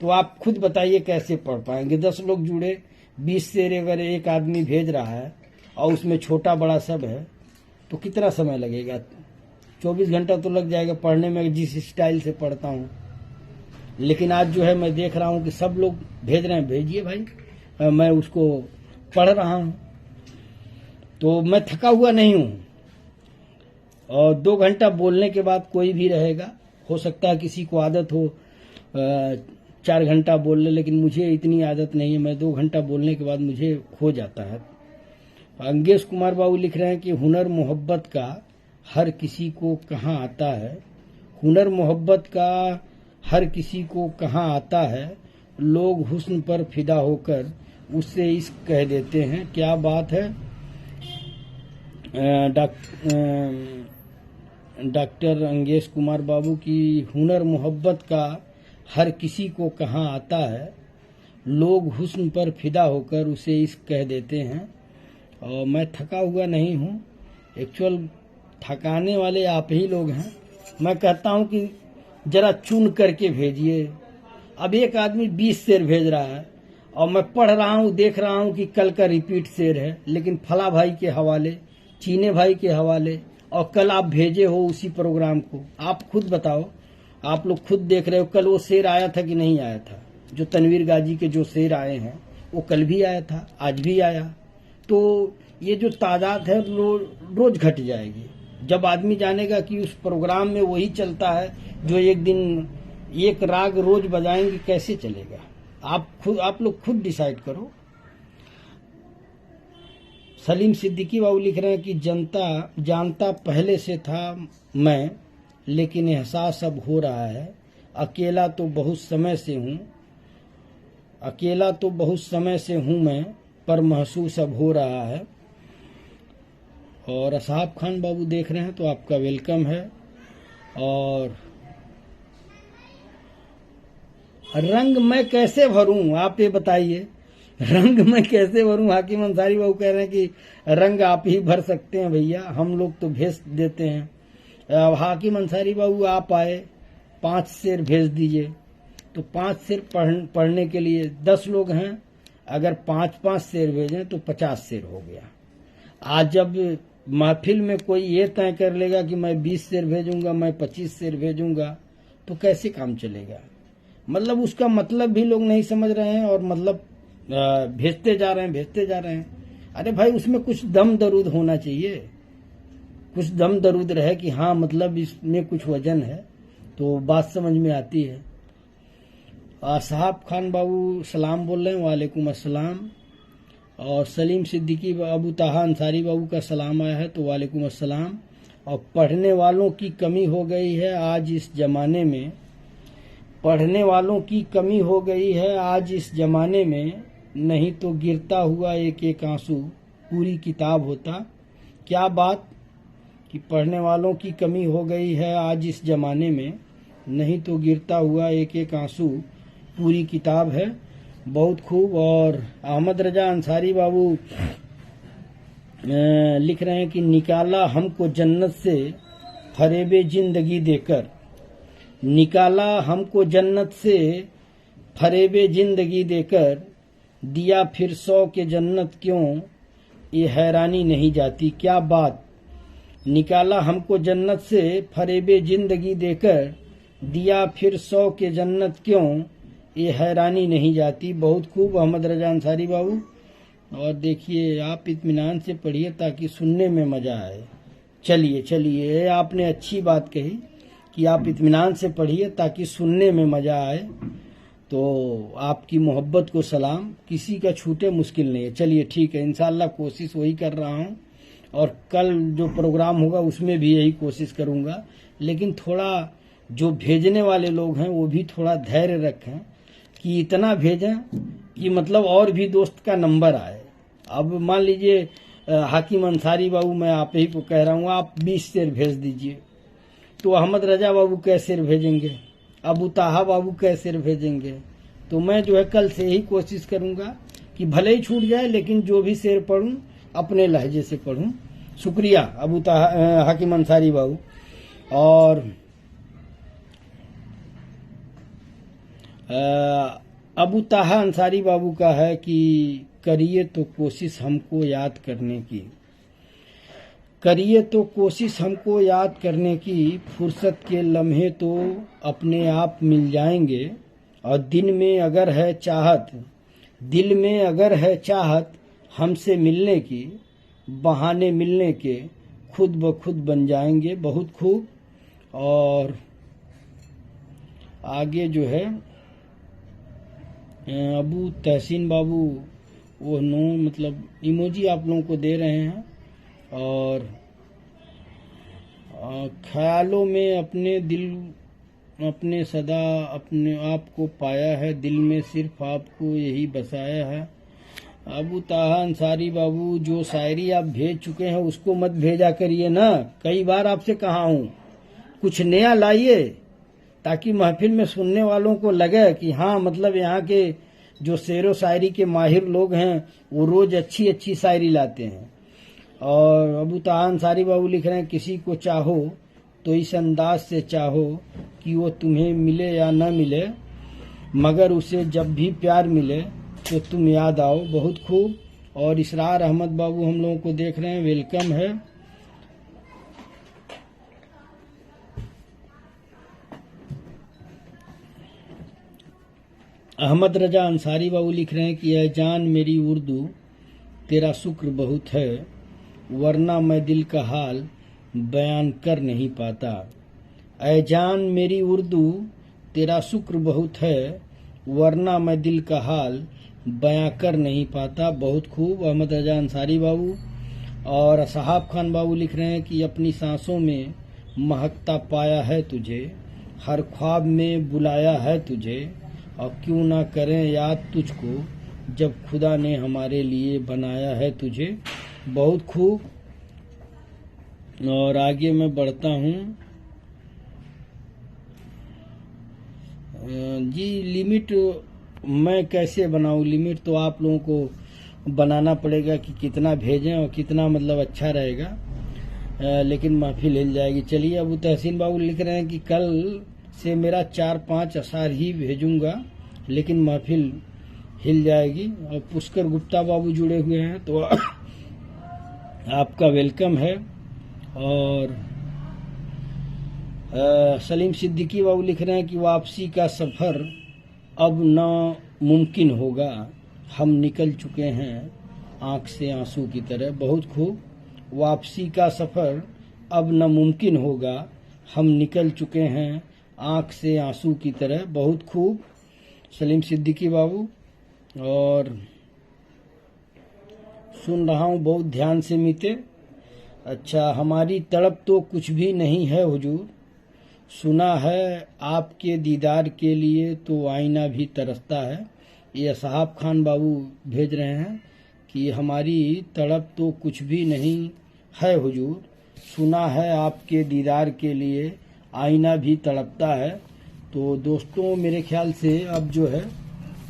तो आप खुद बताइए कैसे पढ़ पाएंगे। 10 लोग जुड़े, 20 शेर अगर एक आदमी भेज रहा है और उसमें छोटा बड़ा सब है तो कितना समय लगेगा? 24 घंटा तो लग जाएगा पढ़ने में, जिस स्टाइल से पढ़ता हूँ। लेकिन आज जो है मैं देख रहा हूँ कि सब लोग भेज रहे हैं, भेजिए भाई, मैं उसको पढ़ रहा हूँ। तो मैं थका हुआ नहीं हूँ। और 2 घंटा बोलने के बाद कोई भी रहेगा, हो सकता है किसी को आदत हो 4 घंटा बोल ले, लेकिन मुझे इतनी आदत नहीं है। मैं 2 घंटा बोलने के बाद मुझे खो जाता है। अंगेश कुमार बाबू लिख रहे हैं कि हुनर मोहब्बत का हर किसी को कहाँ आता है, हुनर मोहब्बत का हर किसी को कहाँ आता है, लोग हुस्न पर फिदा होकर उससे इश्क कह देते हैं। क्या बात है। डॉक्टर अंगेश कुमार बाबू की हुनर मोहब्बत का हर किसी को कहाँ आता है, लोग हुस्न पर फिदा होकर उसे इश्क कह देते हैं। और मैं थका हुआ नहीं हूँ। एक्चुअल थकाने वाले आप ही लोग हैं। मैं कहता हूँ कि जरा चुन करके भेजिए। अब एक आदमी 20 शेर भेज रहा है और मैं पढ़ रहा हूँ, देख रहा हूँ कि कल का रिपीट शेर है, लेकिन फला भाई के हवाले, चीने भाई के हवाले, और कल आप भेजे हो उसी प्रोग्राम को। आप खुद बताओ, आप लोग खुद देख रहे हो, कल वो शेर आया था कि नहीं आया था? जो तनवीर गाजी के जो शेर आए हैं वो कल भी आया था, आज भी आया। तो ये जो तादाद है रोज घट जाएगी। जब आदमी जानेगा कि उस प्रोग्राम में वही चलता है जो एक दिन एक राग रोज बजाएंगे, कैसे चलेगा? आप लोग खुद डिसाइड करो। सलीम सिद्दीकी बाबू लिख रहे हैं कि जानता पहले से था मैं, लेकिन एहसास अब हो रहा है। अकेला तो बहुत समय से हूं मैं, पर महसूस अब हो रहा है। और असहाब खान बाबू देख रहे हैं तो आपका वेलकम है। और रंग मैं कैसे भरूं, आप ये बताइए, रंग मैं कैसे भरूं? हाकिम अंसारी बाबू कह रहे हैं कि रंग आप ही भर सकते हैं भैया, हम लोग तो भेज देते हैं। हाकिम अंसारी बाबू आप आए, 5 शेर भेज दीजिए, तो 5 शेर पढ़ने के लिए 10 लोग हैं, अगर 5-5 शेर भेजें तो 50 शेर हो गया। आज जब महफिल में कोई ये तय कर लेगा कि मैं 20 शेर भेजूंगा, मैं 25 शेर भेजूंगा, तो कैसे काम चलेगा? मतलब उसका मतलब भी लोग नहीं समझ रहे हैं और मतलब भेजते जा रहे हैं। अरे भाई, उसमें कुछ दम दरूद होना चाहिए, कुछ दम दरूद रहे कि हाँ मतलब इसमें कुछ वजन है, तो बात समझ में आती है। साहब खान बाबू सलाम बोल रहे हैं, वालेकुम अस्सलाम। और सलीम सिद्दीकी अबू ताहा अंसारी बाबू का सलाम आया है, तो वालेकुम अस्सलाम। और पढ़ने वालों की कमी हो गई है आज इस जमाने में, पढ़ने वालों की कमी हो गई है आज इस जमाने में, नहीं तो गिरता हुआ एक एक आंसू पूरी किताब होता। क्या बात कि पढ़ने वालों की कमी हो गई है आज इस जमाने में, नहीं तो गिरता हुआ एक एक आंसू पूरी किताब है। बहुत खूब। और अहमद रजा अंसारी बाबू लिख रहे हैं कि निकाला हमको जन्नत से फरेबे जिंदगी देकर, निकाला हमको जन्नत से फरेबे जिंदगी देकर, दिया फिर 100 के जन्नत क्यों, ये हैरानी नहीं जाती। क्या बात, निकाला हमको जन्नत से फरेबे जिंदगी देकर, दिया फिर 100 के जन्नत क्यों, ये हैरानी नहीं जाती। बहुत खूब अहमद रजा अंसारी बाबू। और देखिए, आप इत्मीनान से पढ़िए ताकि सुनने में मजा आए। चलिए, आपने अच्छी बात कही कि आप इत्मीनान से पढ़िए ताकि सुनने में मजा आए। तो आपकी मोहब्बत को सलाम, किसी का छूटे मुश्किल नहीं है। चलिए ठीक है, इंशाल्लाह कोशिश वही कर रहा हूँ और कल जो प्रोग्राम होगा उसमें भी यही कोशिश करूँगा। लेकिन थोड़ा जो भेजने वाले लोग हैं वो भी थोड़ा धैर्य रखें कि इतना भेजें कि मतलब और भी दोस्त का नंबर आए। अब मान लीजिए हाकिम अंसारी बाबू, मैं आप ही को कह रहा हूँ आप 20 शेर भेज दीजिए, तो अहमद रजा बाबू कैसे शेर भेजेंगे, अबू ताहा बाबू कैसे शेर भेजेंगे। तो मैं जो है कल से ही कोशिश करूँगा कि भले ही छूट जाए लेकिन जो भी शेर पढ़ूँ अपने लहजे से पढ़ूँ। शुक्रिया अबू ताहा हाकिम अंसारी बाबू। और अबू ताहा अंसारी बाबू का है कि करिए तो कोशिश हमको याद करने की, करिए तो कोशिश हमको याद करने की, फुर्सत के लम्हे तो अपने आप मिल जाएंगे। और दिन में अगर है चाहत, दिल में अगर है चाहत हमसे मिलने की, बहाने मिलने के खुद ब खुद बन जाएंगे। बहुत खूब। और आगे जो है अबू तहसीन बाबू वो नो मतलब इमोजी आप लोगों को दे रहे हैं। और ख्यालों में अपने दिल, अपने सदा अपने आप को पाया है, दिल में सिर्फ आपको यही बसाया है। अबू ताहा अंसारी बाबू, जो शायरी आप भेज चुके हैं उसको मत भेजा करिए ना। कई बार आपसे कहा हूँ कुछ नया लाइए ताकि महफिल में सुनने वालों को लगे कि हाँ मतलब यहाँ के जो शेरो शायरी के माहिर लोग हैं वो रोज अच्छी अच्छी शायरी लाते हैं। और अबू ताहा अंसारी बाबू लिख रहे हैं किसी को चाहो तो इस अंदाज से चाहो कि वो तुम्हें मिले या न मिले, मगर उसे जब भी प्यार मिले तो तुम याद आओ। बहुत खूब। और इसरार अहमद बाबू हम लोगों को देख रहे हैं, वेलकम है। अहमद रजा अंसारी बाबू लिख रहे हैं कि ऐ जान मेरी उर्दू तेरा शुक्र बहुत है, वरना मैं दिल का हाल बयान कर नहीं पाता। ऐ जान मेरी उर्दू तेरा शुक्र बहुत है, वरना मैं दिल का हाल बयां कर नहीं पाता। बहुत खूब अहमद रजा अंसारी बाबू। और साहब खान बाबू लिख रहे हैं कि अपनी सांसों में महकता पाया है तुझे, हर ख्वाब में बुलाया है तुझे, और क्यों ना करें याद तुझको जब खुदा ने हमारे लिए बनाया है तुझे। बहुत खूब। और आगे मैं बढ़ता हूँ। जी लिमिट मैं कैसे बनाऊँ? लिमिट तो आप लोगों को बनाना पड़ेगा कि कितना भेजें और कितना मतलब अच्छा रहेगा, लेकिन महफिल हिल जाएगी। चलिए अबू तहसीन बाबू लिख रहे हैं कि कल से मेरा 4-5 अशार ही भेजूंगा, लेकिन महफिल हिल जाएगी। और पुष्कर गुप्ता बाबू जुड़े हुए हैं, तो आपका वेलकम है। और सलीम सिद्दीकी बाबू लिख रहे हैं कि वापसी का सफ़र अब न मुमकिन होगा, हम निकल चुके हैं आंख से आंसू की तरह। बहुत खूब। वापसी का सफ़र अब न मुमकिन होगा, हम निकल चुके हैं आंख से आंसू की तरह। बहुत खूब सलीम सिद्दीकी बाबू। और सुन रहा हूँ बहुत ध्यान से मीते। अच्छा, हमारी तड़प तो कुछ भी नहीं है हुजूर, सुना है आपके दीदार के लिए तो आईना भी तरसता है। ये असहाब खान बाबू भेज रहे हैं कि हमारी तड़प तो कुछ भी नहीं है हुजूर, सुना है आपके दीदार के लिए आईना भी तड़पता है। तो दोस्तों, मेरे ख्याल से अब जो है,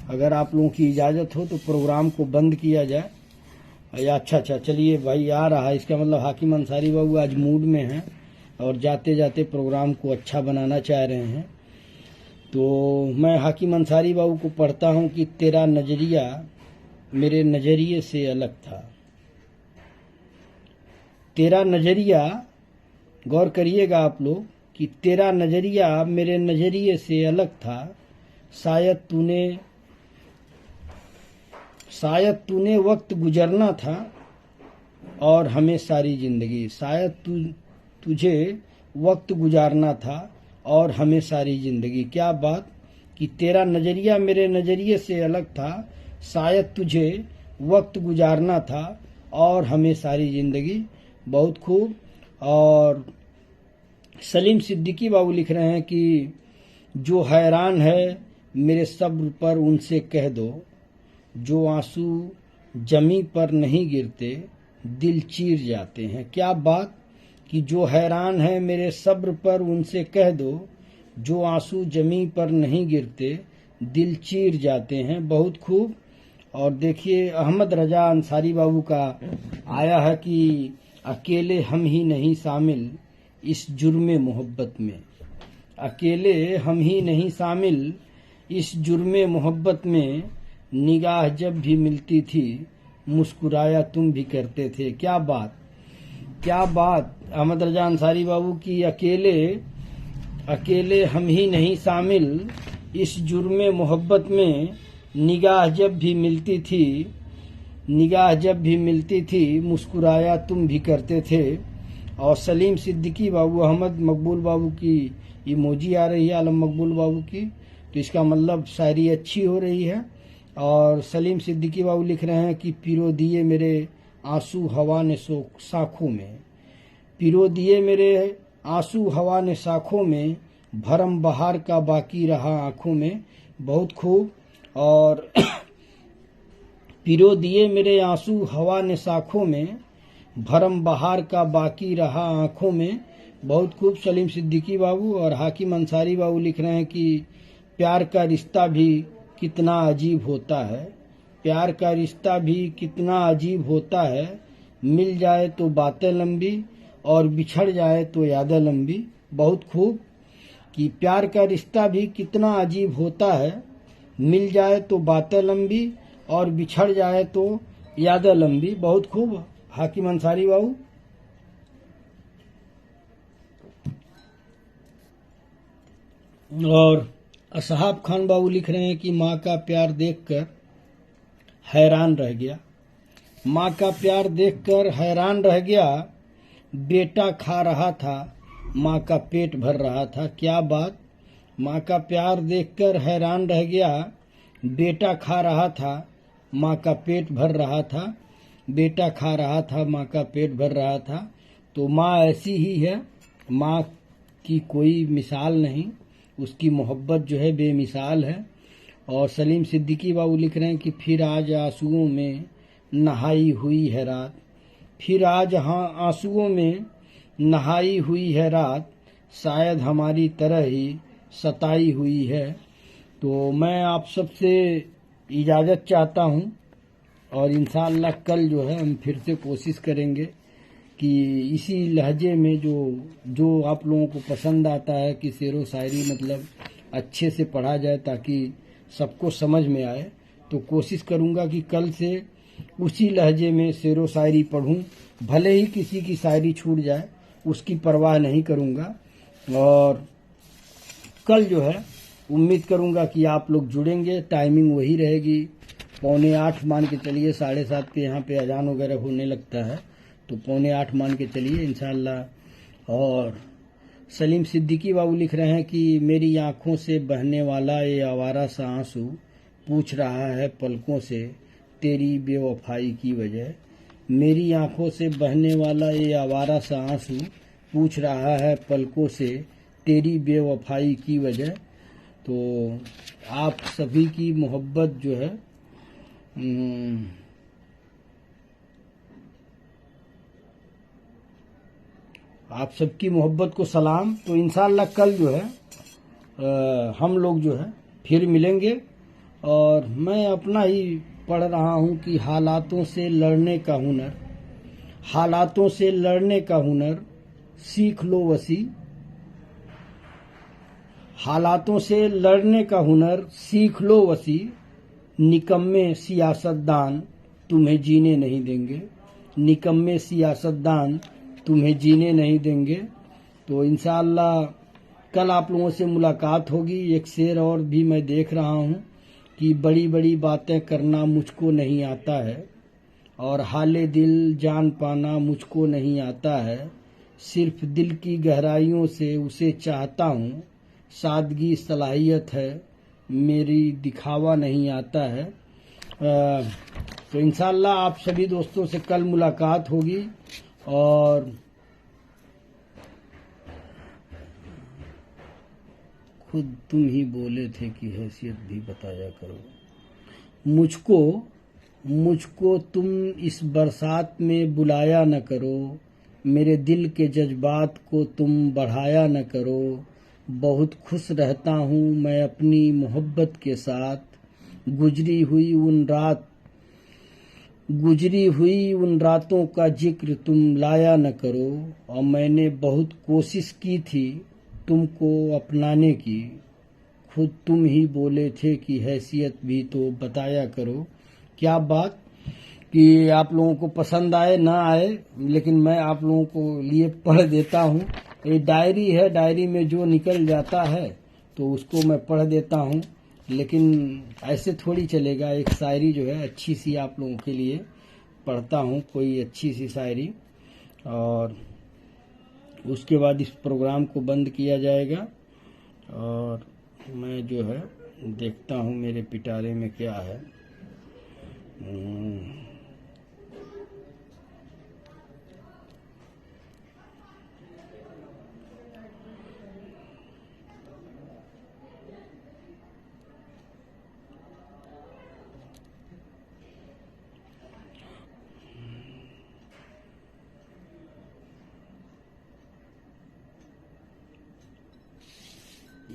अगर आप लोगों की इजाज़त हो तो प्रोग्राम को बंद किया जाए। अच्छा, चलिए भाई आ रहा है, इसका मतलब हाकिम अंसारी बाबू आज मूड में हैं और जाते जाते प्रोग्राम को अच्छा बनाना चाह रहे हैं। तो मैं हाकिम अंसारी बाबू को पढ़ता हूँ कि तेरा नज़रिया मेरे नज़रिए से अलग था। तेरा नज़रिया, गौर करिएगा आप लोग, कि तेरा नज़रिया मेरे नज़रिए से अलग था। शायद तूने वक्त गुजरना था और हमें सारी जिंदगी। शायद तुझे वक्त गुजारना था और हमें सारी जिंदगी। क्या बात कि तेरा नज़रिया मेरे नज़रिए से अलग था, शायद तुझे वक्त गुजारना था और हमें सारी जिंदगी। बहुत खूब। और सलीम सिद्दीकी बाबू लिख रहे हैं कि जो हैरान है मेरे सब्र पर उनसे कह दो, जो आंसू जमी पर नहीं गिरते दिल चीर जाते हैं। क्या बात कि जो हैरान है मेरे सब्र पर उनसे कह दो, जो आंसू जमी पर नहीं गिरते दिल चीर जाते हैं। बहुत खूब। और देखिए, अहमद रजा अंसारी बाबू का आया है कि अकेले हम ही नहीं शामिल इस जुर्मे मोहब्बत में, अकेले हम ही नहीं शामिल इस जुर्मे मोहब्बत में, निगाह जब भी मिलती थी मुस्कुराया तुम भी करते थे। क्या बात, क्या बात अहमद रजा अंसारी बाबू की अकेले हम ही नहीं शामिल इस जुर्मे मोहब्बत में, निगाह जब भी मिलती थी मुस्कुराया तुम भी करते थे। और सलीम सिद्दीकी बाबू, अहमद मकबूल बाबू की इमोजी आ रही है, आलम मकबूल बाबू की, तो इसका मतलब शायरी अच्छी हो रही है। और सलीम सिद्दीकी बाबू लिख रहे हैं कि पिरो दिए मेरे आंसू हवा ने साखों में, पिरो दिए मेरे आंसू हवा ने साखों में, भरम बहार का बाकी रहा आंखों में। बहुत खूब। और पिरो दिए मेरे आंसू हवा ने साखों में, भरम बहार का बाकी रहा आंखों में। बहुत खूब सलीम सिद्दीकी बाबू। और हाकिम अंसारी बाबू लिख रहे हैं कि प्यार का रिश्ता भी कितना अजीब होता है, प्यार का रिश्ता भी कितना अजीब होता है, मिल जाए तो बातें लंबी और बिछड़ जाए तो यादें लंबी। बहुत खूब कि प्यार का रिश्ता भी कितना अजीब होता है, मिल जाए तो बातें लंबी और बिछड़ जाए तो यादें लंबी। बहुत खूब हाकिम अंसारी बाबू। और असहाब खान बाबू लिख रहे हैं कि माँ का प्यार देखकर हैरान रह गया, माँ का प्यार देखकर हैरान रह गया, बेटा खा रहा था माँ का पेट भर रहा था। क्या बात, माँ का प्यार देखकर हैरान रह गया, बेटा खा रहा था माँ का पेट भर रहा था, बेटा खा रहा था माँ का पेट भर रहा था। तो माँ ऐसी ही है, माँ की कोई मिसाल नहीं, उसकी मोहब्बत जो है बेमिसाल है। और सलीम सिद्दीकी बाबू लिख रहे हैं कि फिर आज आंसुओं में नहाई हुई है रात, फिर आज आंसुओं में नहाई हुई है रात, शायद हमारी तरह ही सताई हुई है। तो मैं आप सबसे इजाज़त चाहता हूँ और इंशाअल्लाह कल जो है हम फिर से कोशिश करेंगे कि इसी लहजे में जो आप लोगों को पसंद आता है कि शेरो शायरी मतलब अच्छे से पढ़ा जाए ताकि सबको समझ में आए, तो कोशिश करूंगा कि कल से उसी लहजे में शेरो शायरी पढ़ूं। भले ही किसी की शायरी छूट जाए उसकी परवाह नहीं करूंगा। और कल जो है उम्मीद करूंगा कि आप लोग जुड़ेंगे। टाइमिंग वही रहेगी 7:45 मान के चलिए, 7:30 पे यहाँ पे अजान वगैरह होने लगता है, तो 7:45 मान के चलिए इंशाअल्लाह। और सलीम सिद्दीकी बाबू लिख रहे हैं कि मेरी आंखों से बहने वाला ये आवारा सा आंसू पूछ रहा है पलकों से तेरी बेवफाई की वजह। मेरी आंखों से बहने वाला ये आवारा सा आंसू पूछ रहा है पलकों से तेरी बेवफाई की वजह। तो आप सभी की मोहब्बत जो है आप सबकी मोहब्बत को सलाम। तो इंशाअल्लाह कल जो है हम लोग जो है फिर मिलेंगे। और मैं अपना ही पढ़ रहा हूँ कि हालातों से लड़ने का हुनर, हालातों से लड़ने का हुनर सीख लो वसी। हालातों से लड़ने का हुनर सीख लो वसी। निकम्मे सियासतदान तुम्हें जीने नहीं देंगे, निकम्मे सियासतदान तुम्हें जीने नहीं देंगे। तो इंशाअल्लाह कल आप लोगों से मुलाकात होगी। एक शेर और भी मैं देख रहा हूँ कि बड़ी बड़ी बातें करना मुझको नहीं आता है और हाले दिल जान पाना मुझको नहीं आता है। सिर्फ दिल की गहराइयों से उसे चाहता हूँ, सादगी सलाहियत है मेरी दिखावा नहीं आता है। तो इंशाअल्लाह आप सभी दोस्तों से कल मुलाकात होगी। और खुद तुम ही बोले थे कि हैसियत भी बताया करो। मुझको तुम इस बरसात में बुलाया न करो, मेरे दिल के जज्बात को तुम बढ़ाया न करो। बहुत खुश रहता हूँ मैं अपनी मोहब्बत के साथ, गुजरी हुई उन रातों का जिक्र तुम लाया न करो। और मैंने बहुत कोशिश की थी तुमको अपनाने की, खुद तुम ही बोले थे कि हैसियत भी तो बताया करो। क्या बात कि आप लोगों को पसंद आए ना आए, लेकिन मैं आप लोगों को लिए पढ़ देता हूँ। ये डायरी है, डायरी में जो निकल जाता है तो उसको मैं पढ़ देता हूँ। लेकिन ऐसे थोड़ी चलेगा। एक शायरी जो है अच्छी सी आप लोगों के लिए पढ़ता हूँ, कोई अच्छी सी शायरी, और उसके बाद इस प्रोग्राम को बंद किया जाएगा। और मैं जो है देखता हूँ मेरे पिटारे में क्या है।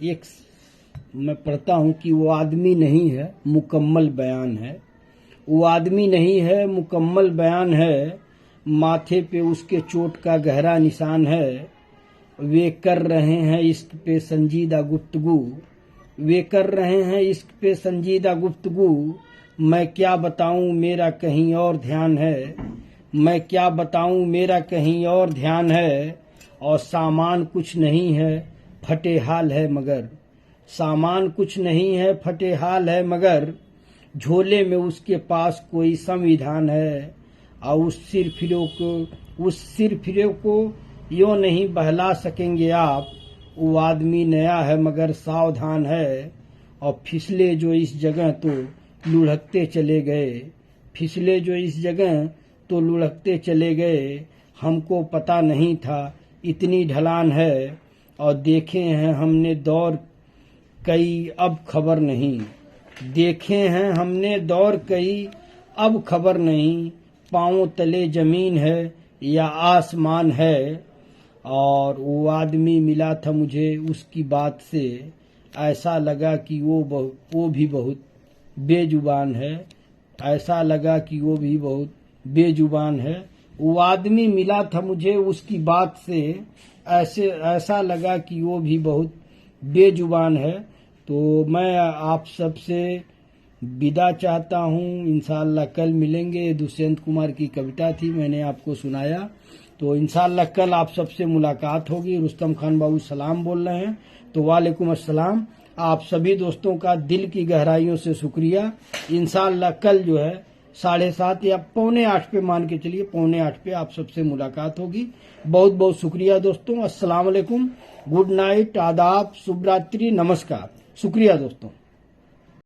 एक मैं पढ़ता हूँ कि वो आदमी नहीं है मुकम्मल बयान है, वो आदमी नहीं है मुकम्मल बयान है, माथे पे उसके चोट का गहरा निशान है। वे कर रहे हैं इश्क पे संजीदा गुफ्तगू, वे कर रहे हैं इश्क पे संजीदा गुफ्तगू। मैं क्या बताऊं मेरा कहीं और ध्यान है, मैं क्या बताऊं मेरा कहीं और ध्यान है। और सामान कुछ नहीं है फटे हाल है मगर, सामान कुछ नहीं है फटे हाल है मगर, झोले में उसके पास कोई संविधान है। और उस सिर फिरे को यो नहीं बहला सकेंगे आप, वो आदमी नया है मगर सावधान है। और फिसले जो इस जगह तो लुढ़कते चले गए, फिसले जो इस जगह तो लुढ़कते चले गए। हमको पता नहीं था इतनी ढलान है, और देखे हैं हमने दौर कई अब खबर नहीं, देखे हैं हमने दौर कई अब खबर नहीं। पांवों तले जमीन है या आसमान है। और वो आदमी मिला था मुझे उसकी बात से, ऐसा लगा कि वो भी बहुत बेजुबान है, ऐसा लगा कि वो भी बहुत बेजुबान है। वो आदमी मिला था मुझे, उसकी बात से ऐसा लगा कि वो भी बहुत बेजुबान है। तो मैं आप सबसे विदा चाहता हूँ। इंशाअल्लाह कल मिलेंगे। दुष्यंत कुमार की कविता थी, मैंने आपको सुनाया। तो इंशाअल्लाह कल आप सबसे मुलाकात होगी। रुस्तम खान बाबू सलाम बोल रहे हैं। तो वालेकुम अस्सलाम। आप सभी दोस्तों का दिल की गहराइयों से शुक्रिया। इंशाअल्लाह कल जो है 7:30 या 7:45 पे, मान के चलिए 7:45 पे आप सबसे मुलाकात होगी। बहुत बहुत शुक्रिया दोस्तों। अस्सलाम वालेकुम, गुड नाइट, आदाब, शुभ रात्रि, नमस्कार। शुक्रिया दोस्तों।